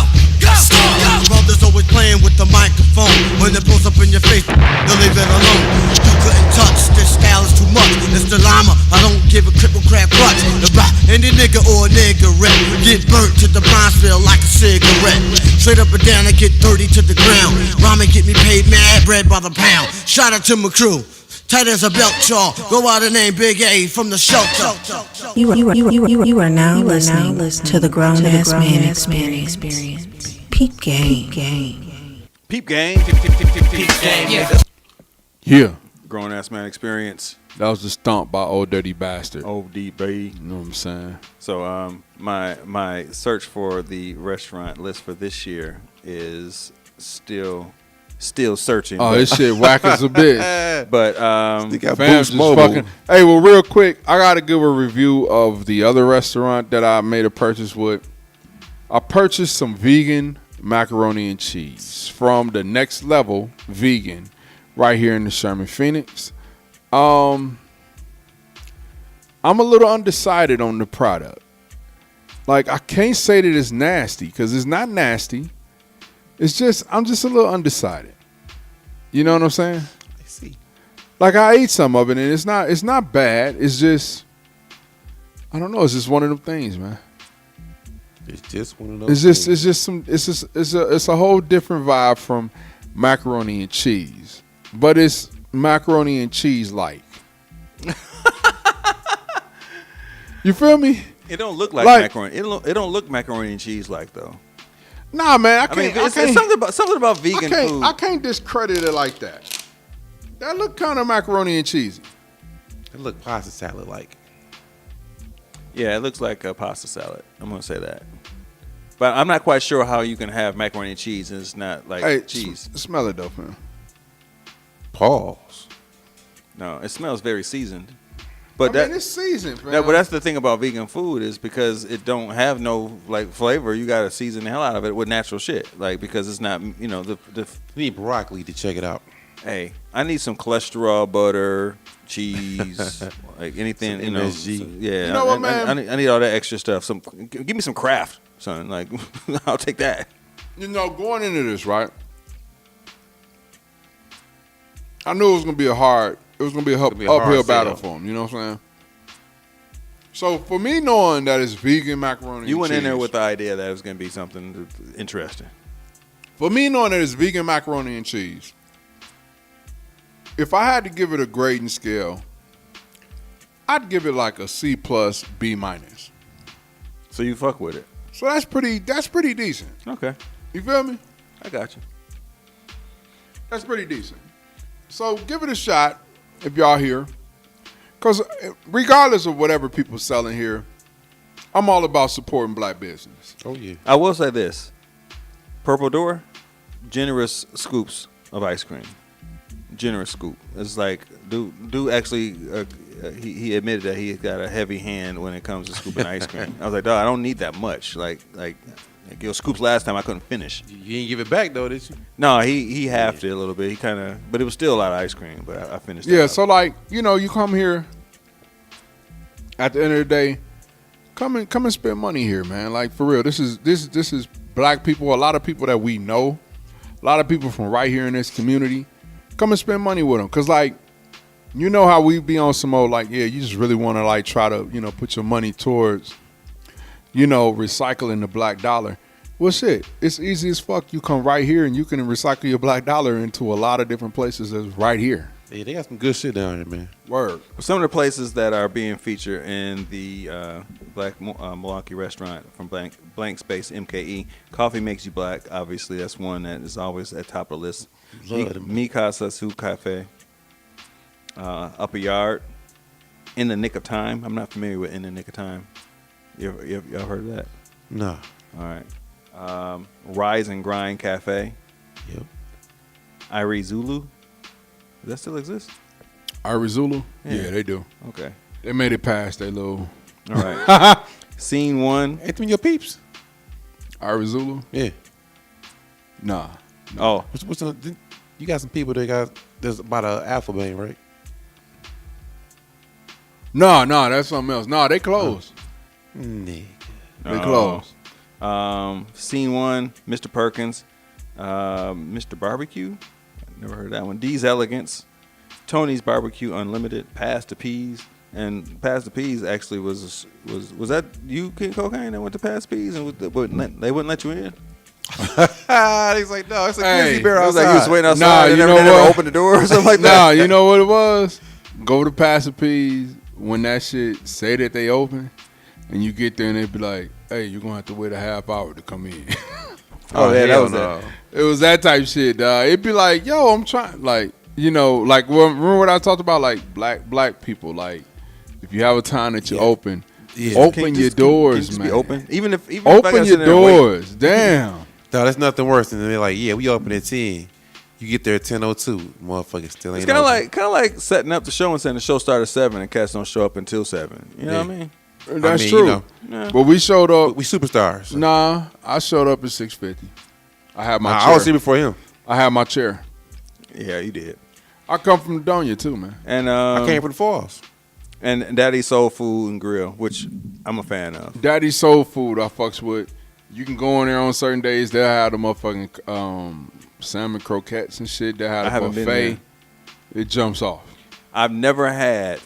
Speaker 19: Brothers always playing with the microphone. When it blows up in your face, they'll leave it alone. You couldn't touch. This style is too much. It's the llama. I don't give a cripple crap clutch. About any nigga or a niggerette get burnt to the Bronzeville like a cigarette. Straight up and down, I get 30 to the ground. Rhyming get me paid mad bread by the pound. Shout out to my crew, tight as a belt jaw. Go out and name Big A from the shelter.
Speaker 16: You are now listening to the Grown Ass Man Experience. Peep Game.
Speaker 5: Peep Game.
Speaker 3: Peep Game.
Speaker 17: Yeah.
Speaker 5: Grown Ass Man Experience.
Speaker 17: That was the stomp by Old Dirty Bastard.
Speaker 5: ODB.
Speaker 17: You know what I'm saying?
Speaker 5: So my search for the restaurant list for this year is still searching.
Speaker 17: Oh, this shit whack as a bitch.
Speaker 5: But
Speaker 17: fam just fucking. Hey, well, real quick, I gotta give a review of the other restaurant that I made a purchase with. I purchased some vegan macaroni and cheese from the Next Level Vegan right here in the Sherman-Phoenix. I'm a little undecided on the product. Like, I can't say that it's nasty because it's not nasty. It's just, I'm just a little undecided. You know what I'm saying?
Speaker 6: I see.
Speaker 17: Like, I ate some of it and it's not bad. It's just, I don't know. It's just one of them things, man.
Speaker 6: It's just one of those.
Speaker 17: It's a whole different vibe from macaroni and cheese, but it's macaroni and cheese like. You feel me?
Speaker 5: It don't look like macaroni. It don't look macaroni and cheese like though.
Speaker 17: Nah, man, I
Speaker 5: mean,
Speaker 17: can't.
Speaker 5: it's something about vegan food.
Speaker 17: I can't discredit it like that. That look kind of macaroni and cheesy.
Speaker 6: It look pasta salad like.
Speaker 5: Yeah, it looks like a pasta salad. I'm gonna say that. But I'm not quite sure how you can have macaroni and cheese and it's not like cheese.
Speaker 17: Smell it though, man.
Speaker 6: Pause.
Speaker 5: No, it smells very seasoned.
Speaker 17: But it's seasoned, man.
Speaker 5: No, but that's the thing about vegan food is because it don't have no like flavor. You gotta season the hell out of it with natural shit, like because it's not the.
Speaker 6: You need broccoli to check it out.
Speaker 5: Hey, I need some cholesterol butter, cheese, like anything.
Speaker 6: Some MSG.
Speaker 5: Yeah,
Speaker 17: you know what, man?
Speaker 5: I need all that extra stuff. Give me some Kraft, son. Like I'll take that.
Speaker 17: You know, going into this, right? I knew it was gonna be an uphill battle for him. You know what I'm saying? So for me, knowing that it's vegan macaroni, and cheese,
Speaker 5: you went in there with the idea that it was gonna be something interesting.
Speaker 17: For me, knowing that it's vegan macaroni and cheese, if I had to give it a grading scale, I'd give it like a C+, B-.
Speaker 5: So you fuck with it.
Speaker 17: So that's pretty decent.
Speaker 5: Okay.
Speaker 17: You feel me?
Speaker 5: I got you.
Speaker 17: That's pretty decent. So give it a shot if y'all here. Because regardless of whatever people selling here, I'm all about supporting black business.
Speaker 6: Oh, yeah.
Speaker 5: I will say this. Purple Door, generous scoops of ice cream. Generous scoop. It's like, dude actually, he admitted that he got a heavy hand when it comes to scooping ice cream. I was like, dog, I don't need that much. Like your scoops last time I couldn't finish.
Speaker 6: You didn't give it back though, did you?
Speaker 5: No, he halved it a little bit. He kind of, but it was still a lot of ice cream. But I finished.
Speaker 17: Yeah, so like you come here, at the end of the day, come and spend money here, man. Like for real, this is black people. A lot of people that we know, a lot of people from right here in this community. Come and spend money with them, cause like, you know how we be on some old like, yeah, you just really want to like try to put your money towards, recycling the black dollar. Well, shit, it's easy as fuck. You come right here and you can recycle your black dollar into a lot of different places that's right here.
Speaker 6: Yeah, they got some good shit down here, man.
Speaker 17: Word.
Speaker 5: Some of the places that are being featured in the Black Milwaukee restaurant from Blank Space MKE, Coffee Makes You Black. Obviously, that's one that is always at top of the list. Mi Casa Su Cafe, Upper Yard, In the Nick of Time. I'm not familiar with In the Nick of Time. Y'all heard of that?
Speaker 6: No.
Speaker 5: All right. Rise and Grind Cafe.
Speaker 6: Yep.
Speaker 5: Irie Zulu. Does that still exist?
Speaker 17: Irie Zulu? Yeah, they do.
Speaker 5: Okay.
Speaker 17: They made it past their little.
Speaker 5: All right. Scene 1.
Speaker 6: Ain't them your peeps?
Speaker 17: Irie Zulu?
Speaker 6: Yeah.
Speaker 5: Nah. Oh.
Speaker 6: You got some people there's about an alphabet, right?
Speaker 17: No, that's something else. No, they closed.
Speaker 6: Nigga.
Speaker 17: They closed.
Speaker 5: Scene 1, Mr. Perkins, Mr. Barbecue. Never heard of that one. D's Elegance, Tony's Barbecue Unlimited, Pass the Peas, and Pass the Peas actually was that you, King Cocaine, that went to Pass Peas and they wouldn't let you in?
Speaker 6: He's like, no, it's a grizzly bear
Speaker 5: I was
Speaker 6: outside.
Speaker 5: like, you was waiting outside.
Speaker 17: Nah,
Speaker 5: they
Speaker 17: you
Speaker 5: never,
Speaker 17: know
Speaker 5: they never
Speaker 17: what?
Speaker 5: opened the door or something like that.
Speaker 17: Nah, you know what it was? Go to Pass the Peas when that shit say that they open, and you get there and they be like, hey, you're gonna have to wait a half hour to come in.
Speaker 5: Oh yeah, that was that.
Speaker 17: It was that type shit, dog. It'd be like, yo, I'm trying, like, remember what I talked about, like black people, like, if you have a time that you open, open your doors, man.
Speaker 5: Be open, even if
Speaker 17: open your doors. Damn.
Speaker 6: No, that's nothing worse than they're like, yeah, we open at 10. You get there at 10:02, motherfuckers still ain't.
Speaker 5: It's kind of like setting up the show and saying the show started at 7 and cats don't show up until 7. You know what I mean?
Speaker 17: That's true.
Speaker 5: Yeah.
Speaker 17: But we showed up.
Speaker 6: We superstars.
Speaker 17: Nah, I showed up at 6:50. I had my chair.
Speaker 6: I was here before him.
Speaker 17: I had my chair.
Speaker 5: Yeah, you did.
Speaker 17: I come from Donia too, man.
Speaker 5: And
Speaker 6: I came from the Falls.
Speaker 5: And Daddy's Soul Food and Grill, which I'm a fan of.
Speaker 17: Daddy's Soul Food, I fucks with. You can go in there on certain days. They'll have the motherfucking salmon croquettes and shit. They'll have a buffet. It jumps off.
Speaker 5: I've never had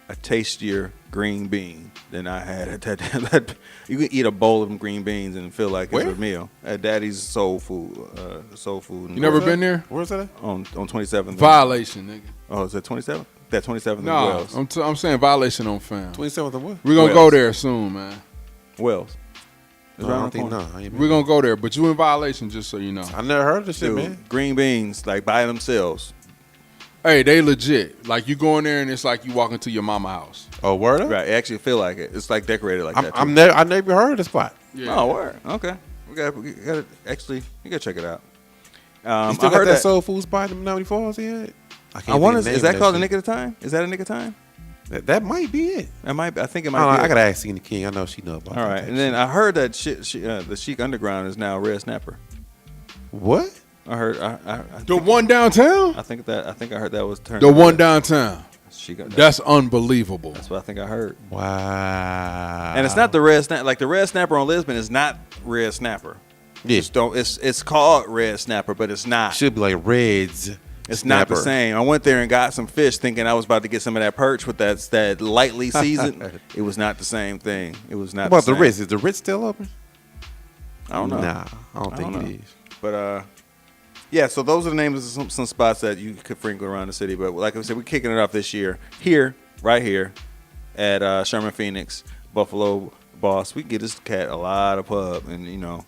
Speaker 5: a tastier green bean than I had at that. You can eat a bowl of them green beans and feel like it's a meal at Daddy's Soul Food.
Speaker 17: You never been there?
Speaker 6: Where's that?
Speaker 5: On 27th.
Speaker 17: Violation, nigga.
Speaker 5: Oh, is that 27th? That 27th.
Speaker 17: No,
Speaker 5: Wells.
Speaker 17: I'm saying Violation on fam.
Speaker 6: 27th of what?
Speaker 17: We're gonna go there soon, man.
Speaker 5: Wells.
Speaker 6: I don't think no.
Speaker 17: We're gonna go there, but you in Violation, just so you know.
Speaker 6: I never heard of this shit,
Speaker 5: Dude,
Speaker 6: man.
Speaker 5: green beans, like by themselves.
Speaker 17: Hey, they legit. Like you go in there and it's like you walk into your mama house.
Speaker 6: Oh, word up?
Speaker 5: Right, it actually feel like it. It's like decorated like that.
Speaker 6: I never heard of the spot.
Speaker 5: Yeah. Oh, word. Okay. We got actually. You gotta check it out.
Speaker 6: You still got that soul food spot in Menominee Falls yet?
Speaker 5: I wonder, is that called the Nick of the Time? Is that a Nick of Time?
Speaker 6: That might be it.
Speaker 5: That might be, I think it might be.
Speaker 6: I gotta ask Cena King. I know she know about that.
Speaker 5: All right, and then I heard that the Chic Underground is now Red Snapper.
Speaker 6: What?
Speaker 5: I heard.
Speaker 17: The one downtown?
Speaker 5: I think I heard that was turned.
Speaker 17: The one downtown.
Speaker 5: Chic,
Speaker 17: that's unbelievable.
Speaker 5: That's what I think I heard.
Speaker 6: Wow.
Speaker 5: And it's not the Red Snapper. Like the Red Snapper on Lisbon is not Red Snapper. Yeah. It's called Red Snapper, but it's not.
Speaker 6: Should be like Reds.
Speaker 5: It's not the same. I went there and got some fish thinking I was about to get some of that perch with that lightly seasoned. It was not the same thing. It was not.
Speaker 6: What about the Ritz? Is the Ritz still open?
Speaker 5: I don't know.
Speaker 6: Nah, I don't think it is.
Speaker 5: But yeah. So those are the names of some spots that you could sprinkle around the city. But like I said, we're kicking it off this year right here at Sherman.Phoenix, Buffalo Boss. We can get this cat a lot of pub, and you know,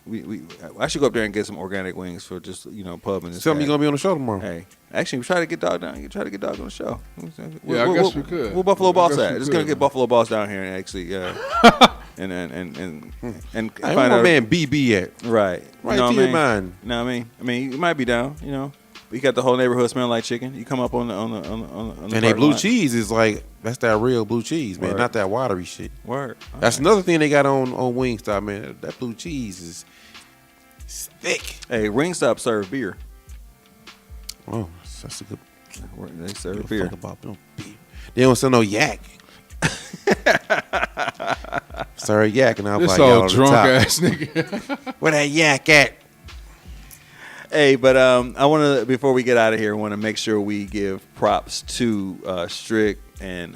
Speaker 5: I should go up there and get some organic wings for just pub and this.
Speaker 6: Tell me you're gonna be on the show tomorrow.
Speaker 5: Hey, actually, we try to get Dog down. You try to get Dog on the show.
Speaker 17: Yeah, I guess we could.
Speaker 5: Where Buffalo Boss at? Just gonna get Buffalo Boss down here and actually, and
Speaker 6: find out where man BB at.
Speaker 5: Right
Speaker 6: to your mind.
Speaker 5: You know what I mean? I mean, you might be down. You know. But you got the whole neighborhood smelling like chicken. You come up on the
Speaker 6: and they blue cheese is like that's that real blue cheese, man. Not that watery shit.
Speaker 5: Word.
Speaker 6: That's another thing they got on Wingstop, man. That blue cheese is thick.
Speaker 5: Hey, Wingstop serve beer.
Speaker 6: Oh, that's a good.
Speaker 5: They serve beer.
Speaker 6: They don't sell no yak. Started yakking. I was
Speaker 17: This
Speaker 6: like, y'all
Speaker 17: old
Speaker 6: on the
Speaker 17: drunk
Speaker 6: top.
Speaker 17: ass nigga.
Speaker 6: Where that yak at?
Speaker 5: Hey, but I want to, before we get out of here, I want to make sure we give props to Strick and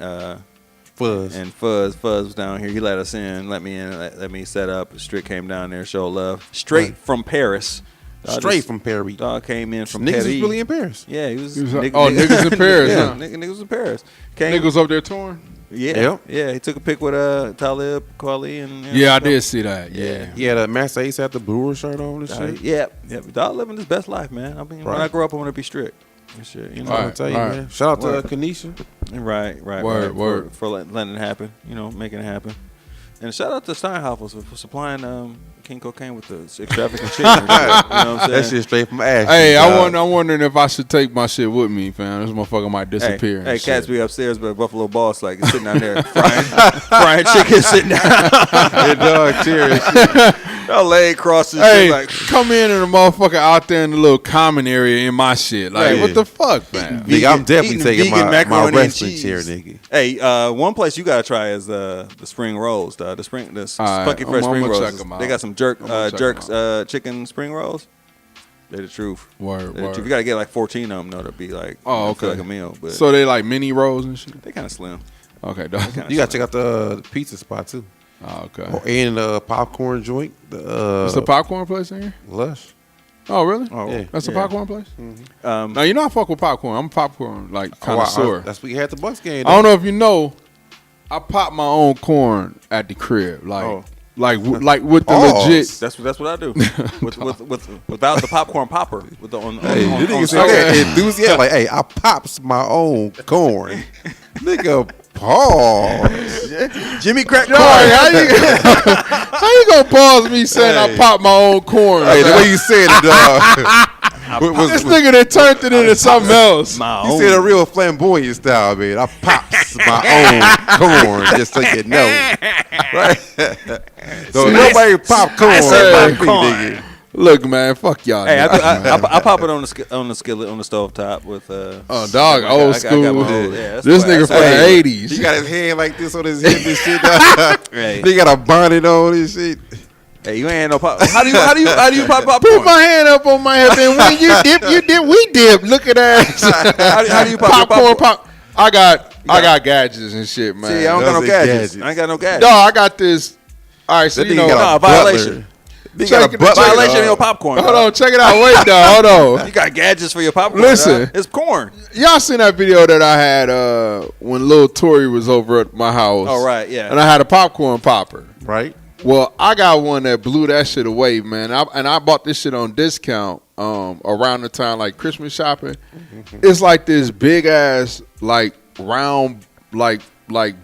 Speaker 6: Fuzz.
Speaker 5: And Fuzz was down here. He let us in, let me set up. Strick came down there, show love. Straight from Paris.
Speaker 6: From Paris.
Speaker 5: Dog came in from
Speaker 6: Niggas
Speaker 5: Paris.
Speaker 6: was really in Paris.
Speaker 5: Yeah, he was.
Speaker 17: Niggas in Paris.
Speaker 5: Yeah,
Speaker 17: Huh?
Speaker 5: niggas in Paris.
Speaker 17: Niggas up there touring.
Speaker 5: Yeah, yeah. He took a pic with Talib Kweli and
Speaker 17: yeah, I did see that. Yeah,
Speaker 6: he had a Master Ace had the Brewer shirt on and shit.
Speaker 5: Yeah. Dog living his best life, man. I mean, when I grow up, I want to be strict. And shit, you know.
Speaker 6: I'll tell you, man. Shout out to Kanisha.
Speaker 5: Right.
Speaker 17: Word.
Speaker 5: For letting it happen. You know, making it happen. And shout out to Steinhoffers for supplying King Cocaine with the extravagant shit. You know what I'm saying?
Speaker 6: That shit straight from Ash.
Speaker 17: Hey, I'm wondering if I should take my shit with me, fam. This motherfucker might disappear.
Speaker 5: Hey, cats be upstairs, but Buffalo Boss like sitting down there frying chicken, sitting down.
Speaker 6: Your dog cheering.
Speaker 5: Y'all leg crosses.
Speaker 17: Hey,
Speaker 5: like,
Speaker 17: come in and a motherfucker out there in the little common area in my shit. Like, what the fuck, man?
Speaker 6: Nigga, I'm definitely taking my
Speaker 5: macaroni
Speaker 6: wrestling
Speaker 5: and
Speaker 6: chair,
Speaker 5: cheese.
Speaker 6: nigga.
Speaker 5: Hey, one place you gotta try is the spring rolls. The Spunky Fresh spring rolls.
Speaker 17: Check 'em out.
Speaker 5: They got some chicken spring rolls. They're the truth.
Speaker 17: Word.
Speaker 5: You gotta get like 14 of them though to be like, feel like a meal. But
Speaker 17: so they like mini rolls and shit.
Speaker 5: They kind of slim.
Speaker 17: Okay, dog.
Speaker 6: You gotta check out the pizza spot too.
Speaker 17: Oh, okay.
Speaker 6: And the popcorn joint.
Speaker 17: It's the popcorn place in here?
Speaker 6: Lush.
Speaker 17: Oh, really?
Speaker 6: Oh, yeah.
Speaker 17: That's the popcorn place?
Speaker 6: Mm-hmm.
Speaker 17: Now, you know I fuck with popcorn. I'm a popcorn, like, connoisseur.
Speaker 6: That's what you had the Bucks game.
Speaker 17: I don't know if you know, I pop my own corn at the crib. Like with the legit.
Speaker 5: That's what I do. Without the popcorn popper. With the on
Speaker 6: Hey, the nigga said enthusiastic. Like, hey, I pops my own corn. Nigga, pause.
Speaker 5: Jimmy crack corn.
Speaker 17: How you gonna pause me saying I pop my own corn?
Speaker 6: Hey, the way you said it, dog.
Speaker 17: This nigga that turned it into something else.
Speaker 6: You said a real flamboyant style, man. I pops my own corn, just so you know. Right? So nobody pop corn. Nigga.
Speaker 17: Look, man, fuck y'all.
Speaker 5: Hey, I pop it on the skillet on the stove top with
Speaker 17: oh, dog, old school. This nigga from the 80s.
Speaker 6: He got his hand like this on his hip and shit. Right. He got a bonnet on and shit.
Speaker 5: Hey, you ain't had no pop. How do you pop popcorn?
Speaker 17: Put my hand up on my head, and when you dip, we dip. Look at that.
Speaker 5: How do you pop
Speaker 17: popcorn? I got gadgets and shit, man.
Speaker 5: See, I don't got no gadgets. I ain't got no gadgets.
Speaker 17: No, I got this. All right, so you know,
Speaker 5: violation. Violation of your popcorn.
Speaker 17: Hold on, check it out. Wait, dog, hold on.
Speaker 5: You got gadgets for your popcorn.
Speaker 17: Listen,
Speaker 5: it's corn.
Speaker 17: Y'all seen that video that I had when Lil Tory was over at my house?
Speaker 5: Oh, right, yeah.
Speaker 17: And I had a popcorn popper.
Speaker 6: Right.
Speaker 17: Well, I got one that blew that shit away, man. I bought this shit on discount around the time like Christmas shopping. Mm-hmm. It's like this big ass like round like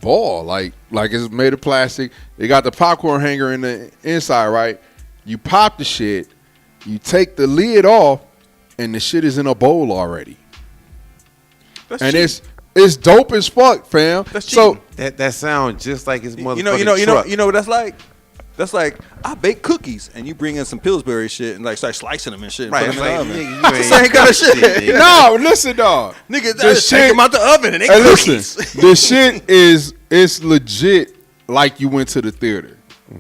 Speaker 17: ball like it's made of plastic. They got the popcorn hanger in the inside, right? You pop the shit, you take the lid off, and the shit is in a bowl already. That's and cheap. It's dope as fuck, fam.
Speaker 5: That's cheap.
Speaker 17: So
Speaker 6: that sounds just like his motherfucking
Speaker 5: you know what that's like? That's like I bake cookies and you bring in some Pillsbury shit and like start slicing them and shit. And
Speaker 6: right,
Speaker 5: put them in the oven.
Speaker 6: Nigga,
Speaker 5: It's the same kind of shit.
Speaker 17: No, listen, dog.
Speaker 5: Nigga, just take them out the oven and they cookies.
Speaker 17: Listen, the shit it's legit like you went to the theater.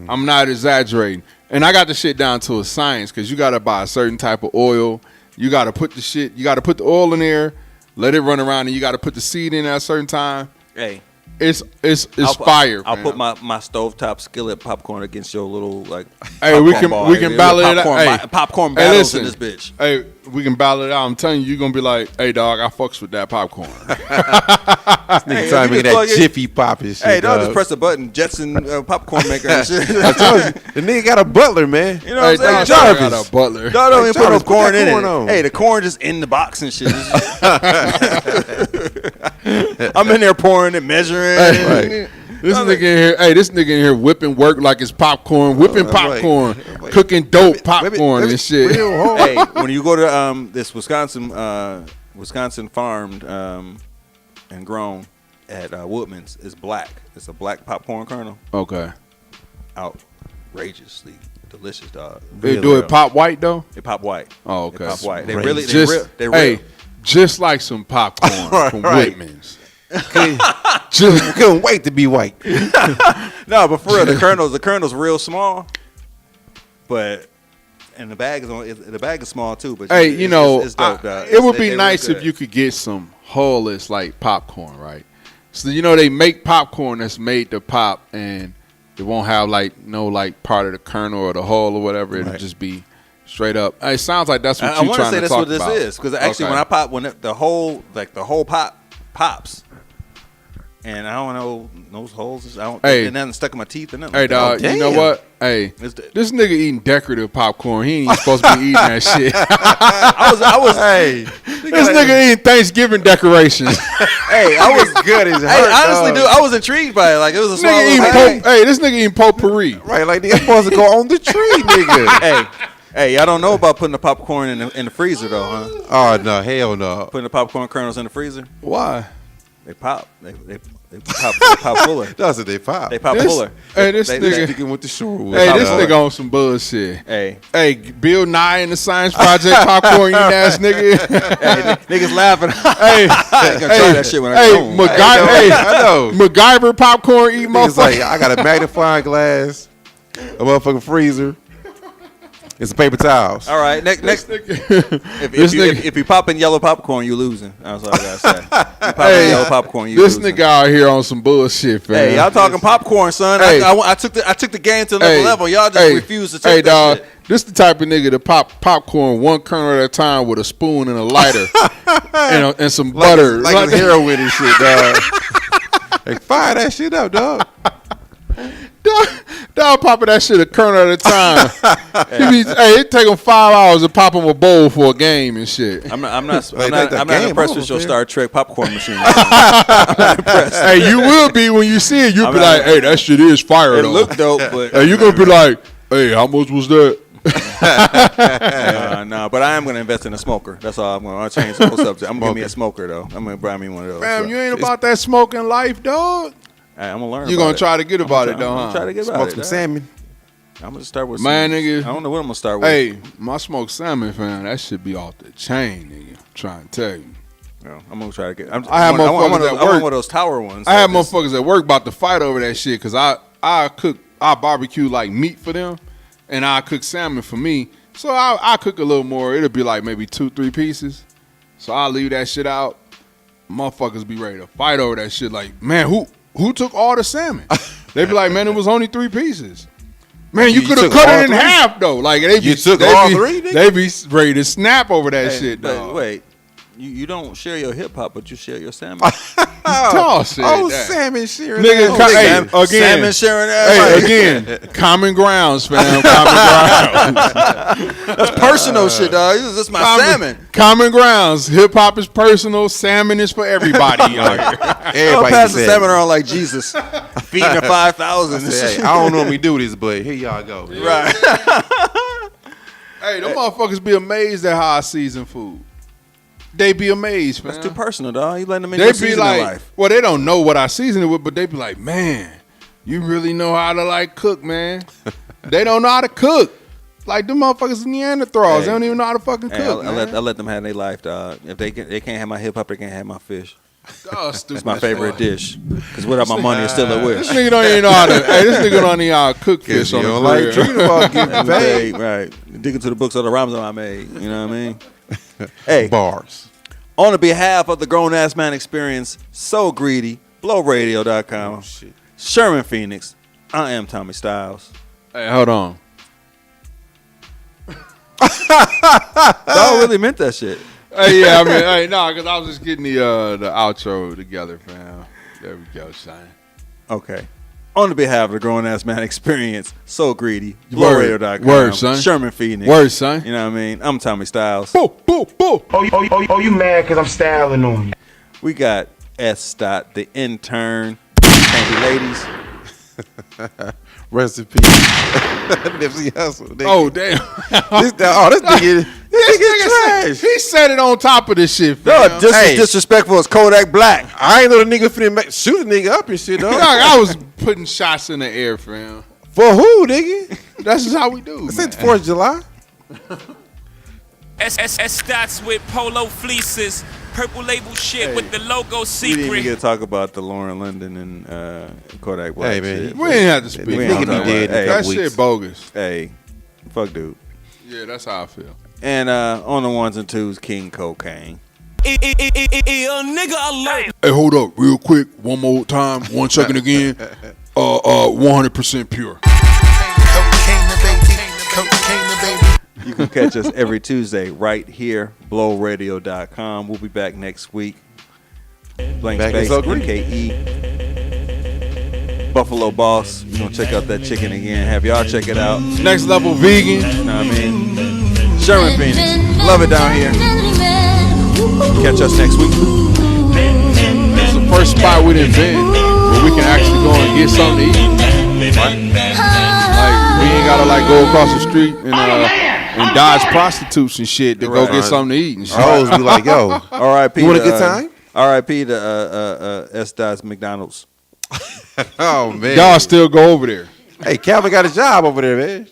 Speaker 17: I'm not exaggerating. And I got the shit down to a science because you got to buy a certain type of oil. You got to put the oil in there, let it run around, and you got to put the seed in at a certain time.
Speaker 5: Hey.
Speaker 17: It's fire.
Speaker 5: I'll put my stovetop skillet popcorn against your little like.
Speaker 17: Hey, we can battle it out.
Speaker 5: Popcorn battles in this bitch.
Speaker 17: Hey, we can battle it out. I'm telling you, you're gonna be like, hey dog, I fucks with that popcorn.
Speaker 6: Nigga trying to make that Jiffy pop and shit.
Speaker 5: Hey, dog, just press a button, Jetson popcorn maker and shit.
Speaker 6: I told you, the nigga got a butler, man.
Speaker 5: You know what I'm saying?
Speaker 17: Jarvis got a butler.
Speaker 5: Dog don't even put no corn in it. Hey, the corn just in the box and shit. I'm in there pouring and measuring.
Speaker 17: Hey, This nigga in here whipping work like it's popcorn, whipping popcorn, cooking dope popcorn and shit.
Speaker 5: Hey, when you go to this Wisconsin farmed and grown at Woodman's, it's black. It's a black popcorn kernel.
Speaker 17: Okay.
Speaker 5: Outrageously delicious, dog.
Speaker 17: They do it pop white though?
Speaker 5: They pop white.
Speaker 17: Oh, okay.
Speaker 5: They pop white. They
Speaker 17: real.
Speaker 5: Hey,
Speaker 17: just like some popcorn from Woodman's.
Speaker 6: Couldn't wait to be white.
Speaker 5: No, but for real, the kernel's real small, but and the bag is small too. But
Speaker 17: Hey,
Speaker 5: it's dope, dog.
Speaker 17: it would be
Speaker 5: They
Speaker 17: nice
Speaker 5: really
Speaker 17: if you could get some hulless like popcorn, right? So they make popcorn that's made to pop, and it won't have no part of the kernel or the hull or whatever. It'll just be straight up. It sounds like that's what you're trying to talk about. I want to say that's what this is, because actually when I pop, the whole pop pops. And I don't know those holes. There's nothing stuck in my teeth. And nothing. Hey, dog, you know what? Hey, this nigga eating decorative popcorn. He ain't even supposed to be eating that shit. This nigga eating Thanksgiving decorations.
Speaker 5: Hey, I was good as hell. Hey, honestly, dude, I was intrigued by it. Like, it was a small
Speaker 17: this nigga eating potpourri.
Speaker 6: Right, like they're supposed to go on the tree, nigga.
Speaker 5: Hey, I don't know about putting the popcorn in the freezer, though, huh?
Speaker 6: Oh, no, hell no.
Speaker 5: Putting the popcorn kernels in the freezer?
Speaker 17: Why?
Speaker 5: They pop. They pop fuller.
Speaker 6: That's what they pop.
Speaker 5: They pop fuller.
Speaker 17: Hey, this nigga
Speaker 6: sticking with the shore.
Speaker 17: Hey, this nigga on some bullshit.
Speaker 5: Hey,
Speaker 17: Bill Nye in the Science Project popcorn eating ass nigga.
Speaker 5: Hey, niggas laughing.
Speaker 17: Hey,
Speaker 5: I ain't gonna try that shit when I go home.
Speaker 6: I know.
Speaker 17: MacGyver popcorn eating motherfucker.
Speaker 6: It's like I got a magnifying glass, a motherfucking freezer. It's some paper towels.
Speaker 5: All right, next. If you pop in yellow popcorn, you losing. That's all I gotta say. You pop in yellow popcorn, you losing.
Speaker 17: This nigga out here on some bullshit, fam.
Speaker 5: Hey, y'all talking popcorn, son?
Speaker 17: Hey.
Speaker 5: I took the game to another level. Y'all just refuse to take that shit.
Speaker 17: This the type of nigga to pop popcorn one kernel at a time with a spoon and a lighter and some butter,
Speaker 6: like heroin and shit, dog. Hey, fire that shit up, dog.
Speaker 17: Dog popping that shit a kernel at a time. It take him 5 hours to pop him a bowl for a game and shit.
Speaker 5: I'm not impressed with your Star Trek popcorn machine. I'm not impressed.
Speaker 17: Hey, you will be when you see it. You'll be like, hey, that shit is fire.
Speaker 5: It look dope, but
Speaker 17: hey, you gonna be like, hey, how much was that?
Speaker 5: No, but I am gonna invest in a smoker. That's all. I'm gonna change the whole subject. I'm gonna give me a smoker though. I'm gonna buy me one of those.
Speaker 17: Fam, you ain't about that smoking life, dog.
Speaker 5: Hey, I'm gonna learn.
Speaker 17: You gonna try to get about it though, huh?
Speaker 5: Try to get about
Speaker 6: Smoke
Speaker 5: it.
Speaker 6: some salmon.
Speaker 5: I'm gonna start with
Speaker 17: nigga.
Speaker 5: I don't know what I'm gonna start with.
Speaker 17: Hey, my smoked salmon, fam, that should be off the chain, nigga. I'm trying to tell you.
Speaker 5: I'm gonna try to get.
Speaker 17: I want
Speaker 5: one of those tower ones.
Speaker 17: I have motherfuckers at work about to fight over that shit because I barbecue like meat for them, and I cook salmon for me. So I cook a little more. It'll be like maybe 2-3 pieces. So I'll leave that shit out. Motherfuckers be ready to fight over that shit. Like, man, who took all the salmon? They be like, man, it was only 3 pieces. Man, you could have cut it in half though. Like
Speaker 6: you took all 3.
Speaker 17: They be ready to snap over that shit, dog.
Speaker 5: Wait, you don't share your hip hop, but you share your salmon.
Speaker 17: Dog said that.
Speaker 6: Salmon sharing.
Speaker 17: Nigga,
Speaker 5: again, salmon sharing that.
Speaker 17: Again, common grounds, fam. Common grounds.
Speaker 5: That's personal shit, dog. This is my salmon.
Speaker 17: Common grounds. Hip hop is personal. Salmon is for everybody.
Speaker 5: Don't pass the salmon around like Jesus, feeding the 5,000.
Speaker 6: I don't normally do this, but here y'all go.
Speaker 5: Right.
Speaker 17: Hey, them motherfuckers be amazed at how I season food. They be amazed, man.
Speaker 5: That's too personal, dog. You letting them in
Speaker 17: they
Speaker 5: your
Speaker 17: be
Speaker 5: seasoning
Speaker 17: like,
Speaker 5: life.
Speaker 17: Well, they don't know what I season it with, but they be like, man, you really know how to cook, man. They don't know how to cook. Like them motherfuckers Neanderthals. They don't even know how to fucking cook.
Speaker 5: I let them have their life, dog. If they can't have my hip hop, they can't have my fish.
Speaker 17: Oh,
Speaker 5: it's my favorite dish. Because without my money, it's still a wish.
Speaker 17: This nigga don't even know how to. This nigga don't even know how to cook fish on the grill.
Speaker 6: Like treat about getting paid.
Speaker 5: Right. Digging to the books of the rhymes that I made. You know what I mean? Hey.
Speaker 6: Bars.
Speaker 5: On behalf of the Grown Ass Man Experience, So Greedy, BlowRadio.com, Sherman Phoenix, I am Tommy Styles.
Speaker 17: Hey, hold on.
Speaker 5: Dog really meant that shit.
Speaker 17: Hey, yeah, I mean, hey, no, because I was just getting the outro together, fam. There we go, son.
Speaker 5: Okay. On behalf of the Grown Ass Man Experience, So Greedy, BlowRadio.com,
Speaker 17: Word, son.
Speaker 5: Sherman Phoenix.
Speaker 17: Word, son.
Speaker 5: You know what I mean? I'm Tommy Styles.
Speaker 17: Boo, boo, boo.
Speaker 8: Oh, you mad because I'm styling on you.
Speaker 5: We got S.Dot, the intern. Thank you, ladies.
Speaker 6: Rest in peace. Nipsey Hussle. Nigga.
Speaker 17: Oh, damn.
Speaker 6: This nigga trash.
Speaker 17: He said it on top of this shit,
Speaker 5: No,
Speaker 17: fam.
Speaker 5: just as disrespectful as Kodak Black.
Speaker 6: I ain't know the nigga finna shoot a nigga up and shit, dog.
Speaker 17: I was putting shots in the air, fam.
Speaker 6: For who, nigga?
Speaker 17: That's just how we do.
Speaker 6: It's the 4th of July.
Speaker 9: S-Dots with polo fleeces, Purple label shit with the logo
Speaker 5: We
Speaker 9: secret.
Speaker 5: didn't even get to talk about the Lauren London and Kodak Black
Speaker 6: Hey, man,
Speaker 5: shit.
Speaker 17: We ain't have to speak.
Speaker 5: We ain't
Speaker 6: Nigga
Speaker 5: talk
Speaker 6: be dead
Speaker 5: about
Speaker 6: in a
Speaker 5: it.
Speaker 17: That
Speaker 6: couple
Speaker 17: shit
Speaker 6: weeks.
Speaker 17: bogus.
Speaker 5: Hey, fuck dude.
Speaker 17: Yeah, that's how I feel.
Speaker 5: And on the ones and twos, King Cocaine.
Speaker 15: Nigga alert.
Speaker 7: Hey, hold up, real quick, one more time, 1 second again. 100% pure.
Speaker 5: You can catch us every Tuesday right here, blowradio.com. We'll be back next week. Blank
Speaker 6: Back in
Speaker 5: Space,
Speaker 6: so green.
Speaker 5: MKE. Buffalo Boss. You're going to check out that chicken again. Have y'all check it out.
Speaker 17: Next level vegan.
Speaker 5: You know what I mean? Sherman.Phoenix. Love it down here. Catch us next week.
Speaker 17: It's the first spot we done been where we can actually go and get something to eat. Like we ain't gotta like go across the street and dodge prostitutes and shit to go get something to eat and shit.
Speaker 6: Hoes be like, yo,
Speaker 5: R.I.P.
Speaker 6: you want a good time?
Speaker 5: R.I.P. to S.Dot's McDonald's.
Speaker 6: Oh man,
Speaker 17: Y'all still go over there.
Speaker 6: Hey, Calvin got a job over there, man.